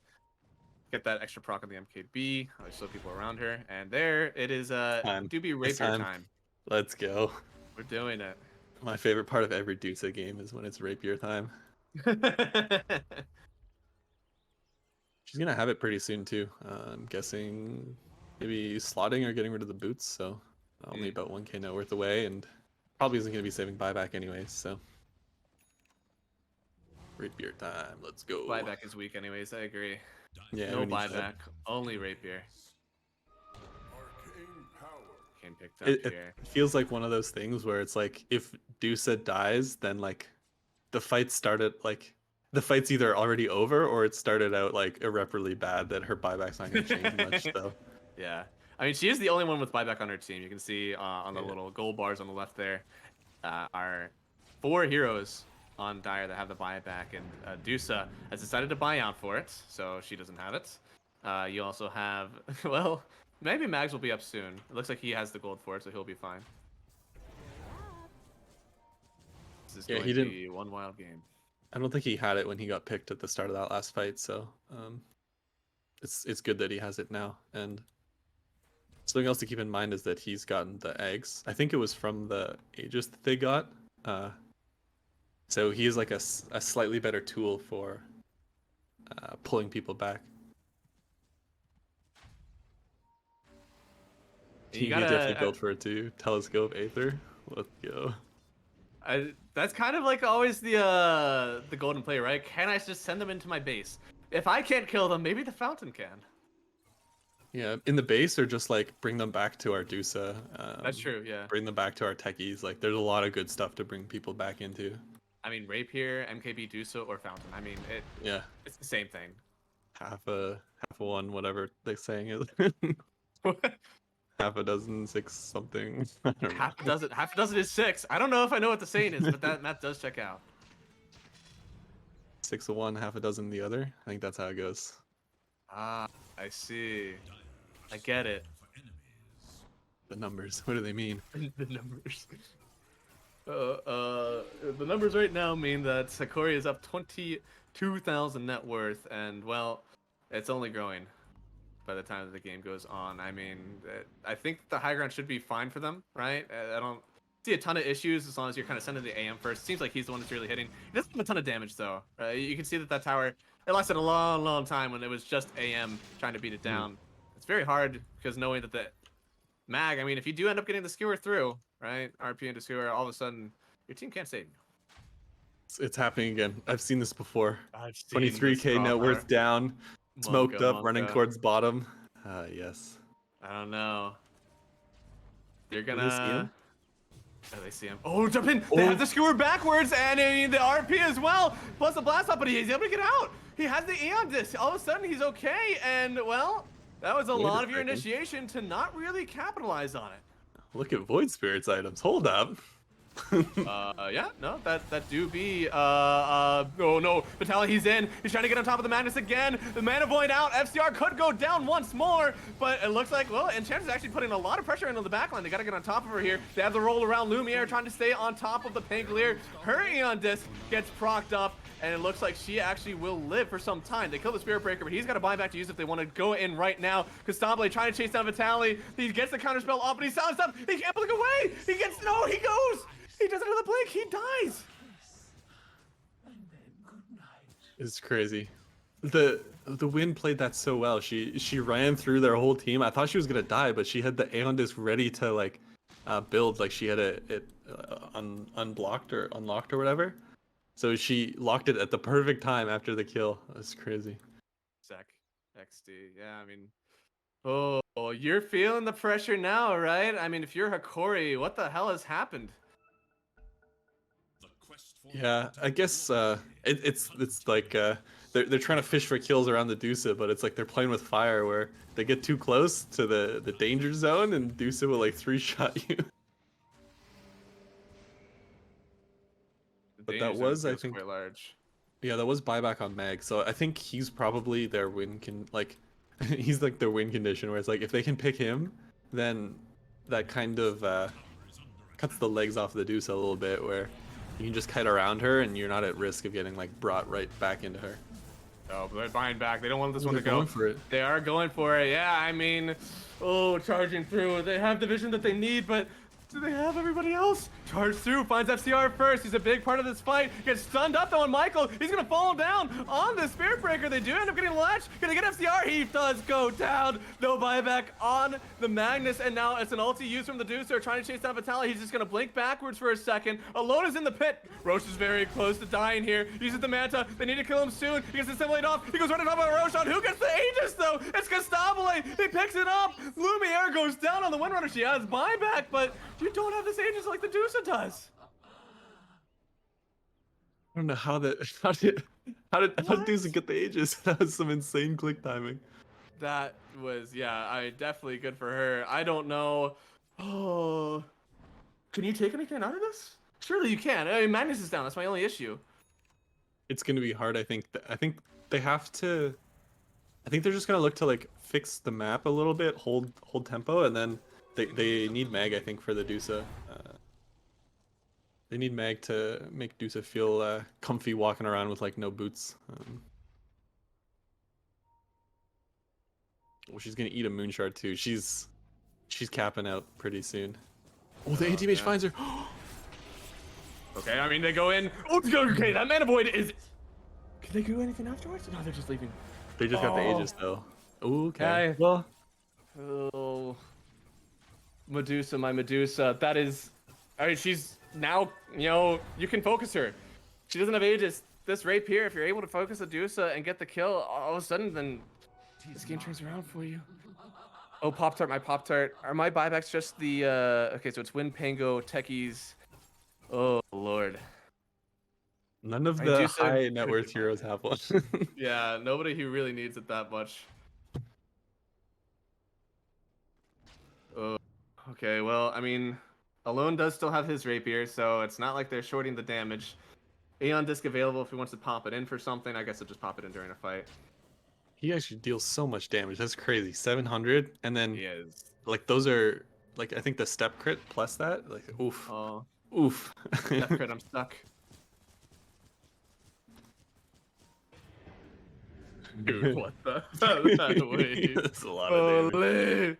get that extra proc on the MKB. There's still people around her, and there it is. Doobie Rapier time. Let's go. We're doing it. My favorite part of every Dusa game is when it's Rapier time. She's gonna have it pretty soon too. I'm guessing maybe slotting or getting rid of the boots, so only about 1k net worth away, and probably isn't gonna be saving buyback anyways. So Rapier time. Let's go. Buyback is weak anyways. I agree. Yeah. No buyback. Only Rapier. Picked up it feels like one of those things where it's like if Dusa dies, then like the fight started like the fight's either already over or it started out like irreparably bad that her buyback's not going to change much. So yeah, I mean she is the only one with buyback on her team. You can see on the little gold bars on the left there are 4 heroes on Dire that have the buyback, and Dusa has decided to buy out for it, so she doesn't have it. You also have well. Maybe Mags will be up soon. It looks like he has the gold for it, so he'll be fine. This is going to be one wild game. I don't think he had it when he got picked at the start of that last fight, so it's good that he has it now. And something else to keep in mind is that he's gotten the eggs. I think it was from the Aegis that they got. So he's like a slightly better tool for pulling people back. You definitely built for it too. Telescope Aether. Let's go. That's kind of like always the golden play, right? Can I just send them into my base? If I can't kill them, maybe the Fountain can. Yeah, in the base or just like bring them back to our Dusa. That's true, yeah. Bring them back to our techies. Like there's a lot of good stuff to bring people back into. I mean, Rapier, MKB, Dusa, or Fountain. I mean, it's the same thing. Half a one, whatever they're saying is. Half a dozen, 6 something. Half a dozen is 6. I don't know if I know what the saying is, but that math does check out. 6 of one, half a dozen the other. I think that's how it goes. Ah, I see. I get it. The numbers. What do they mean? The numbers. The numbers right now mean that Hokori is up 22,000 net worth, and well, it's only growing by the time that the game goes on. I mean, I think the high ground should be fine for them, right? I don't see a ton of issues as long as you're kind of sending the AM first. Seems like he's the one that's really hitting. He doesn't have a ton of damage though. You can see that tower It lasted a long time when it was just AM trying to beat it down. It's very hard because knowing that the mag, I mean, if you do end up getting the skewer through, right, RP into skewer, all of a sudden your team can't save you. It's happening again. I've seen this before. I've seen 23k net worth down, smoked up, running Monka. towards bottom. Yes. I don't know. You're Do they see gonna. him? Oh, they see him. Oh, jump in! They have the skewer backwards, and I mean, the RP as well, plus the blast off, but he's able to get out. He has the Aeon disc. All of a sudden, he's okay, and well, that was a lot of your initiation to not really capitalize on it. Look at Void Spirits items. Hold up. Yeah, no, that do be, oh no, Vitaly, he's in. He's trying to get on top of the Magnus again. The Mana Void out. FCR could go down once more, but it looks like, well, Enchantress is actually putting a lot of pressure into the backline. They got to get on top of her here. They have the roll around Lumiere trying to stay on top of the Pangolier. Her Aeon Disc gets procced up, and it looks like she actually will live for some time. They kill the Spirit Breaker, but he's got to buy back to use if they want to go in right now. Costable trying to chase down Vitaly. He gets the counterspell off, but he's silenced up. He can't blink away. He gets, no, he goes. He does another blink. He dies. It's crazy. The Wind played that so well. She ran through their whole team. I thought she was gonna die, but she had the Aeon Disc ready to like build. Like she had it unblocked or unlocked or whatever. So she locked it at the perfect time after the kill. That's crazy. Sec XD. Yeah, I mean, oh, you're feeling the pressure now, right? I mean, if you're Hokori, what the hell has happened? Yeah, I guess it's like they're trying to fish for kills around the Dusa, but it's like they're playing with fire where they get too close to the danger zone and Dusa will like 3-shot you. But that was, I think, quite large. Yeah, that was buyback on Mag, so I think he's probably their win he's like their win condition where it's like if they can pick him, then that kind of cuts the legs off the Dusa a little bit where you can just kite around her and you're not at risk of getting like brought right back into her. Oh, but they're buying back. They don't want this one to They're go. going for it. They are going for it. Yeah, I mean, oh, charging through. They have the vision that they need, but do they have everybody else? Charge through, finds FCR first. He's a big part of this fight. Gets stunned up though on Michael. He's gonna fall down on the Spirit Breaker. They do end up getting the latch. Gonna get FCR. He does go down. No buyback on the Magnus, and now it's an ulti used from the Deuce. They're trying to chase down Vitaly. He's just gonna blink backwards for a second. Alone is in the pit. Roche is very close to dying here. Uses the Manta. They need to kill him soon. He gets assimilate off. He goes right on top of Roshan. Who gets the Aegis though? It's Costabile. He picks it up. Lumiere goes down on the Windrunner. She has buyback, but you don't have this Aegis like the Deuce does. I don't know how did Dusa get the Aegis? That was some insane click timing. That was, yeah, definitely good for her. I don't know. Oh, can you take anything out of this? Surely you can. I mean, Magnus is down. That's my only issue. It's gonna be hard. I think they have to. I think they're just gonna look to like fix the map a little bit, hold tempo, and then they need Mag. I think for the Dusa. They need Mag to make Dusa feel comfy walking around with like no boots. Well, she's gonna eat a Moonshard too. She's capping out pretty soon. Oh, the anti-mage finds her. Okay, I mean, they go in. Oh, okay, that Mana Void is... Can they do anything afterwards? No, they're just leaving. They just got the Aegis though. Ooh, okay. Okay. Well, Oh, Medusa, my Medusa. That is... I mean, she's now, you know, you can focus her. She doesn't have Aegis. This Rapier, if you're able to focus Medusa and get the kill, all of a sudden, then this game turns around for you. Oh, Pop-Tart, my Pop-Tart. Are my buybacks just the... Okay, so it's Win, Pango, Techies. Oh, Lord. none of I the do so- high net worth heroes have one. Yeah, nobody who really needs it that much. Oh, okay, well, I mean, Alone does still have his Rapier, so it's not like they're shorting the damage. Aeon Disc available if he wants to pop it in for something. I guess he'll just pop it in during a fight. He actually deals so much damage. That's crazy. 700, and then He is. like those are like I think the step crit plus that. Like oof, Oh, oof. death crit, I'm stuck. Dude, what the? That's a lot of damage. Holy.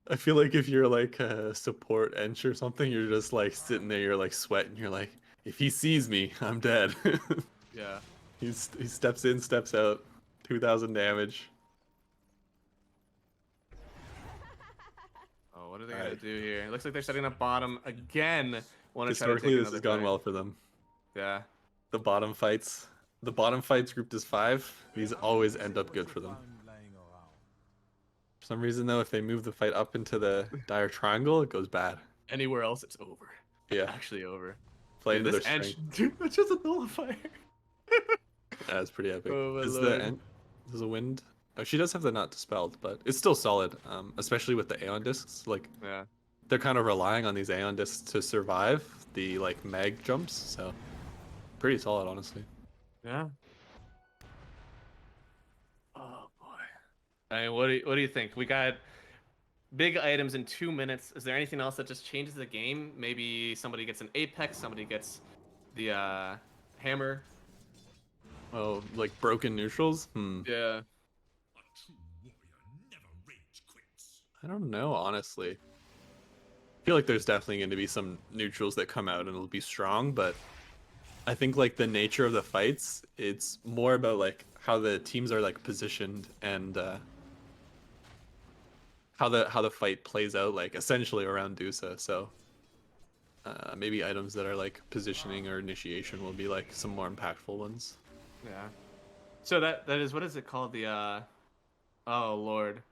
I feel like if you're like a support ench or something, you're just like sitting there, you're like sweating, you're like, if he sees me, I'm dead. Yeah. He steps in, steps out. 2,000 damage. Oh, what are they All gonna right. do here? It looks like they're setting up bottom again. Want to try to take Historically, this another has gone fight. well for them. Yeah. The bottom fights. The bottom fights grouped as 5. These always end up good for them. For some reason, though, if they move the fight up into the dire triangle, it goes bad. Anywhere else, it's over. Yeah. Actually over. Play Dude, into this their Ench, strength. dude, that's just a nullifier. That's pretty epic. Oh my Is lord. the There's a wind? Oh, she does have the not dispelled, but it's still solid. Especially with the Aeon discs. Like Yeah. they're kind of relying on these Aeon discs to survive the like mag jumps. So pretty solid, honestly. Yeah. Oh boy. I mean, what do you think? We got big items in 2 minutes. Is there anything else that just changes the game? Maybe somebody gets an apex, somebody gets the hammer. Oh, like broken neutrals? Yeah. I don't know, honestly. I feel like there's definitely going to be some neutrals that come out and it'll be strong, but I think like the nature of the fights, it's more about like how the teams are like positioned and how the fight plays out, like essentially around Dusa. So maybe items that are like positioning or initiation will be like some more impactful ones. Yeah. So that is, what is it called? The oh lord.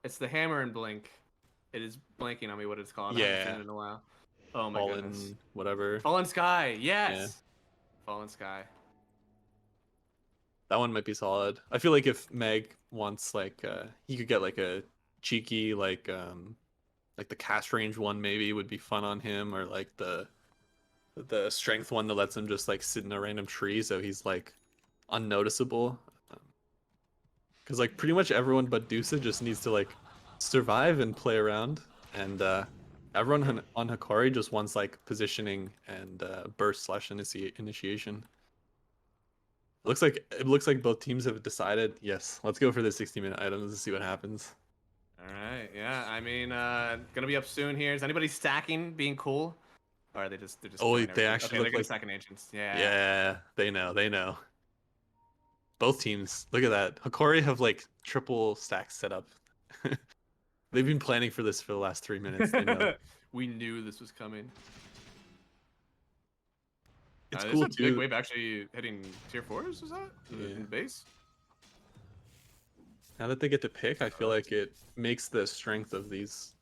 It's the hammer and blink. It is blanking on me what it's called. I haven't seen Yeah, it in a while. Oh my goodness. Fallen, whatever. Fallen Sky. Yes. Yeah. Fallen Sky. That one might be solid. I feel like if Meg wants like he could get like a cheeky like the cast range one maybe would be fun on him, or like the strength one that lets him just like sit in a random tree so he's like unnoticeable. Because like pretty much everyone but Dusa just needs to like survive and play around, and everyone on Hokori just wants like positioning and burst slash initiation. It looks like both teams have decided, yes, let's go for the 60-minute items and see what happens. All right. Yeah. I mean, gonna be up soon here. Is anybody stacking, being cool, or are they're just Oh, killing they everything? actually Okay, look they're gonna like, stacking agents. Yeah. yeah, they know. Both teams, look at that. Hokori have like triple stacks set up. They've been planning for this for the last 3 minutes. They know. We knew this was coming. It's There's cool a big too. wave actually hitting tier 4s. Is that Yeah. in base? Now that they get to pick, I feel like it makes the strength of these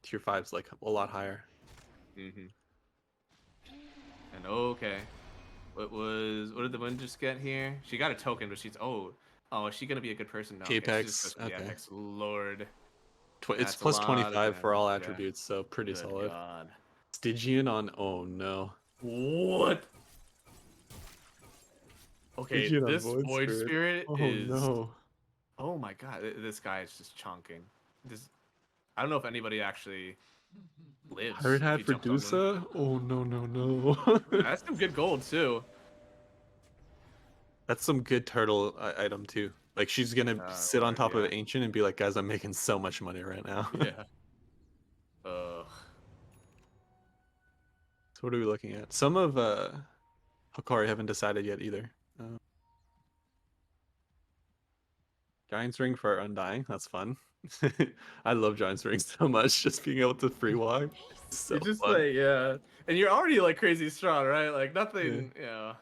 tier 5s like a lot higher. Mm-hmm. And okay, what did the wind just get here? She got a token, but she's is she gonna be a good person? No, Apex, okay. okay. Apex, Lord. It's That's a plus lot of 25 for all damage, yeah. attributes, so pretty Good solid. God. Stygian on, oh no. What? Okay, Stygian on this Void Spirit Oh is. no. Oh my God, this guy is just chunking. This. I don't know if anybody actually lives. Pirate if hat he for jumps on them. Dusa? Oh no. That's some good gold too. That's some good turtle item too. Like she's gonna sit on Lord, top yeah. of Ancient and be like, guys, I'm making so much money right now. Yeah. Ugh. So what are we looking at? Some of Hokari haven't decided yet either. Giant's Ring for Undying, that's fun. I love Giant's Ring so much, just being able to free walk. So You just fun. like, yeah. And you're already like crazy strong, right? Like nothing, yeah.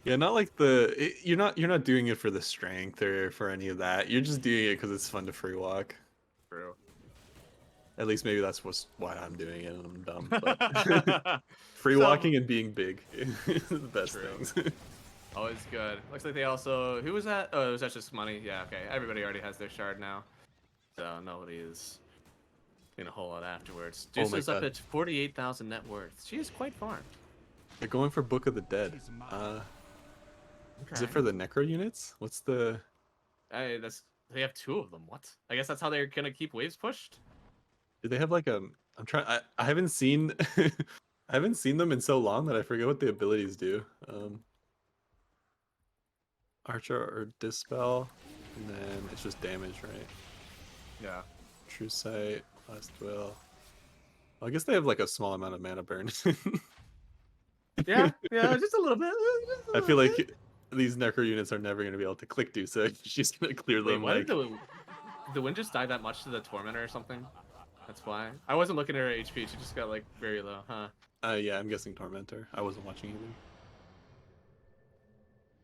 Yeah, not like you're not doing it for the strength or for any of that. You're just doing it because it's fun to free walk. True. At least maybe that's why I'm doing it and I'm dumb. But free walking and being big is the best True. things. Always good. Looks like they also, who was that? Oh, was that just money? Yeah, okay. Everybody already has their shard now. So nobody is doing a whole lot afterwards. Oh my Dusa's up God. at 48,000 net worth. She is quite farmed. They're going for Book of the Dead. Is it for the necro units? What's the? They have 2 of them. What? I guess that's how they're gonna keep waves pushed. Do they have like a? I'm trying. I haven't seen. I haven't seen them in so long that I forget what the abilities do. Archer or Dispel, and then it's just damage, right? Yeah. True Sight, Last Will. Well, I guess they have like a small amount of mana burn. Yeah, yeah, just a little bit. Just a I feel little bit. like these Necro units are never going to be able to click do so. She's going to clear Wait, them why did like. the wind just die that much to the Tormentor or something? That's why. I wasn't looking at her HP. She just got like very low, huh? Yeah, I'm guessing Tormentor. I wasn't watching either.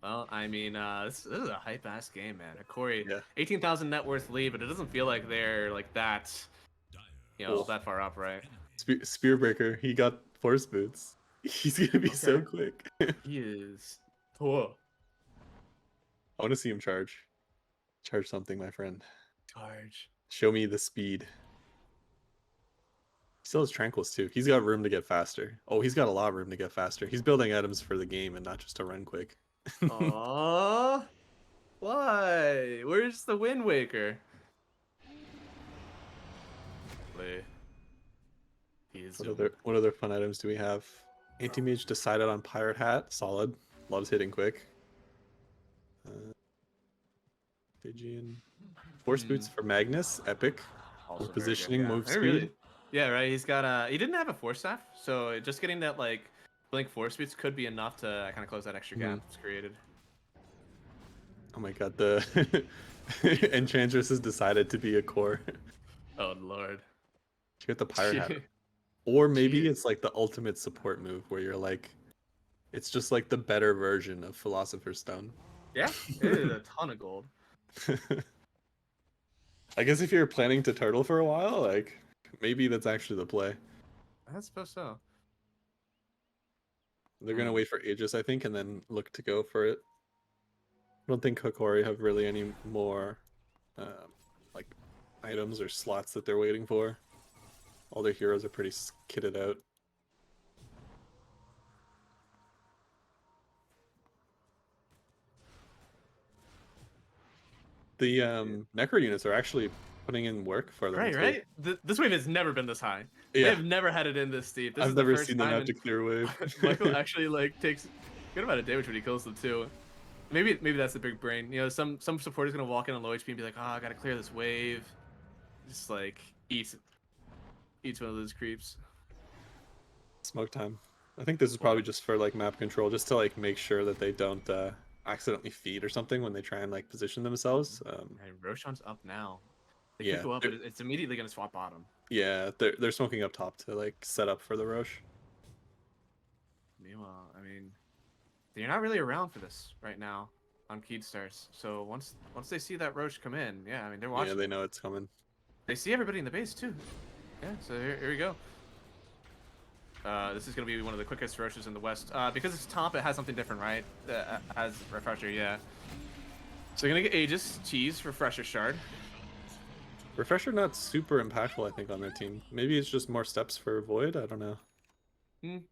Well, I mean, this is a hype ass game, man. Hokori, Yeah. 18,000 net worth lead, but it doesn't feel like they're like that, Cool. that far up, right? Spearbreaker, he got force boots. He's gonna be so Okay. quick. He is. Whoa. I want to see him charge. Charge something, my friend. Charge. Show me the speed. He still has Tranquils too. He's got room to get faster. Oh, he's got a lot of room to get faster. He's building items for the game and not just to run quick. Aww. Why? Where's the Wind Waker? Play. He is What other fun items do we have? Anti-Mage decided on Pirate Hat. Solid. Loves hitting quick. Stygian. Force Boots for Magnus. Epic. Also very good, Positioning, yeah. move Hey, speed. really? Yeah, right. He's got he didn't have a force staff, so just getting that like blink force boots could be enough to kind of close that extra gap it's created. Oh my god, the Enchantress has decided to be a core. Oh lord. You get the Pirate Hat. Or maybe Jeez. it's like the ultimate support move where you're like, it's just like the better version of Philosopher's Stone. Yeah, it is a ton of gold. I guess if you're planning to turtle for a while, like maybe that's actually the play. I suppose so. They're gonna wait for Aegis, I think, and then look to go for it. I don't think Hokori have really any more like items or slots that they're waiting for. All their heroes are pretty kitted out. The Necro units are actually putting in work for them. Right. This wave has never been this high. Yeah. They've never had it in this steep. This I've is the never first seen them time have to clear wave. Michael actually like takes good amount of damage when he kills them too. Maybe that's the big brain. You know, some supporter's gonna walk in on low HP and be like, "Oh, I gotta clear this wave." Just like eats one of those creeps. Smoke time. I think this is probably just for like map control, just to like make sure that they don't accidentally feed or something when they try and like position themselves. And Roshan's up now. They Yeah, could go up, but it's immediately gonna swap bottom. yeah, they're smoking up top to like set up for the Roche. Meanwhile, I mean, they're not really around for this right now on Keyed Stars. So once they see that Roche come in, yeah, I mean they're watching. Yeah, they know it's coming. They see everybody in the base too. Yeah, so here we go. This is gonna be one of the quickest Roches in the West. Because it's top, it has something different, right? Has Refresher, yeah. So you're gonna get Aegis, Cheese, Refresher Shard. Refresher not super impactful, I think, on their team. Maybe it's just more steps for Void. I don't know.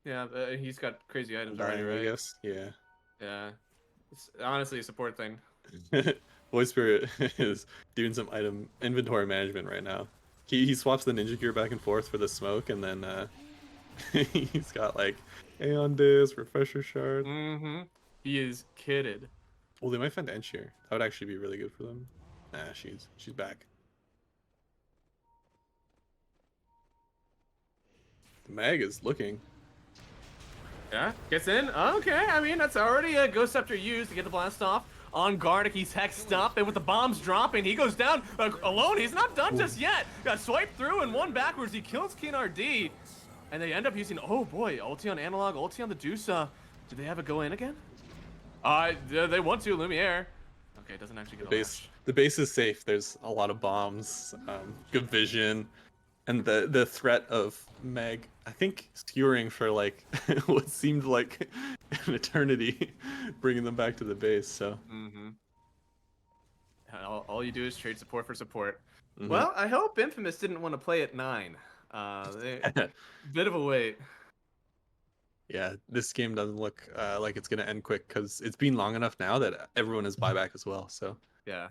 Yeah, he's got crazy items Dying, already, right? I guess. Yeah. Yeah. It's honestly a support thing. Void Spirit is doing some item inventory management right now. He swaps the ninja gear back and forth for the smoke, and then he's got like Aeon Disc, Refresher Shard. He is kidded. Well, they might find Ench here. That would actually be really good for them. Nah, she's back. The mag is looking. Yeah, gets in. Okay, I mean, that's already a Ghost Scepter used to get the blast off. On Garnic, he's hexed up, and with the bombs dropping, he goes down alone. He's not done just yet. Got swiped through and one backwards. He kills Keen RD, and they end up using, oh boy, ulti on Analog, ulti on the Dusa. Do they have a go in again? They want to, Lumiere. Okay, doesn't actually get The base is safe. There's a lot of bombs, good vision, and the threat of Meg, I think, skewering for like what seemed like an eternity, bringing them back to the base. So. All you do is trade support for support. Well, I hope Infamous didn't want to play at 9. Bit of a wait. Yeah, this game doesn't look like it's gonna end quick because it's been long enough now that everyone is buyback as well. So yeah,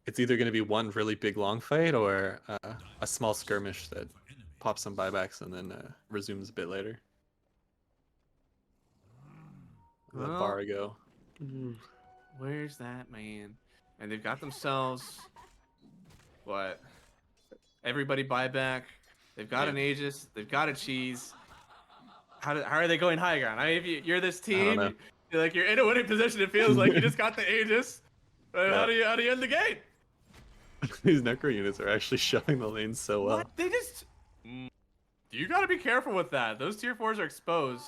it's either gonna be one really big long fight or a small skirmish that pops some buybacks and then resumes a bit later. Let Bara go. Where's that man? And they've got themselves what? Everybody buyback. They've got an Aegis. They've got a Cheese. how are they going high ground? I mean, if you're this don't know. team, you're like you're in a winning position. It feels like you just got the Aegis. Yeah. How do you end the game? These necro units are actually shoving the lanes so well. What? They just. You gotta be careful with that. Those tier 4s are exposed.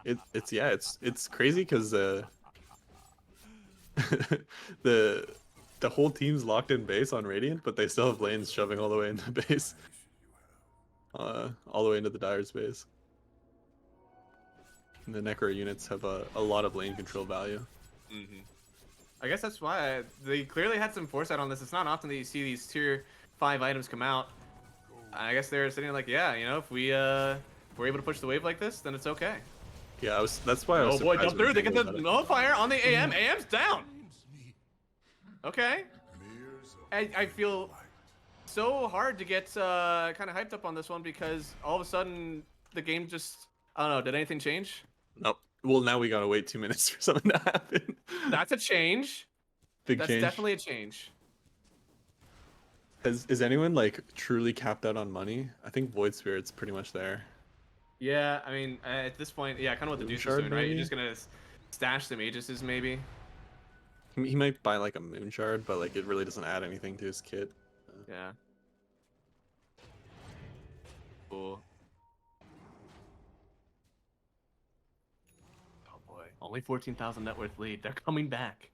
It's crazy because the whole team's locked in base on Radiant, but they still have lanes shoving all the way into base, all the way into the Dire's base. And the necro units have a lot of lane control value. I guess that's why they clearly had some foresight on this. It's not often that you see these tier 5 items come out. I guess they're sitting like, yeah, you know, if we're able to push the wave like this, then it's okay. Yeah, that's why I was. Oh boy, surprised jump through! when They get the about it. nullifier on the AM. AM's down. Okay. I feel so hard to get kind of hyped up on this one because all of a sudden the game just, I don't know, did anything change? Nope. Well, now we gotta wait 2 minutes for something to happen. That's a change. Big That's change. definitely a change. Is anyone like truly capped out on money? I think Void Spirit's pretty much there. Yeah, I mean, at this point, yeah, kind of what the Moon Deuce is Shard, doing, right? You're maybe? just gonna stash some Aegises, maybe. He might buy like a Moon Shard, but like it really doesn't add anything to his kit. Yeah. Cool. Oh boy, only 14,000 net worth lead. They're coming back.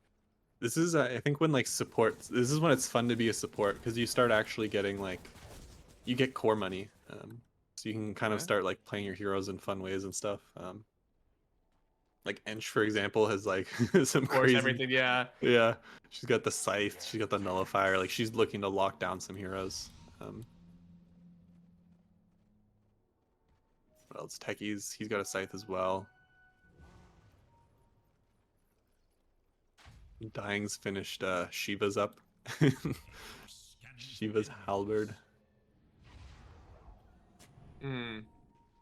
This is I think when like support. This is when it's fun to be a support because you start actually getting like, you get core money, so you can kind of Okay. start like playing your heroes in fun ways and stuff. Like Ench, for example, has like some Of course, crazy. everything, yeah. Yeah, she's got the scythe. She's got the nullifier. Like she's looking to lock down some heroes. What else? Techies. He's got a scythe as well. Dying's finished Shiva's up. Shiva's halberd. Hmm.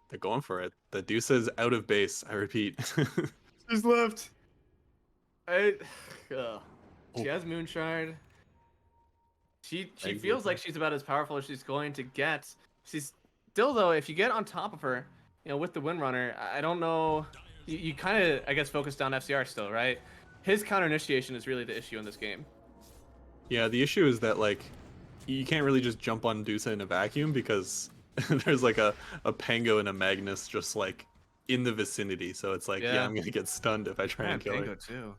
They're going for it. The Deuce is out of base. I repeat. Who's left? She Oh. has Moonshard. She Eggs feels with like her. she's about as powerful as she's going to get. She's still though, if you get on top of her, you know, with the Windrunner, I don't know. You kind of, I guess, focus down FCR still, right? His counter initiation is really the issue in this game. Yeah, the issue is that like you can't really just jump on Dusa in a vacuum because there's like a Pango and a Magnus just like in the vicinity. So it's like, yeah, Yeah. I'm gonna get stunned if I try and kill her. too.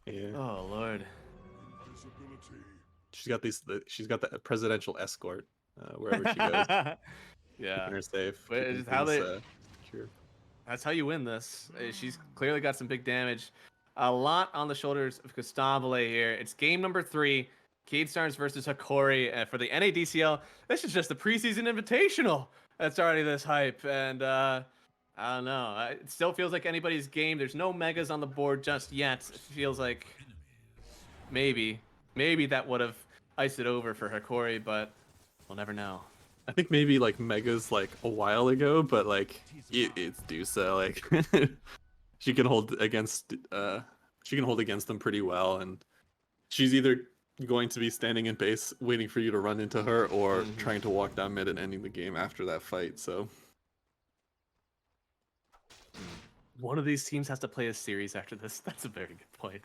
Yeah. Oh lord. She's got she's got the presidential escort wherever she goes. Yeah. Keeping her safe. But keeping it's how things, they- secure. That's how you win this. She's clearly got some big damage. A lot on the shoulders of Gustavole here. It's game number 3. Cade Stars versus Hokori for the NADCL. This is just the preseason invitational that's already this hype. And I don't know. It still feels like anybody's game. There's no megas on the board just yet. It feels like maybe that would have iced it over for Hokori, but we'll never know. I think maybe like Megas like a while ago, but like it's Dusa. Like she can hold against them pretty well, and she's either going to be standing in base waiting for you to run into her or trying to walk down mid and ending the game after that fight. So One of these teams has to play a series after this. That's a very good point.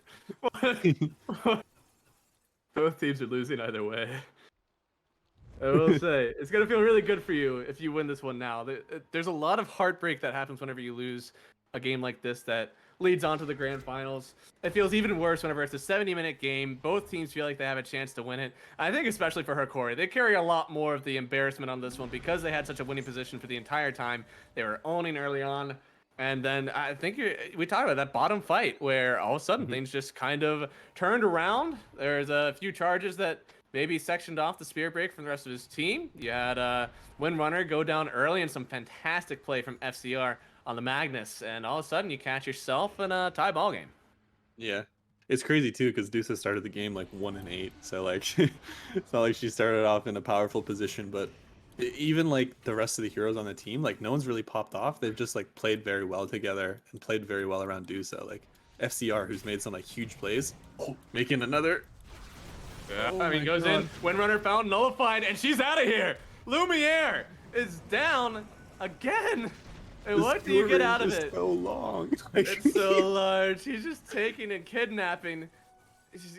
Both teams are losing either way. I will say, it's going to feel really good for you if you win this one now. There's a lot of heartbreak that happens whenever you lose a game like this that leads on to the grand finals. It feels even worse whenever it's a 70-minute game. Both teams feel like they have a chance to win it. I think especially for Hokori, they carry a lot more of the embarrassment on this one because they had such a winning position for the entire time. They were owning early on. And then I think we talked about that bottom fight where all of a sudden things just kind of turned around. There's a few charges that maybe sectioned off the Spirit Break from the rest of his team. You had Windrunner go down early and some fantastic play from FCR on the Magnus. And all of a sudden you catch yourself in a tie ball game. yeah, it's crazy too because Dusa started the game like 1-8. So like it's not like she started off in a powerful position, but even like the rest of the heroes on the team, like no one's really popped off. They've just like played very well together and played very well around Dusa. Like FCR, who's made some like huge plays, making another. Yeah, Oh I mean, my goes God. in, Windrunner found, nullified, and she's out of here. Lumiere is down again. And what do you get out of it? So long. It's so large. He's just taking and kidnapping.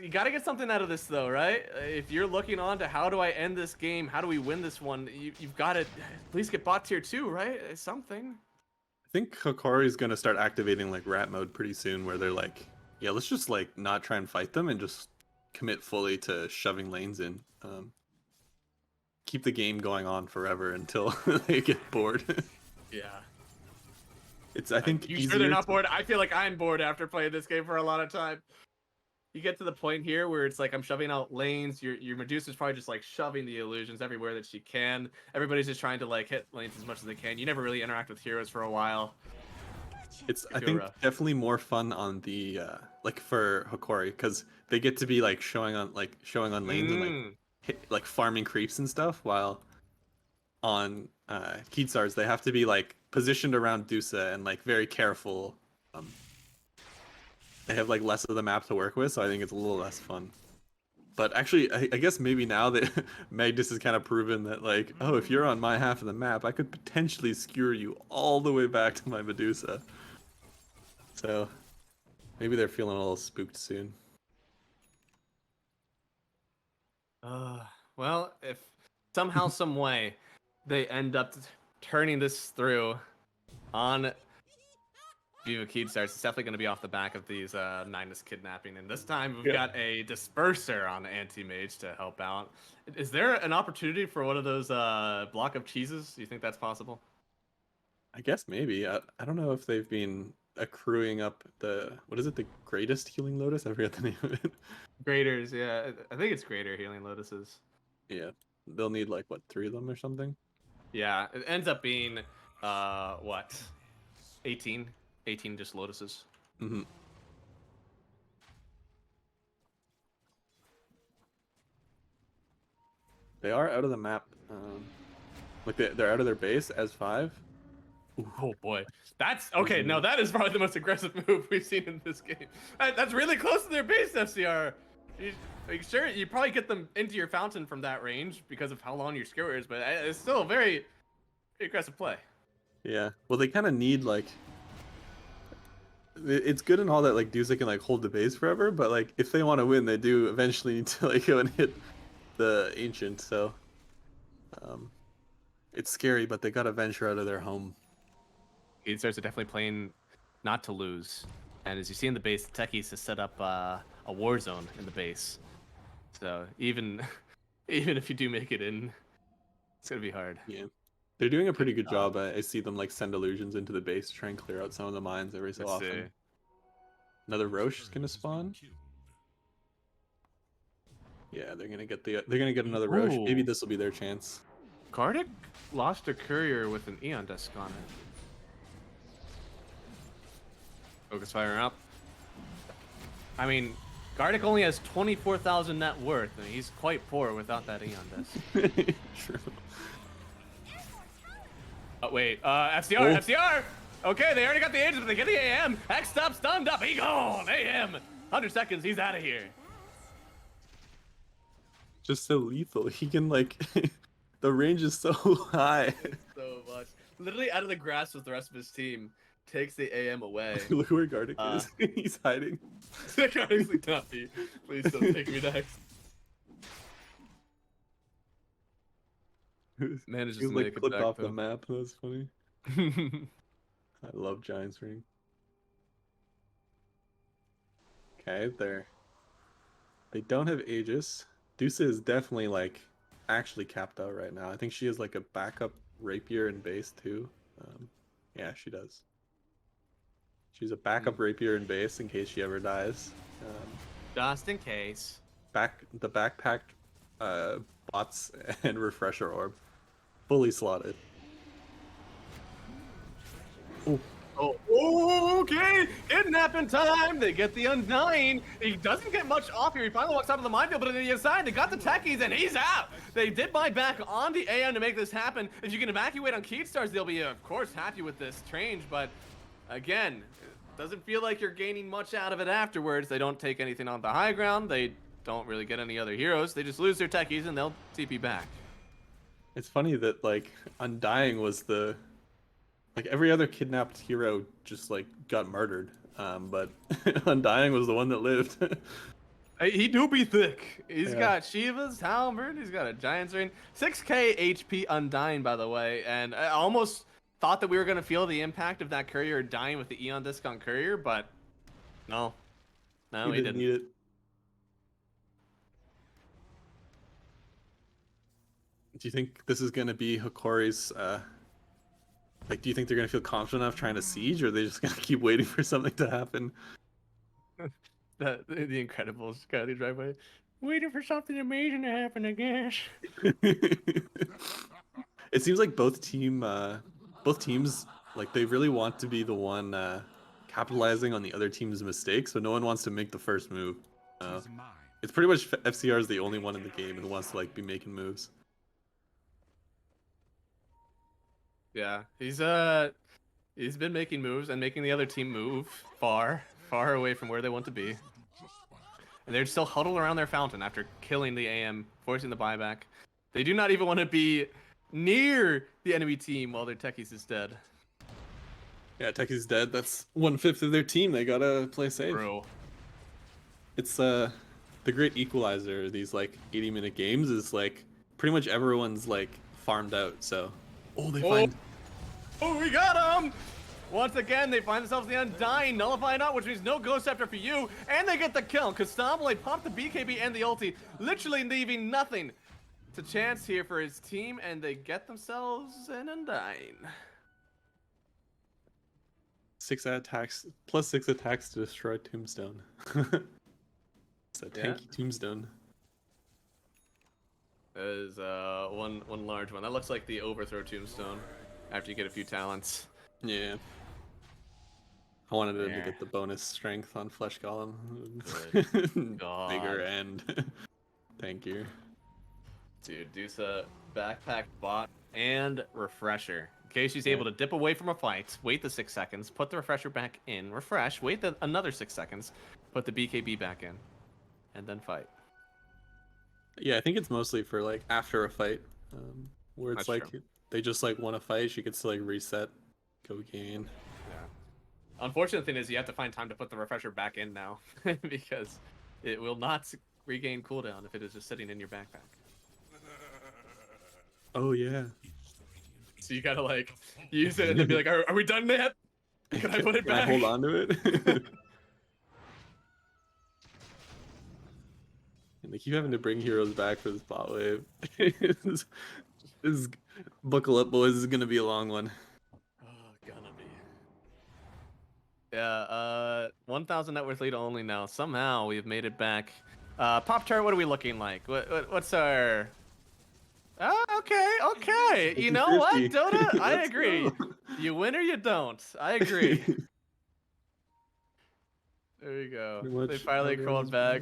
You got to get something out of this, though, right? If you're looking on to how do I end this game, how do we win this one, you've got to at least get bot tier 2, right? Something. I think Hokori is gonna start activating like rat mode pretty soon, where they're like, yeah, let's just like not try and fight them and just commit fully to shoving lanes in. Keep the game going on forever until they get bored. Yeah. It's I think You sure they're not bored? I feel like I'm bored after playing this game for a lot of time. You get to the point here where it's like I'm shoving out lanes. Your Medusa's probably just like shoving the illusions everywhere that she can. Everybody's just trying to like hit lanes as much as they can. You never really interact with heroes for a while. It's I think definitely more fun on the like for Hokori because they get to be like showing on lanes and like farming creeps and stuff, while on Keystars they have to be like positioned around Dusa and like very careful. They have like less of the map to work with, so I think it's a little less fun. But actually, I guess maybe now that Magnus has kind of proven that like, oh, if you're on my half of the map, I could potentially skewer you all the way back to my Medusa. So maybe they're feeling a little spooked soon. Well, if somehow, some way, they end up turning this through on Viva Keystars, it's definitely going to be off the back of these Magnus kidnapping, and this time we've got a disperser on anti-mage to help out. Is there an opportunity for one of those block of cheeses? Do you think that's possible? I guess maybe. I don't know if they've been accruing up the the greatest healing lotus? I forget the name of it. Graders, yeah. I think it's greater healing lotuses. Yeah. They'll need like what, 3 of them or something? Yeah, it ends up being what? 18 just lotuses. Mm-hmm. They are out of the map. Like they're out of their base as 5. Oh boy, that's okay. Now that is probably the most aggressive move we've seen in this game. That's really close to their base, FCR. Sure, you probably get them into your fountain from that range because of how long your skewer is, but it's still a very aggressive play. Yeah. Well, they kind of need like. It's good and all that like Dusa can like hold the base forever, but like if they want to win, they do eventually need to like go and hit the ancient. So, it's scary, but they gotta venture out of their home. Keystars are definitely playing not to lose, and as you see in the base, the techies has set up a war zone in the base. So even if you do make it in, it's gonna be hard. Yeah. They're doing a pretty good job. I see them like send illusions into the base to try and clear out some of the mines every so often. See. Another Roche is gonna spawn. Yeah, they're gonna get another Roche. Maybe this will be their chance. Gardic lost a courier with an Eon Disc on it. Focus fire up. I mean, Gardic only has 24,000 net worth, and he's quite poor without that Eon Disc. True. Oh, wait, FCR, FCR! Okay, they already got the agents, but they get the AM. X'd up, stunned up, he gone! AM! 100 seconds, he's out of here. Just so lethal. He can, like, the range is so high. So much. Literally out of the grasp with the rest of his team. Takes the AM away. Look where Gardic is. He's hiding. Gardic's like, not me. Please don't take me next. Manages to like make it clip back, off though. the map. That was funny. I love Giants Ring. Okay, they don't have Aegis. Dusa is definitely like actually capped out right now. I think she has like a backup rapier in base too. Yeah, she does. She's a backup rapier in base in case she ever dies. Just in case. The backpack bots and refresher orb. Fully slotted. Oh, okay. Kidnapping time. They get the Undying. He doesn't get much off here. He finally walks out of the minefield, but on the inside, they got the techies, and he's out. They did buy back on the AM to make this happen. If you can evacuate on Keystars, they'll be, of course, happy with this change, but again, it doesn't feel like you're gaining much out of it afterwards. They don't take anything on the high ground. They don't really get any other heroes. They just lose their techies, and they'll TP back. It's funny that like Undying was the like every other kidnapped hero just like got murdered. But Undying was the one that lived. He do be thick. He's Yeah. got Shiva's Halberd. He's got a Giant's Ring. 6k HP Undying, by the way. And I almost thought that we were going to feel the impact of that Courier dying with the Eon Disc on Courier, but no. No, he didn't. Need it. Do you think this is going to be Hokori's, like, do you think they're going to feel confident enough trying to siege, or are they just going to keep waiting for something to happen? The Incredibles got the driveway. Waiting for something amazing to happen, I guess. It seems like both teams, like, they really want to be the one capitalizing on the other team's mistakes, so no one wants to make the first move. It's pretty much FCR is the only one in the game that wants to, like, be making moves. Yeah, he's been making moves and making the other team move far away from where they want to be. And they're still huddled around their fountain after killing the AM, forcing the buyback. They do not even want to be near the enemy team while their Techies is dead. Yeah, Techie's dead. That's 1/5 of their team. They gotta play safe. Bro. It's the great equalizer. These like 80-minute games is like pretty much everyone's like farmed out. So, they find. Oh, we got him! Once again, they find themselves the Undying, nullify not, which means no Ghost Scepter for you, and they get the kill. Constabile popped the BKB and the ulti, literally leaving nothing to chance here for his team, and they get themselves an Undying. 6 attacks plus 6 attacks to destroy Tombstone. It's a tanky Tombstone. That is one large one. That looks like the overthrow Tombstone after you get a few talents. Yeah. I wanted him to get the bonus strength on Flesh Golem. Bigger and tankier. Dude, Dusa backpack bot and refresher. In case she's able to dip away from a fight, wait the 6 seconds, put the refresher back in, refresh, wait another 6 seconds, put the BKB back in, and then fight. Yeah, I think it's mostly for like after a fight, where it's That's like true. they just like want to fight. She gets to like reset, go gain. Yeah. Unfortunate thing is you have to find time to put the refresher back in now because it will not regain cooldown if it is just sitting in your backpack. Oh yeah. So you gotta like use it and then be like, are we done yet? Can I put it back? I hold on to it? And they keep having to bring heroes back for this bot wave. This is buckle up, boys. This is gonna be a long one. Oh, gonna be. Yeah, 1,000 net worth lead only now. Somehow we've made it back. Pop chart, what are we looking like? What's our... Oh, okay. You know what, 50-50. Dota? I Let's agree. go. You win or you don't. I agree. There you go. Pretty much They finally crawled back.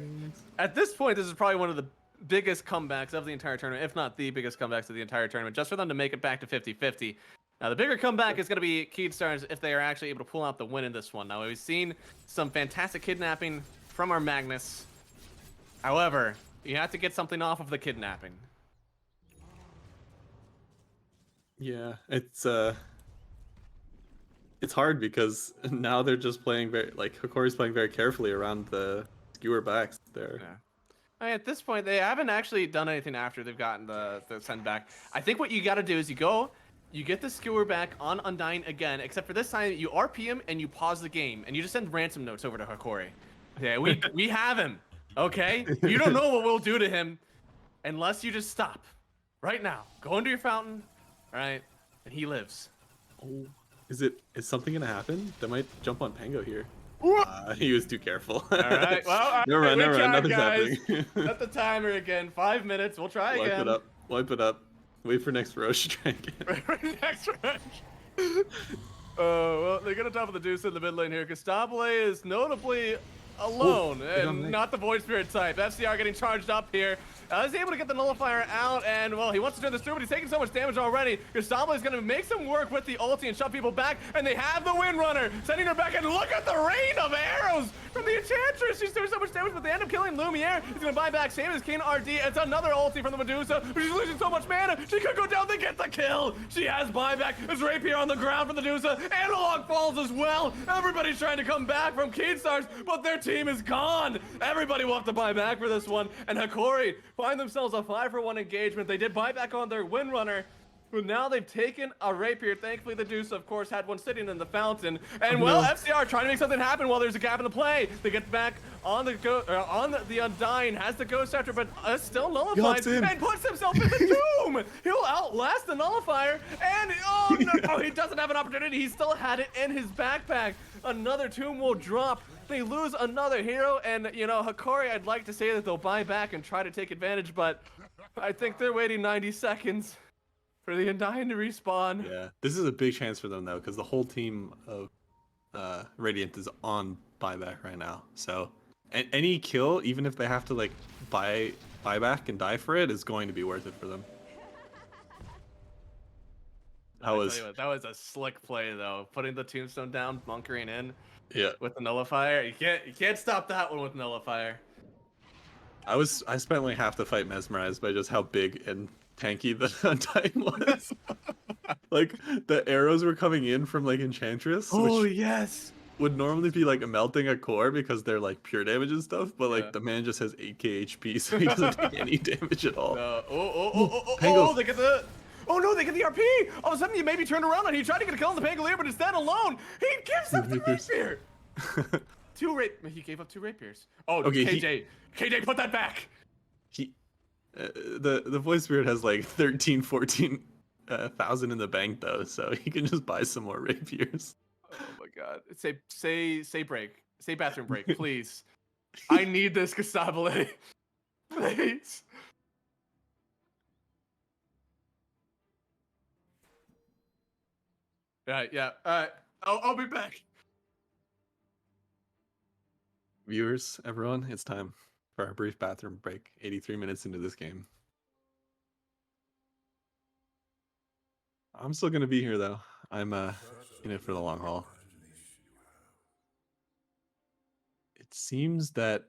At this point, this is probably one of the biggest comebacks of the entire tournament, if not the biggest comebacks of the entire tournament, just for them to make it back to 50-50. Now, the bigger comeback is going to be Keydstars if they are actually able to pull out the win in this one. Now, we've seen some fantastic kidnapping from our Magnus. However, you have to get something off of the kidnapping. Yeah, it's hard because now they're just playing Hokori's playing very carefully around the skewer backs there. Yeah. I mean, at this point, they haven't actually done anything after they've gotten the send back. I think what you got to do is you get the skewer back on Undying again, except for this time you RP him and you pause the game and you just send ransom notes over to Hokori. Okay, we have him. Okay, you don't know what we'll do to him unless you just stop right now. Go into your fountain, all right, and he lives. Oh, is something gonna happen? They might jump on Pango here. He was too careful. All right, well, never mind. Nothing's guys. happening. Set the timer again. 5 minutes. We'll try again. Wipe it up. Wait for next rush. Try again. Next rush. Well, they're gonna top of the deuce in the mid lane here. Constabile is notably alone, Oh, and not the Void Spirit type. FCR getting charged up here. Is able to get the nullifier out, and well, he wants to turn this through, but he's taking so much damage already. Gustavo is going to make some work with the ulti and shove people back, and they have the Windrunner, sending her back, and look at the rain of arrows from the Enchantress. She's doing so much damage, but they end up killing Lumiere. He's going to buy back, same as King RD. It's another ulti from the Medusa, but she's losing so much mana. She could go down, they get the kill. She has buyback. There's Rapier on the ground for the Medusa. Analog falls as well. Everybody's trying to come back from Keystars, but their team is gone. Everybody will have to buy back for this one, and Hokori find themselves a 5-for-1 engagement. They did buy back on their Windrunner, but now they've taken a Rapier. Thankfully, the Deuce, of course, had one sitting in the fountain. And well, FCR trying to make something happen while there's a gap in the play. They get back on the Undying, has the Ghost After, but still nullified and puts himself in the tomb. He'll outlast the nullifier, and oh no, he doesn't have an opportunity. He still had it in his backpack. Another tomb will drop. They lose another hero, and you know, Hokori, I'd like to say that they'll buy back and try to take advantage, but I think they're waiting 90 seconds for the Undying to respawn. Yeah, this is a big chance for them though, because the whole team of Radiant is on buyback right now. So any kill, even if they have to like buy back and die for it, is going to be worth it for them. That was a slick play though, putting the tombstone down, bunkering in. Yeah. With the nullifier, you can't stop that one with nullifier. I spent like half the fight mesmerized by just how big and tanky the Undying was. Like the arrows were coming in from like Enchantress. Oh which yes. would normally be like melting a core because they're like pure damage and stuff, but like the man just has 8k HP, so he doesn't take any damage at all. No. Oh, they get the. Oh no, they get the RP! All of a sudden, you maybe turned around and he tried to get a kill on the Pangolier, but instead alone, he gives up the Rapier! He gave up 2 Rapiers. Oh, okay, KJ, put that back! The Void Spirit has like 14,000 in the bank though, so he can just buy some more Rapiers. Oh my god. Say break. Say bathroom break, please. I need this, Gustavo. Please. Yeah. I'll be back. Viewers, everyone, it's time for our brief bathroom break. 83 minutes into this game. I'm still gonna be here though. I'm in it for the long haul. It seems that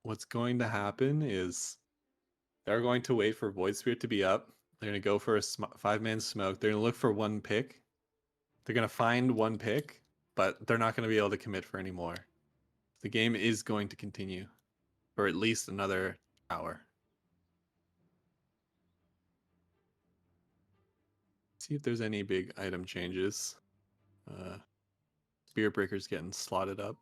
what's going to happen is they're going to wait for Void Spirit to be up. They're gonna go for a 5-man smoke. They're gonna look for one pick. They're going to find one pick, but they're not going to be able to commit for any more. The game is going to continue for at least another hour. See if there's any big item changes. Spirit Breaker's getting slotted up.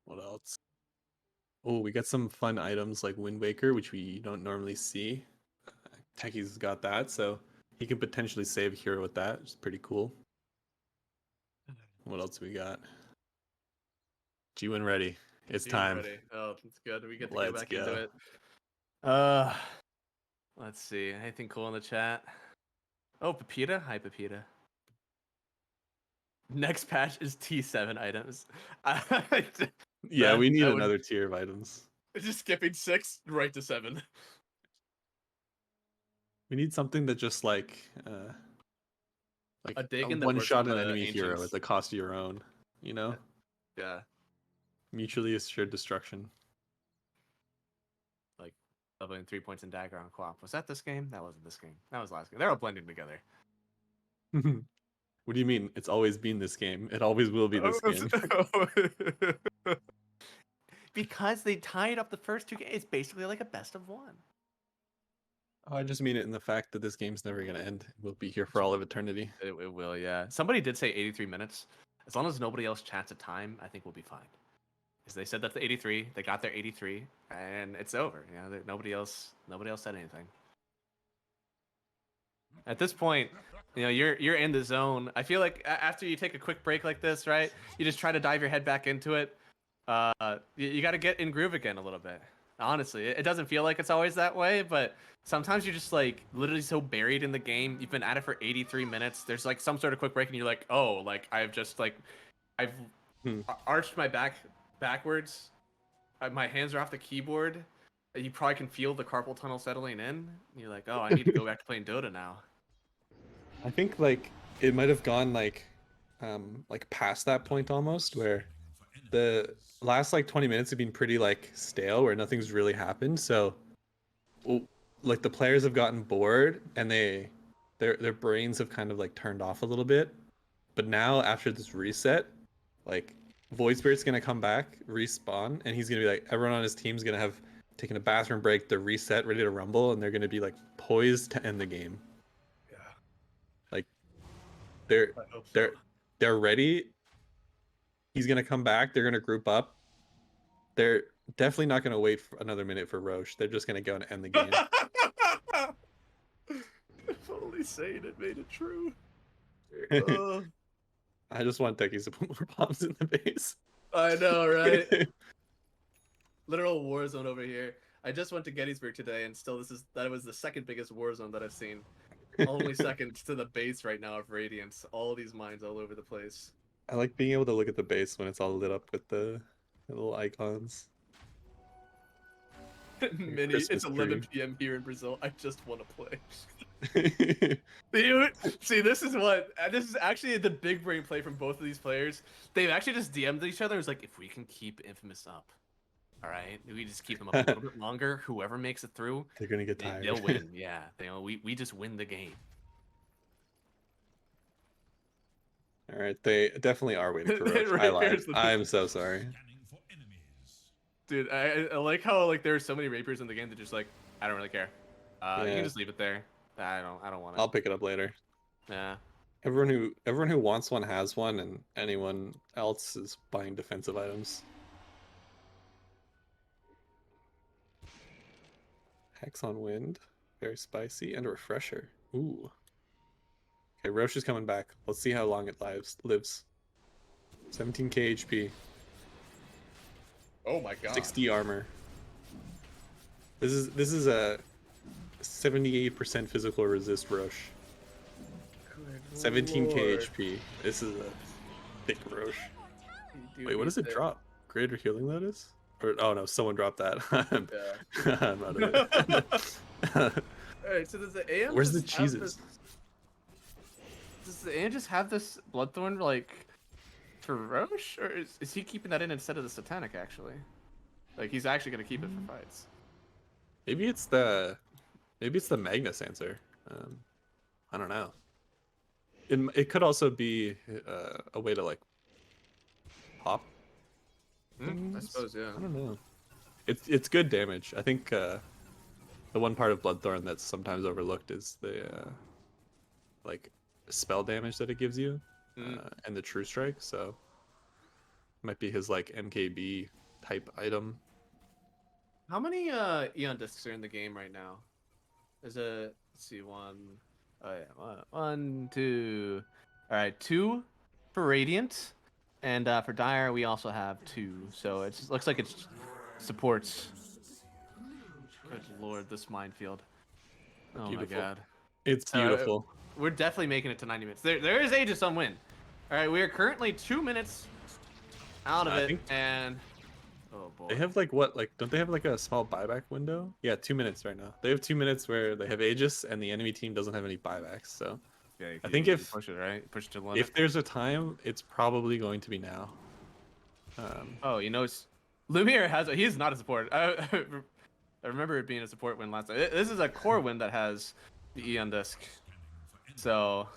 What else? Oh, we got some fun items like Wind Waker, which we don't normally see. Techie's got that, so he could potentially save a hero with that, which is pretty cool. What else we got? G-Win ready. It's time. Ready. Oh, that's good. We get to Let's get back go. into it. Let's see. Anything cool in the chat? Oh, Pepita. Hi, Pepita. Next patch is T7 items. Yeah, we need another tier of items. Just skipping 6 right to 7. We need something that just like a Dagon that one works shot with an the enemy hero ancients. at the cost of your own, you know? Yeah. Mutually assured destruction. Like doubling 3 points in dagger on co-op. Was that this game? That wasn't this game. That was last game. They're all blending together. What do you mean? It's always been this game. It always will be this game. Because they tied up the first 2 games. It's basically like a best of 1. Oh, I just mean it in the fact that this game's never going to end. We'll be here for all of eternity. It will, yeah. Somebody did say 83 minutes. As long as nobody else chats a time, I think we'll be fine. Because they said that's the 83. They got their 83, and it's over. You know, nobody else said anything. At this point, you know, you're in the zone. I feel like after you take a quick break like this, right? You just try to dive your head back into it. You got to get in groove again a little bit. Honestly, it doesn't feel like it's always that way, but sometimes you're just like literally so buried in the game. You've been at it for 83 minutes. There's like some sort of quick break, and you're like, oh, like I've Hmm. arched my backwards. My hands are off the keyboard. You probably can feel the carpal tunnel settling in. And you're like, oh, I need to go back to playing Dota now. I think like it might have gone like past that point almost, where the last like 20 minutes have been pretty like stale, where nothing's really happened. So like the players have gotten bored, and their brains have kind of like turned off a little bit. But now after this reset, like Void Spirit's gonna come back, respawn, and he's gonna be like, everyone on his team's gonna have taken a bathroom break, they're reset, ready to rumble, and they're gonna be like poised to end the game. Yeah. Like they're I hope so. they're ready. He's gonna come back, they're gonna group up. They're definitely not gonna wait for another minute for Roche. They're just gonna go and end the game. If only saying it made it true. I just want Techies to put more bombs in the base. I know, right? Literal war zone over here. I just went to Gettysburg today, and still, that was the second biggest war zone that I've seen. Only second to the base right now of Radiance. All these mines all over the place. I like being able to look at the base when it's all lit up with the little icons. Mini, Christmas it's 11 tree. p.m. here in Brazil. I just want to play. See, this is actually the big brain play from both of these players. They've actually just DM'd each other. It's like, if we can keep Infamous up, all right, we just keep them up a little bit longer. Whoever makes it through, They're gonna get tired. they'll win. Yeah, we just win the game. All right, they definitely are waiting for Roche. I lied. I'm so sorry. Dude, I like how like there are so many rapiers in the game that just like, I don't really care. You Yeah. can just leave it there. I don't want it. I'll pick it up later. Yeah. Everyone who wants one has one, and anyone else is buying defensive items. Hex on Wind, very spicy, and a refresher. Ooh. Okay, Roche is coming back. Let's see how long it lives. 17k HP. Oh my god. 60 armor. This is a 78% physical resist Roche. 17k HP. This is a thick Roche. Wait, what does it drop? Greater healing lotus? Or oh no, someone dropped that. I'm out of it. Alright, so does the AM Where's the just have cheeses? Does the AM just have this Bloodthorn like for Roche? Or is he keeping that in instead of the Satanic actually? Like he's actually gonna keep it for fights. Maybe it's the Magnus answer. I don't know. It could also be a way to like pop. I suppose, yeah. I don't know. It's good damage. I think the one part of Bloodthorn that's sometimes overlooked is the like spell damage that it gives you, and the True Strike. So might be his like MKB type item. How many Eon discs are in the game right now? There's let's see, one, two. All right, 2 for Radiant, and for Dire we also have 2. So it looks like it supports. Good lord, this minefield. Oh Beautiful. my god. It's beautiful. We're definitely making it to 90 minutes. There is Aegis on win. All right, we are currently 2 minutes out of it, and oh boy. They have like what? Like, don't they have like a small buyback window? Yeah, 2 minutes right now. They have 2 minutes where they have Aegis and the enemy team doesn't have any buybacks. So Yeah, I think if push it right, push it to the limit. if there's a time, it's probably going to be now. Oh, you know, Lumiere he is not a support. I remember it being a support win last time. This is a core win that has the Eon disc. So,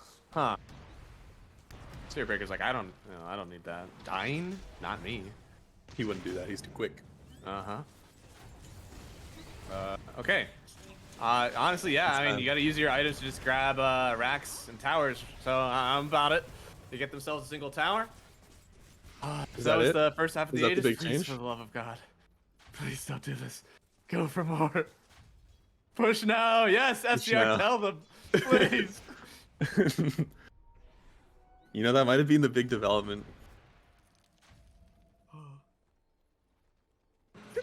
Spirit Breaker's like, I don't need that. Dying? Not me. He wouldn't do that. He's too quick. Okay. Honestly, yeah. I mean, you got to use your items to just grab racks and towers. So I'm about it. They get themselves a single tower. That was the first half of the Aegis. big Please, change? for the love of God, please don't do this. Go for more. Push now. Yes, SCR, now. tell them, please. You know, that might have been the big development.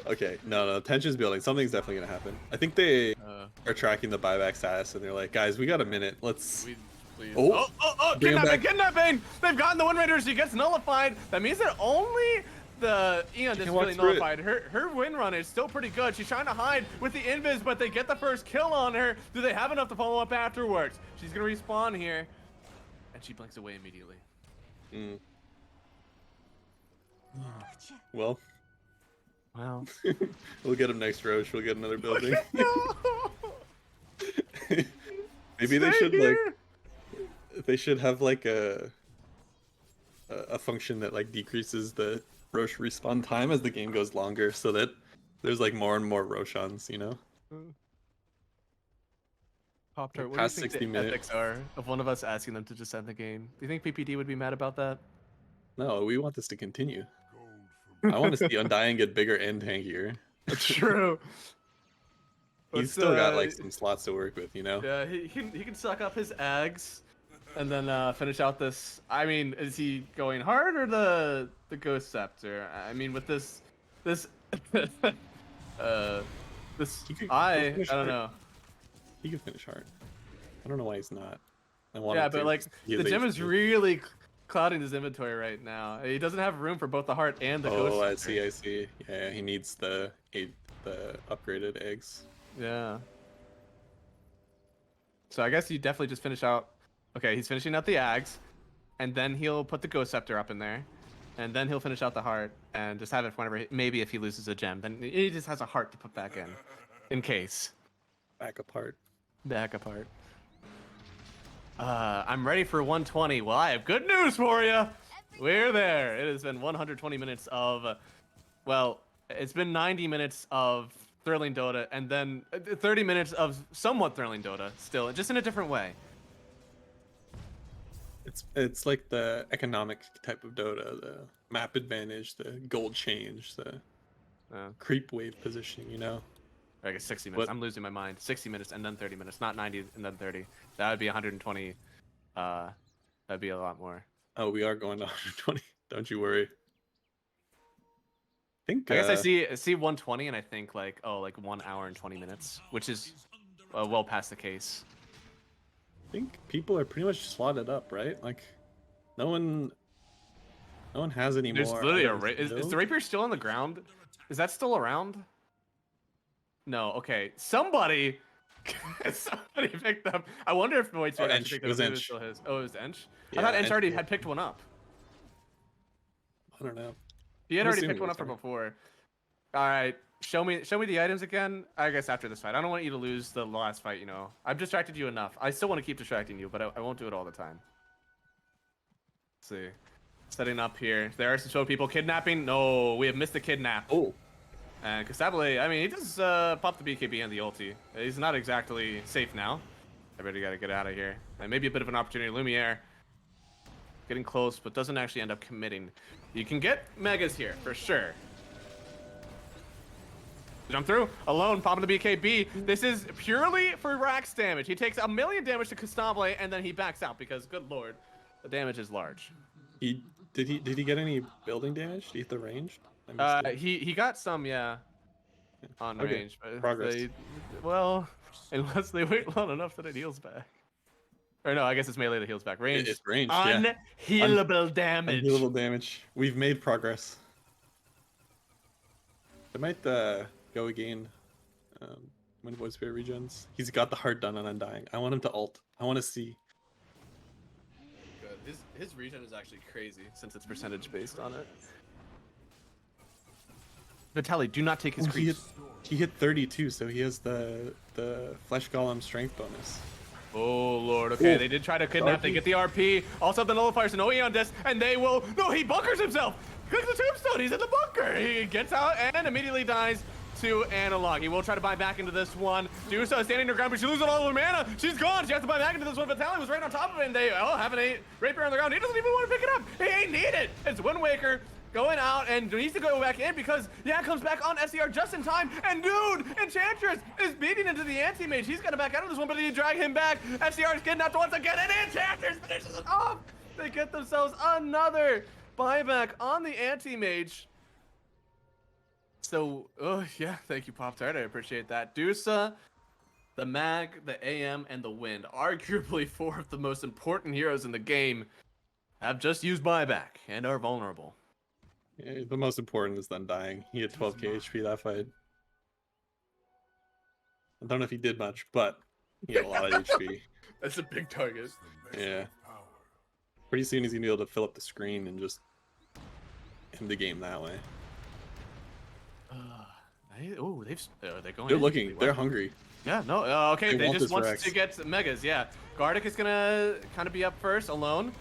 Okay, no, tension's building. Something's definitely gonna happen. I think they Uh, are tracking the buyback status, and they're like, guys, we got a minute. Let's. please. Oh, bring him Kidnapping, back. kidnapping! They've gotten the Wind Raider. She gets nullified. That means that only the Eon is can walk really through it. nullified. Her wind run is still pretty good. She's trying to hide with the invis, but they get the first kill on her. Do they have enough to follow up afterwards? She's gonna respawn here, and she blinks away immediately. Mm. Well, Wow. we'll get him next Roche. We'll get another building. Maybe they should they should have like a function that like decreases the Roche respawn time as the game goes longer, so that there's like more and more Roshans, you know? Pop-Tart, what Past do you think 60 the minutes. ethics are of one of us asking them to just end the game? Do you think PPD would be mad about that? No, we want this to continue. I want to see Undying get bigger and tankier. That's true. He's still got like some slots to work with, you know? Yeah, he can suck up his eggs, and then finish out this. I mean, is he going hard or the Ghost Scepter? I mean, with this this He could I finish don't hard. know. He could finish hard. I don't know why he's not. I want Yeah, him to, but like 'cause he the has gym is HP. really clouding his inventory right now. He doesn't have room for both the heart and the Ghost Oh, I Scepter. see, I see. Yeah, he needs the upgraded eggs. Yeah. So I guess you definitely just finish out. Okay, he's finishing out the Ags, and then he'll put the Ghost Scepter up in there, and then he'll finish out the heart and just have it for whenever. Maybe if he loses a gem, then he just has a heart to put back in case. Back apart. Back apart. I'm ready for 120. Well, I have good news for you. We're there. It has been 120 minutes of, well, it's been 90 minutes of thrilling Dota, and then 30 minutes of somewhat thrilling Dota. Still, just in a different way. It's like the economic type of Dota, the map advantage, the gold change, the creep wave positioning, you know? I guess 60 minutes. What? I'm losing my mind. 60 minutes and then 30 minutes, not 90 and then 30. That would be 120. That'd be a lot more. Oh, we are going to 120. Don't you worry. I think. I guess I see 120 and I think like 1 hour and 20 minutes, which is well past the case. I think people are pretty much slotted up, right? Like, no one has any There's more. literally items to is the build. rapier still on the ground? Is that still around? No. Okay. Somebody picked up. I wonder if Void's Oh, actually Ench. picked It was up. Ench. Still his. Oh, it was Ench. I Yeah, thought Ench Ench already did. had picked one up. I don't know. He had I'm already assuming picked one it up from was before. All right. Show me the items again. I guess after this fight. I don't want you to lose the last fight. You know, I've distracted you enough. I still want to keep distracting you, but I won't do it all the time. Let's see. Setting up here. There are some show people kidnapping. No, we have missed the kidnap. Oh, And Castabile, I mean, he just popped the BKB and the ulti. He's not exactly safe now. Everybody got to get out of here. And maybe a bit of an opportunity. Lumiere getting close, but doesn't actually end up committing. You can get Megas here, for sure. Jump through, alone, popping the BKB. This is purely for Rax damage. He takes 1 million damage to Castabile, and then he backs out because, good lord, the damage is large. did he get any building damage? Did he hit the range? I missed it. He got some, yeah, on Okay, range. But progress. well, unless they wait long enough that it heals back. Or no, I guess it's melee that heals back. Range. It's ranged, yeah. Unhealable damage. Unhealable damage. We've made progress. I might go again when Void Spirit regens. He's got the hard done on Undying. I want him to ult. I want to see. Good. His regen is actually crazy since it's percentage based on it. Vitaly, do not take his Oh, creeps. he hit 32, so he has the Flesh Golem strength bonus. Oh lord, okay, Ooh. they did try to kidnap, they RP. get the RP, also the nullifiers and no Eon Disc, and they will, no, he bunkers himself! Clicks the tombstone, he's in the bunker! He gets out and immediately dies to Analog. He will try to buy back into this one. Dusa is standing her ground, but she loses all of her mana. She's gone, she has to buy back into this one. Vitaly was right on top of it, and they have an 8 rapier on the ground. He doesn't even want to pick it up. He ain't need it. It's Wind Waker going out and needs to go back in because comes back on SCR just in time. And dude, Enchantress is beating into the anti-mage. He's gonna back out of this one, but he drag him back. SCR is kidnapped once again, and Enchantress finishes it off. They get themselves another buyback on the anti-mage. So, yeah, thank you, Pop Tart. I appreciate that. Dusa, the Mag, the AM, and the Wind, arguably 4 of the most important heroes in the game, have just used buyback and are vulnerable. Yeah, the most important is then dying. He had 12k HP that fight. I don't know if he did much, but he had a lot of HP. That's a big target. Yeah. Pretty soon he's gonna be able to fill up the screen and just end the game that way. They're going. They're looking. They're hungry. Yeah, no, okay, they just want to get Megas, yeah. Gardic is gonna kind of be up first, alone.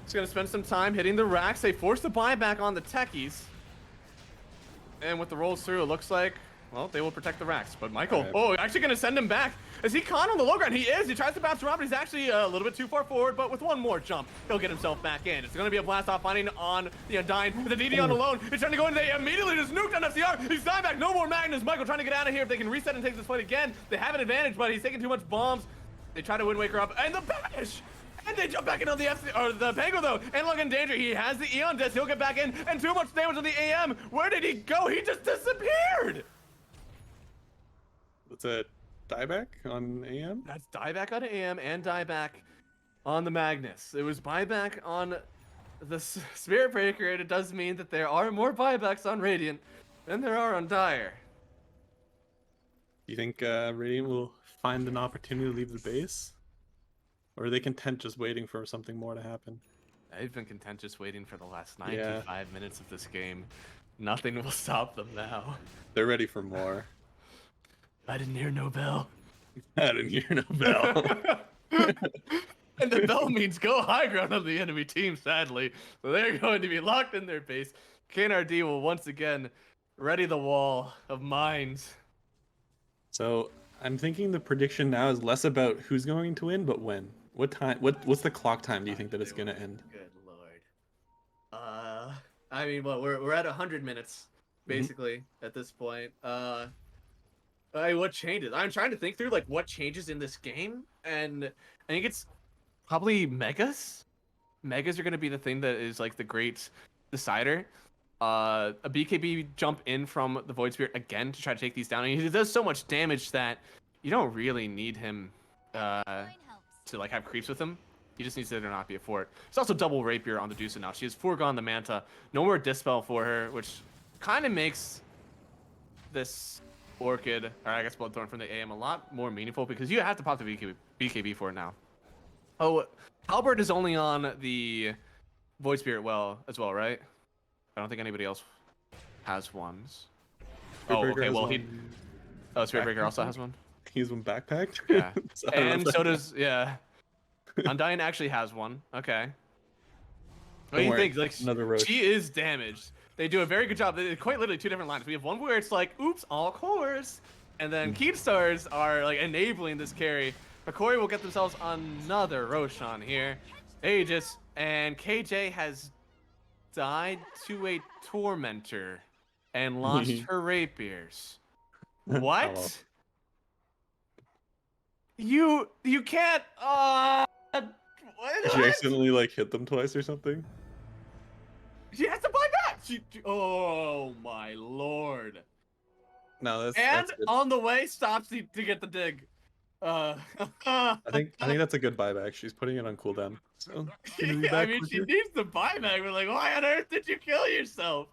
He's gonna spend some time hitting the racks. They force the buyback on the techies. And with the rolls through, it looks like, well, they will protect the racks. But Michael, actually gonna send him back. Is he caught on the low ground? He is. He tries to bounce around, but he's actually a little bit too far forward. But with one more jump, he'll get himself back in. It's gonna be a blast off finding on the Undying. With the DD on alone, he's trying to go in. They immediately just nuked on FCR. He's dying back. No more Magnus. Michael trying to get out of here. If they can reset and take this fight again, they have an advantage. But he's taking too much bombs. They try to Wind Waker up, and the bash. And they jump back in on the the Pango though. Analog in danger. He has the Eon Disc. He'll get back in. And too much damage on the AM. Where did he go? He just disappeared. That's a dieback on AM? That's dieback on AM and dieback on the Magnus. It was buyback on the Spirit Breaker, and it does mean that there are more buybacks on Radiant than there are on Dire. Do you think Radiant will find an opportunity to leave the base? Or are they content just waiting for something more to happen? They've been content just waiting for the last 95 minutes of this game. Nothing will stop them now. They're ready for more. I didn't hear no bell. I didn't hear no bell. And the bell means go high ground on the enemy team, sadly. So they're going to be locked in their base. KNRD will once again ready the wall of mines. So I'm thinking the prediction now is less about who's going to win, but when. What time? What's the clock time do you think that it's gonna end? Good lord. I mean, well, we're at 100 minutes basically at this point. What changes? I'm trying to think through like what changes in this game, and I think it's probably Megas. Megas are gonna be the thing that is like the great decider. A BKB jump in from the Void Spirit again to try to take these down, and he does so much damage that you don't really need him to like have creeps with him. He just needs to not be a fort. It's also double Rapier on the Dusa now. She has foregone the Manta. No more Dispel for her, which kind of makes this Orchid, or I guess Bloodthorn from the AM, a lot more meaningful because you have to pop the BKB for it now. Oh, Halberd is only on the Void Spirit as well, right? I don't think anybody else has ones. Okay, well Spirit Breaker also has one. He has one backpacked? Yeah. And so does, yeah. Undying actually has one. Okay. What do you think? Like, she is damaged. They do a very good job. They're quite literally two different lines. We have one where it's like, oops, all cores. And then Keystars are like enabling this carry. Hokori will get themselves another Roshan here. Aegis, and KJ has died to a Tormentor and lost her Rapiers. What? You can't Did you accidentally like hit them twice or something? She has to buy back. Oh my lord. No, that's and good. On the way stops to get the dig. I think that's a good buyback. She's putting it on cooldown. So, I mean, she needs the buyback. We're like, why on earth did you kill yourself?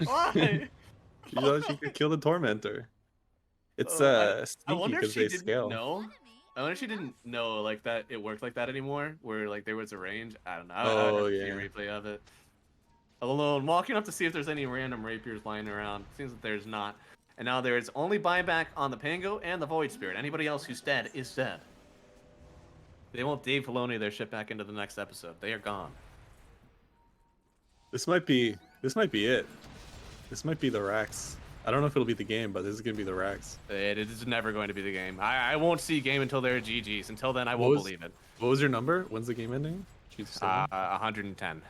Why? She thought she could kill the Tormentor. It's sneaky because they scale. I wonder if she didn't know like that it worked like that anymore, where like there was a range. I don't know. Oh, I see a replay of it. Alone, walking up to see if there's any random rapiers lying around. Seems that there's not. And now there is only buyback on the Pango and the Void Spirit. Anybody else who's dead is dead. They won't Dave Filoni their ship back into the next episode. They are gone. This might be it. This might be the racks. I don't know if it'll be the game, but this is gonna be the racks. It is never going to be the game. I won't see game until they're GGs. Until then, I won't believe it. What was your number? When's the game ending? 110.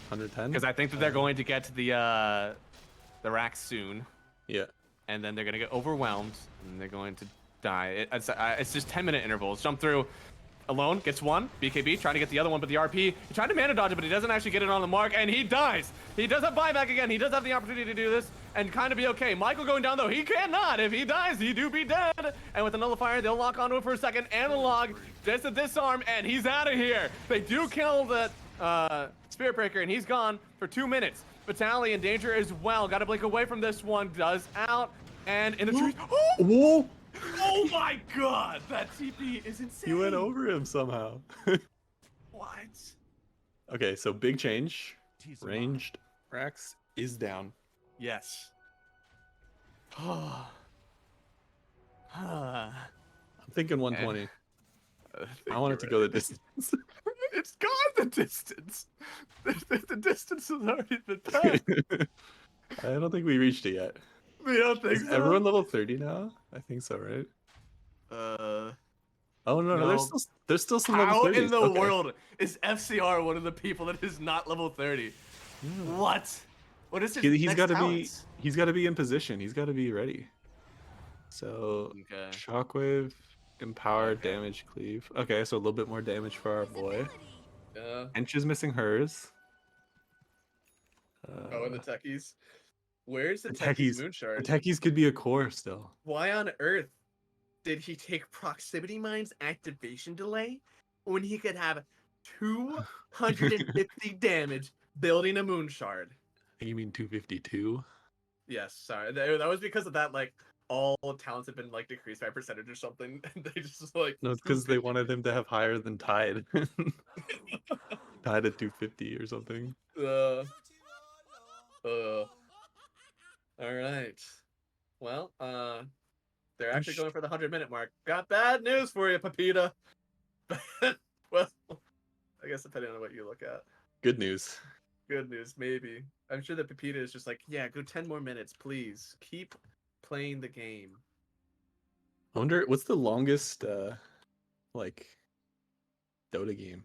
110. Because I think that they're going to get to the racks soon. Yeah. And then they're gonna get overwhelmed, and they're going to die. It's just 10-minute intervals. Jump through. alone, gets one. BKB trying to get the other one, but the RP, he tried to mana dodge it, but he doesn't actually get it on the mark, and he dies. He does have buyback again. He does have the opportunity to do this and kind of be okay. Michael going down, though. He cannot. If he dies, he do be dead. And with the nullifier, they'll lock onto it for a second. Analog, just a disarm, and he's out of here. They do kill the Spirit Breaker, and he's gone for 2 minutes. Vitaly in danger as well. Got to blink away from this one. Does out. And in the trees. Whoa! Oh my god! That TP is insane. You went over him somehow. What? Okay, so big change. Ranged Rax is down. Yes. I'm thinking 120. I want it to go the distance. It's gone the distance. The distance has already been done. I don't think we reached it yet. We don't think Is so. everyone level 30 now? I think so, right? Oh no, there's still some level 30s. How in the Okay. world is FCR one of the people that is not level 30? What? What is his He's next got to talents? he's got to be in position. He's got to be ready. So Okay. shockwave, empower, damage, cleave. Okay, so a little bit more damage for our boy. Yeah. Ench is missing hers. Oh, and the techies. Where's the the techies techies. moon shard? The techies could be a core still. Why on earth did he take proximity mine's activation delay when he could have 250 damage building a moon shard? You mean 252? Yes, sorry. That was because of that, like, all talents had been, like, decreased by percentage or something. And they just, like... No, it's because they wanted him to have higher than Tide. Tide at 250 or something. Alright. Well, they're actually going for the 100-minute mark. Got bad news for you, Pepita. Well, I guess depending on what you look at. Good news. Good news, maybe. I'm sure that Pepita is just like, yeah, go 10 more minutes, please. Keep playing the game. I wonder what's the longest like Dota game?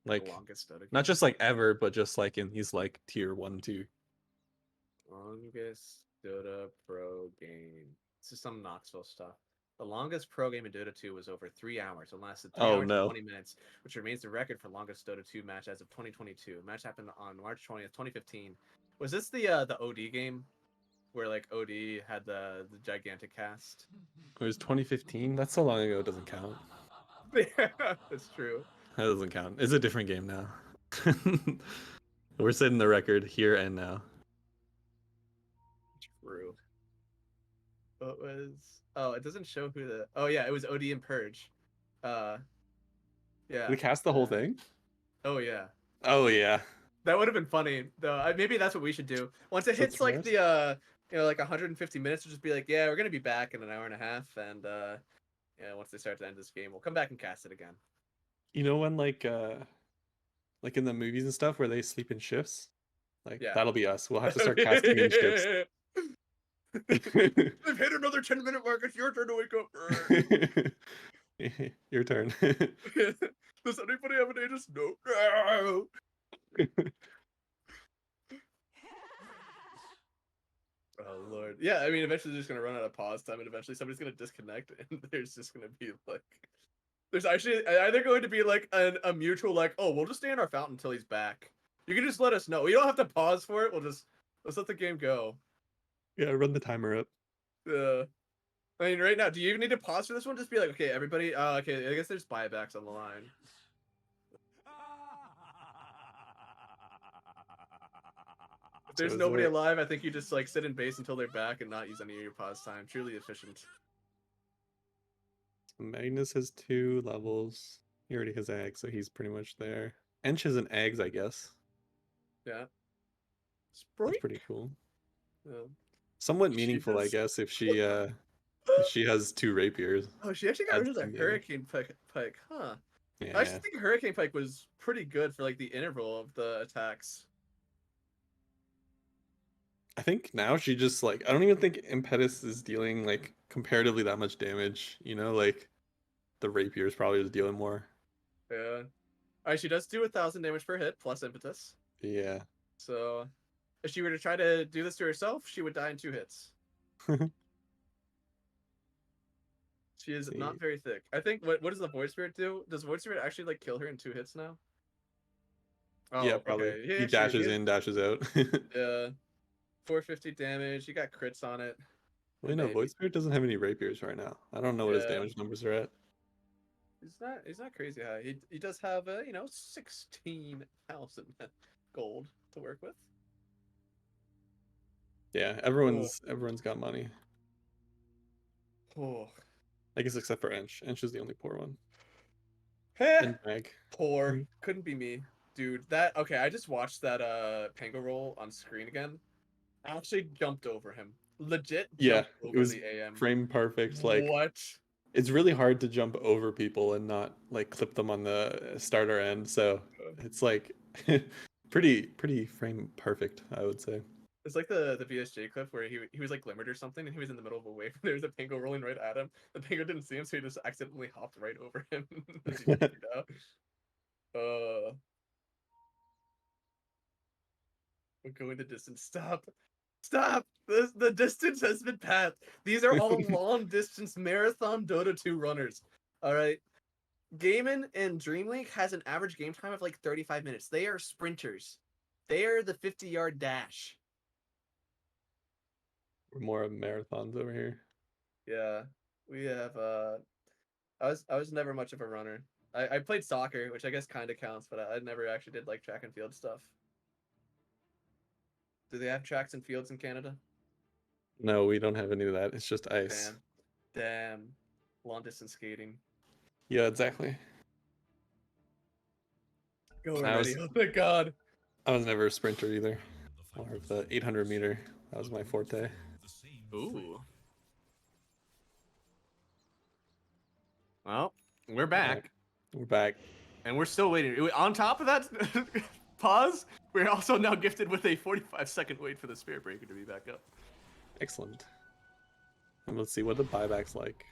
Like The longest Dota game. not just like ever, but just like in these like tier 1, 2. Longest Dota pro game. This is some Knoxville stuff. The longest pro game in Dota 2 was over 3 hours and lasted 3 hours and 20 minutes, which remains the record for longest Dota 2 match as of 2022. Match happened on March 20th, 2015. Was this the OD game where like OD had the gigantic cast? It was 2015. That's so long ago. It doesn't count. Yeah, that's true. That doesn't count. It's a different game now. We're setting the record here and now. True. What was? Oh, it doesn't show who the. Oh yeah, it was OD and Purge. Yeah. We cast the whole thing. Oh yeah. Oh yeah. That would have been funny though. Maybe that's what we should do. Once it hits like the like 150 minutes, we'll just be like, yeah, we're gonna be back in an hour and a half, and yeah, once they start to end this game, we'll come back and cast it again. You know when like in the movies and stuff where they sleep in shifts? Like that'll be us. We'll have to start casting in shifts. They've hit another 10-minute mark. It's your turn to wake up. Your turn. Does anybody have an Aegis? No. Oh lord. Yeah, I mean eventually they're just gonna run out of pause time and eventually somebody's gonna disconnect and there's just gonna be like there's actually either going to be like a mutual like, oh, we'll just stay in our fountain until he's back. You can just let us know. We don't have to pause for it. Let's let the game go. Yeah, run the timer up. I mean, right now, do you even need to pause for this one? Just be like, okay, everybody. Okay, I guess there's buybacks on the line. If there's nobody alive, I think you just like sit in base until they're back and not use any of your pause time. Truly efficient. Magnus has 2 levels. He already has eggs, so he's pretty much there. Ench is an eggs, I guess. Yeah. That's pretty cool. Yeah. Somewhat meaningful, I guess, if she has 2 rapiers. Oh, she actually got rid of the Hurricane Pike, huh? Yeah. I actually think Hurricane Pike was pretty good for like the interval of the attacks. I think now she just like I don't even think Impetus is dealing like comparatively that much damage. You know, like the rapier is probably just dealing more. Yeah. Alright, she does do 1,000 damage per hit plus impetus. Yeah. So if she were to try to do this to herself, she would die in 2 hits. She is See. not very thick. I think what does the Void Spirit do? Does Void Spirit actually like kill her in 2 hits now? Yeah, Oh, probably. okay. He dashes in, dashes out. Yeah. 450 damage. You got crits on it. Wait, And no, Void maybe. Spirit doesn't have any rapiers right now. I don't know what his Yeah. damage numbers are at. He's not crazy high. He does have 16,000 gold to work with. Yeah, Oh. everyone's got money. Oh. I guess except for Ench. Ench is the only poor one. Heh. And Mag. Poor. Couldn't be me. Dude, okay, I just watched that Pango roll on screen again. I actually jumped over him. Legit Yeah, jumped it over was the AM. frame perfect. Like What? it's really hard to jump over people and not like clip them on the starter end. So it's like pretty frame perfect, I would say. It's like the VSJ clip where he was like glimmered or something, and he was in the middle of a wave. And there was a Pango rolling right at him. The Pango didn't see him, so he just accidentally hopped right over him. As he figured out. We're going the distance. Stop! Stop! The distance has been passed. These are all long distance marathon Dota 2 runners. All right. Gaimin and Dream League has an average game time of like 35 minutes. They are sprinters. They are the 50-yard dash. We're more of marathons over here. Yeah, we have. I was never much of a runner. I played soccer, which I guess kind of counts, but I never actually did like track and field stuff. Do they have tracks and fields in Canada? No, we don't have any of that. It's just ice. Damn. Long distance skating. Yeah, exactly. Go already. Oh my god. I was never a sprinter either. More of the 800 meter. That was my forte. Ooh. Well, we're back. We're back. And we're still waiting. On top of that pause, we're also now gifted with a 45-second wait for the Spirit Breaker to be back up. Excellent. And let's see what the buyback's like.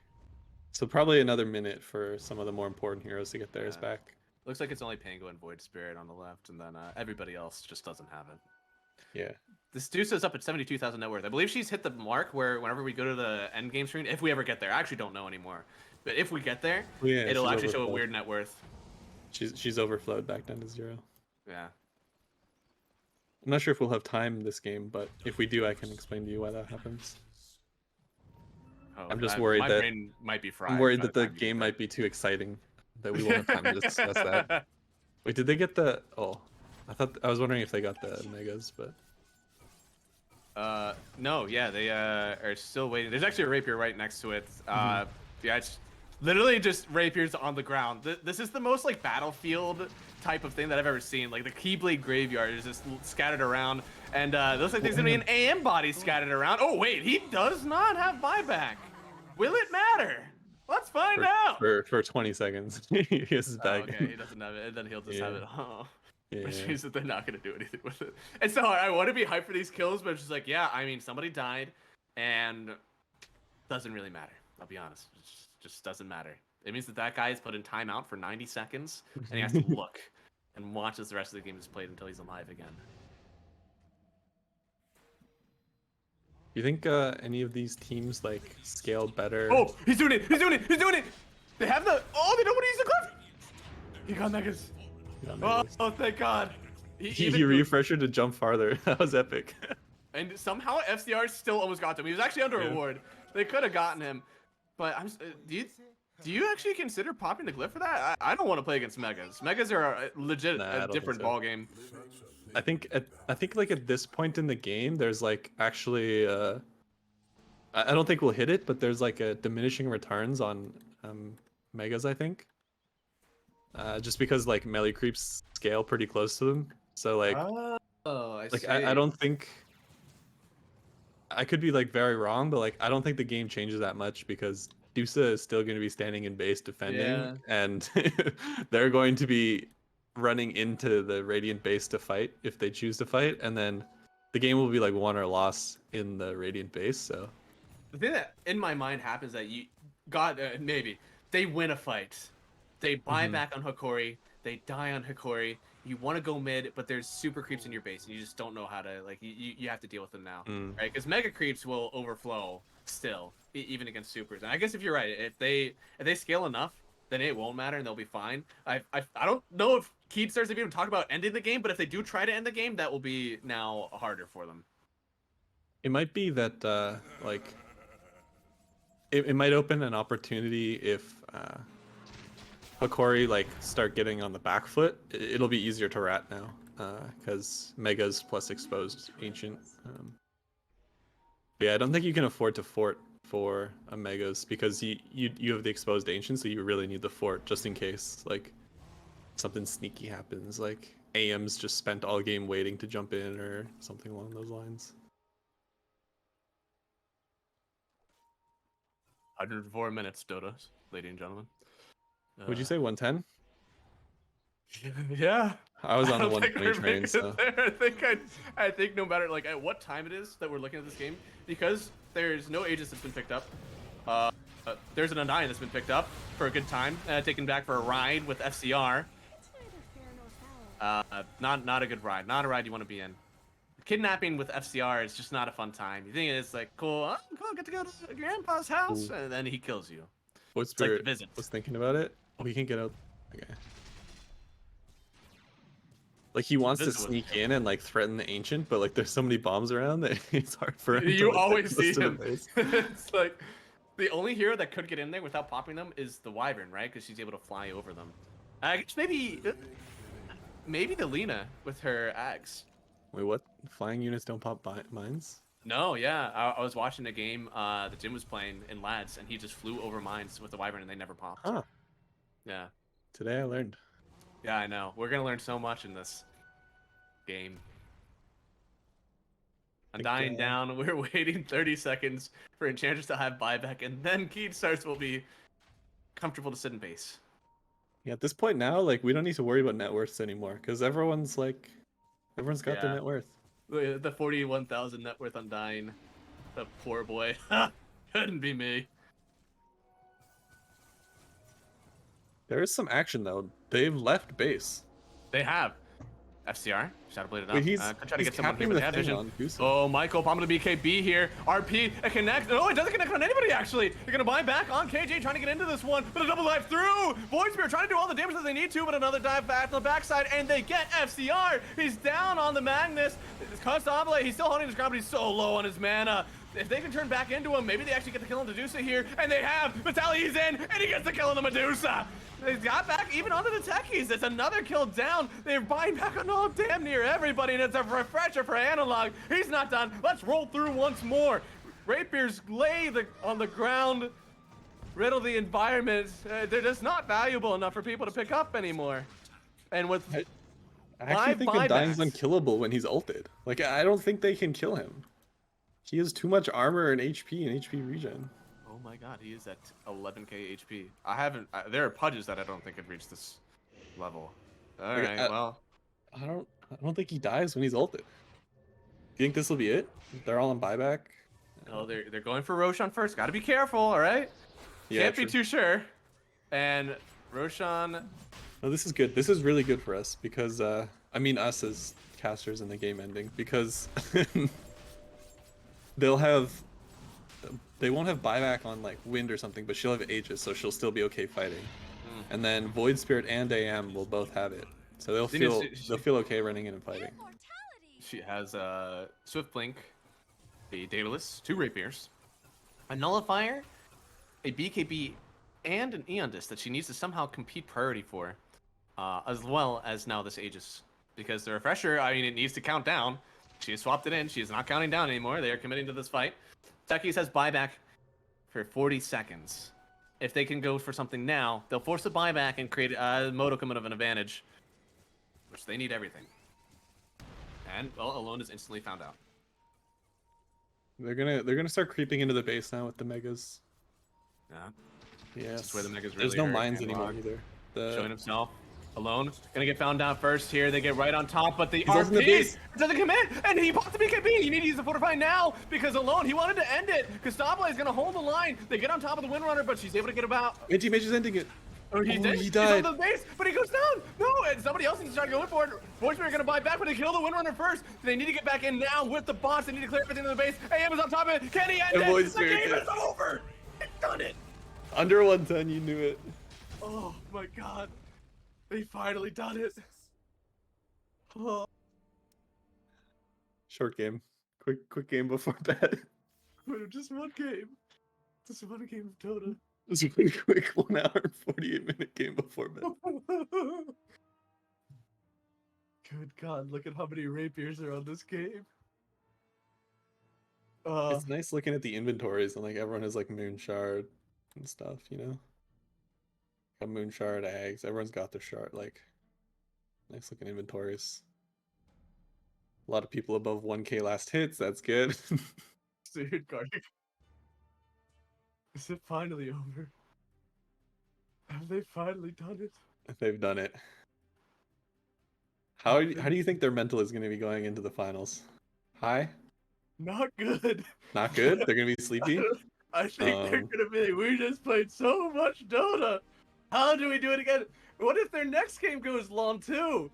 So probably another minute for some of the more important heroes to get theirs back. Looks like it's only Pango and Void Spirit on the left, and then everybody else just doesn't have it. Yeah. This Dusa's up at 72,000 net worth. I believe she's hit the mark where whenever we go to the end game screen, if we ever get there, I actually don't know anymore. But if we get there, it'll actually show a weird net worth. She's overflowed back down to 0. Yeah. I'm not sure if we'll have time this game, but if we do, I can explain to you why that happens. Oh, I'm just worried my that brain might be fried. I'm worried that the game might be too exciting, that we won't have time to discuss that. Wait, did they get the? Oh, I was wondering if they got the megas, but. No, yeah, they are still waiting. There's actually a rapier right next to it. Yeah, it's literally just rapiers on the ground. This is the most like battlefield type of thing that I've ever seen. Like the Keyblade graveyard is just scattered around, and looks like there's gonna be an AM body scattered around. Oh wait, he does not have buyback. Will it matter? Let's find out. For 20 seconds, he has his bag. Okay, he doesn't have it, and then he'll just have it. Oh. Yeah. Which means that they're not going to do anything with it. And so I want to be hyped for these kills, but it's just like, yeah, I mean, somebody died, and doesn't really matter. I'll be honest. It just doesn't matter. It means that that guy is put in timeout for 90 seconds, and he has to look and watch as the rest of the game is played until he's alive again. You think any of these teams like scale better? Oh, he's doing it! He's doing it! He's doing it! They have the... Oh, they know what he's the cliff! He got megas. Oh, thank God. He refreshed to jump farther. That was epic. And somehow FCR still almost got him. He was actually under a ward. They could have gotten him. But do you actually consider popping the glyph for that? I don't want to play against Megas. Megas are legit a different ball game. I think like at this point in the game, there's like actually I don't think we'll hit it, but there's like a diminishing returns on Megas, I think. Just because like melee creeps scale pretty close to them, so like, I don't think, I could be like very wrong, but like I don't think the game changes that much because Dusa is still going to be standing in base defending, and they're going to be running into the Radiant base to fight if they choose to fight, and then the game will be like won or lost in the Radiant base. So the thing that in my mind happens that maybe they win a fight. They buy back on Hokori, they die on Hokori, you want to go mid, but there's super creeps in your base, and you just don't know how to like. You have to deal with them now, right? Because mega creeps will overflow still, even against supers. And I guess if you're right, if they scale enough, then it won't matter, and they'll be fine. I don't know if Keed starts to even talk about ending the game, but if they do try to end the game, that will be now harder for them. It might be that like it might open an opportunity if Hokori like start getting on the back foot. It'll be easier to rat now because Megas plus exposed Ancient. But yeah, I don't think you can afford to fort for a Megas because you have the exposed Ancient, so you really need the fort just in case like something sneaky happens, like AM's just spent all game waiting to jump in or something along those lines. 104 minutes, Dodos, ladies and gentlemen. Would you say 110? Yeah. I was on the don't think 120 we're train, making so it there. I think no matter like at what time it is that we're looking at this game, because there's no Aegis that's been picked up. There's an Undying that's been picked up for a good time, taken back for a ride with FCR. Not a good ride. Not a ride you want to be in. Kidnapping with FCR is just not a fun time. You think it's like cool, get to go to Grandpa's house, and then he kills you. Void It's like the Spirit visit. was thinking about it. Oh, he can get out. Okay. Like he wants to Visit was sneak in and like threaten the Ancient, but like there's so many bombs around that it's hard for him. You to, like, always get close see to the him. base. It's like the only hero that could get in there without popping them is the Wyvern, right? Because she's able to fly over them. I guess maybe the Lina with her axe. Wait, what? Flying units don't pop mines? No, yeah. I was watching a game that Jim was playing in Lads, and he just flew over mines with the Wyvern, and they never popped. Huh. Yeah. Today I learned. Yeah, I know. We're gonna learn so much in this game. Undying down. We're waiting 30 seconds for Enchantress to have buyback, and then Keed starts will be comfortable to sit in base. Yeah, at this point now, like we don't need to worry about net worths anymore because everyone's got their net worth. The 41,000 net worth Undying. The poor boy. Couldn't be me. There is some action though. They've left base. They have. FCR, Shadow Bladed up. Wait, he's try to get someone here capping with the the thing vision. on Gusa. Oh, Michael, I'm gonna BKB here. RP, a connect. No, it doesn't connect on anybody actually. They're gonna buy back on KJ, trying to get into this one, but a double dive through. Void Spirit trying to do all the damage that they need to, but another dive back on the backside, and they get FCR. He's down on the Magnus. Constable, he's still holding his ground, but he's so low on his mana. If they can turn back into him, maybe they actually get the kill on Medusa here, and they have. Vitaly's in, and he gets the kill on the Medusa. They got back even onto the techies. It's another kill down. They're buying back on damn near everybody, and it's a refresher for Analog. He's not done. Let's roll through once more. Rapiers lay on the ground, riddle the environment. They're just not valuable enough for people to pick up anymore. And with I actually think Undying's unkillable when he's ulted. Like I don't think they can kill him. He has too much armor and HP and HP regen. Oh my god, he is at 11k HP. There are pudges that I don't think have reached this level. Alright, well. I don't think he dies when he's ulted. You think this will be it? They're all on buyback? No, they're going for Roshan first. Gotta be careful, alright? Yeah, Can't be too sure. And Roshan. No, this is good. This is really good for us because I mean us as casters in the game ending because they won't have buyback on like wind or something, but she'll have Aegis, so she'll still be okay fighting. And then Void Spirit and AM will both have it, so they'll feel okay running in and fighting. She has a Swift Blink, a Daedalus, 2 Rapiers, a Nullifier, a BKB, and an Aeon Disc that she needs to somehow compete priority for, as well as now this Aegis. Because the refresher, I mean, it needs to count down. She has swapped it in. She is not counting down anymore. They are committing to this fight. Techies has buyback for 40 seconds. If they can go for something now, they'll force a buyback and create a modicum of an advantage, which they need everything. And well, Alone is instantly found out. They're gonna start creeping into the base now with the megas. Yeah. Yeah. That's where the megas really There's no hurt. mines anymore either. Showing himself. Alone, gonna get found out first here. They get right on top, but the He's ulting the RP base. doesn't commit, and he pops the BKB. You need to use the fortify now because Alone, he wanted to end it. Constable is gonna hold the line. They get on top of the Windrunner, but she's able to get about. Mage is ending it. Oh, he's Oh, dead. he He's died. on the base, but he goes down. No, and somebody else needs to try to go in for it. Fortunately, are gonna buy back, but they kill the Windrunner first. They need to get back in now with the bots. They need to clear everything on the base. AM is on top of it. Can he end And it? Voice The Spirit game did. is over. They've done it. Under 110, you knew it. Oh my god, they finally done it. Oh, Short game. Quick game before bed. just one game. Just one game of Dota. Just a quick 1 hour and 48-minute game before bed. Good god, look at how many rapiers are on this game. It's nice looking at the inventories and like everyone has like moon shard and stuff, you know? Got moon shard, eggs, everyone's got their shard, like nice looking inventories. A lot of people above 1k last hits, that's good. Dude, Guardian. Is it finally over? Have they finally done it? They've done it. How do you think their mental is going to be going into the finals? High? Not good. Not good? They're going to be sleepy? I think they're gonna be like, we just played so much Dota. How do we do it again? What if their next game goes long too?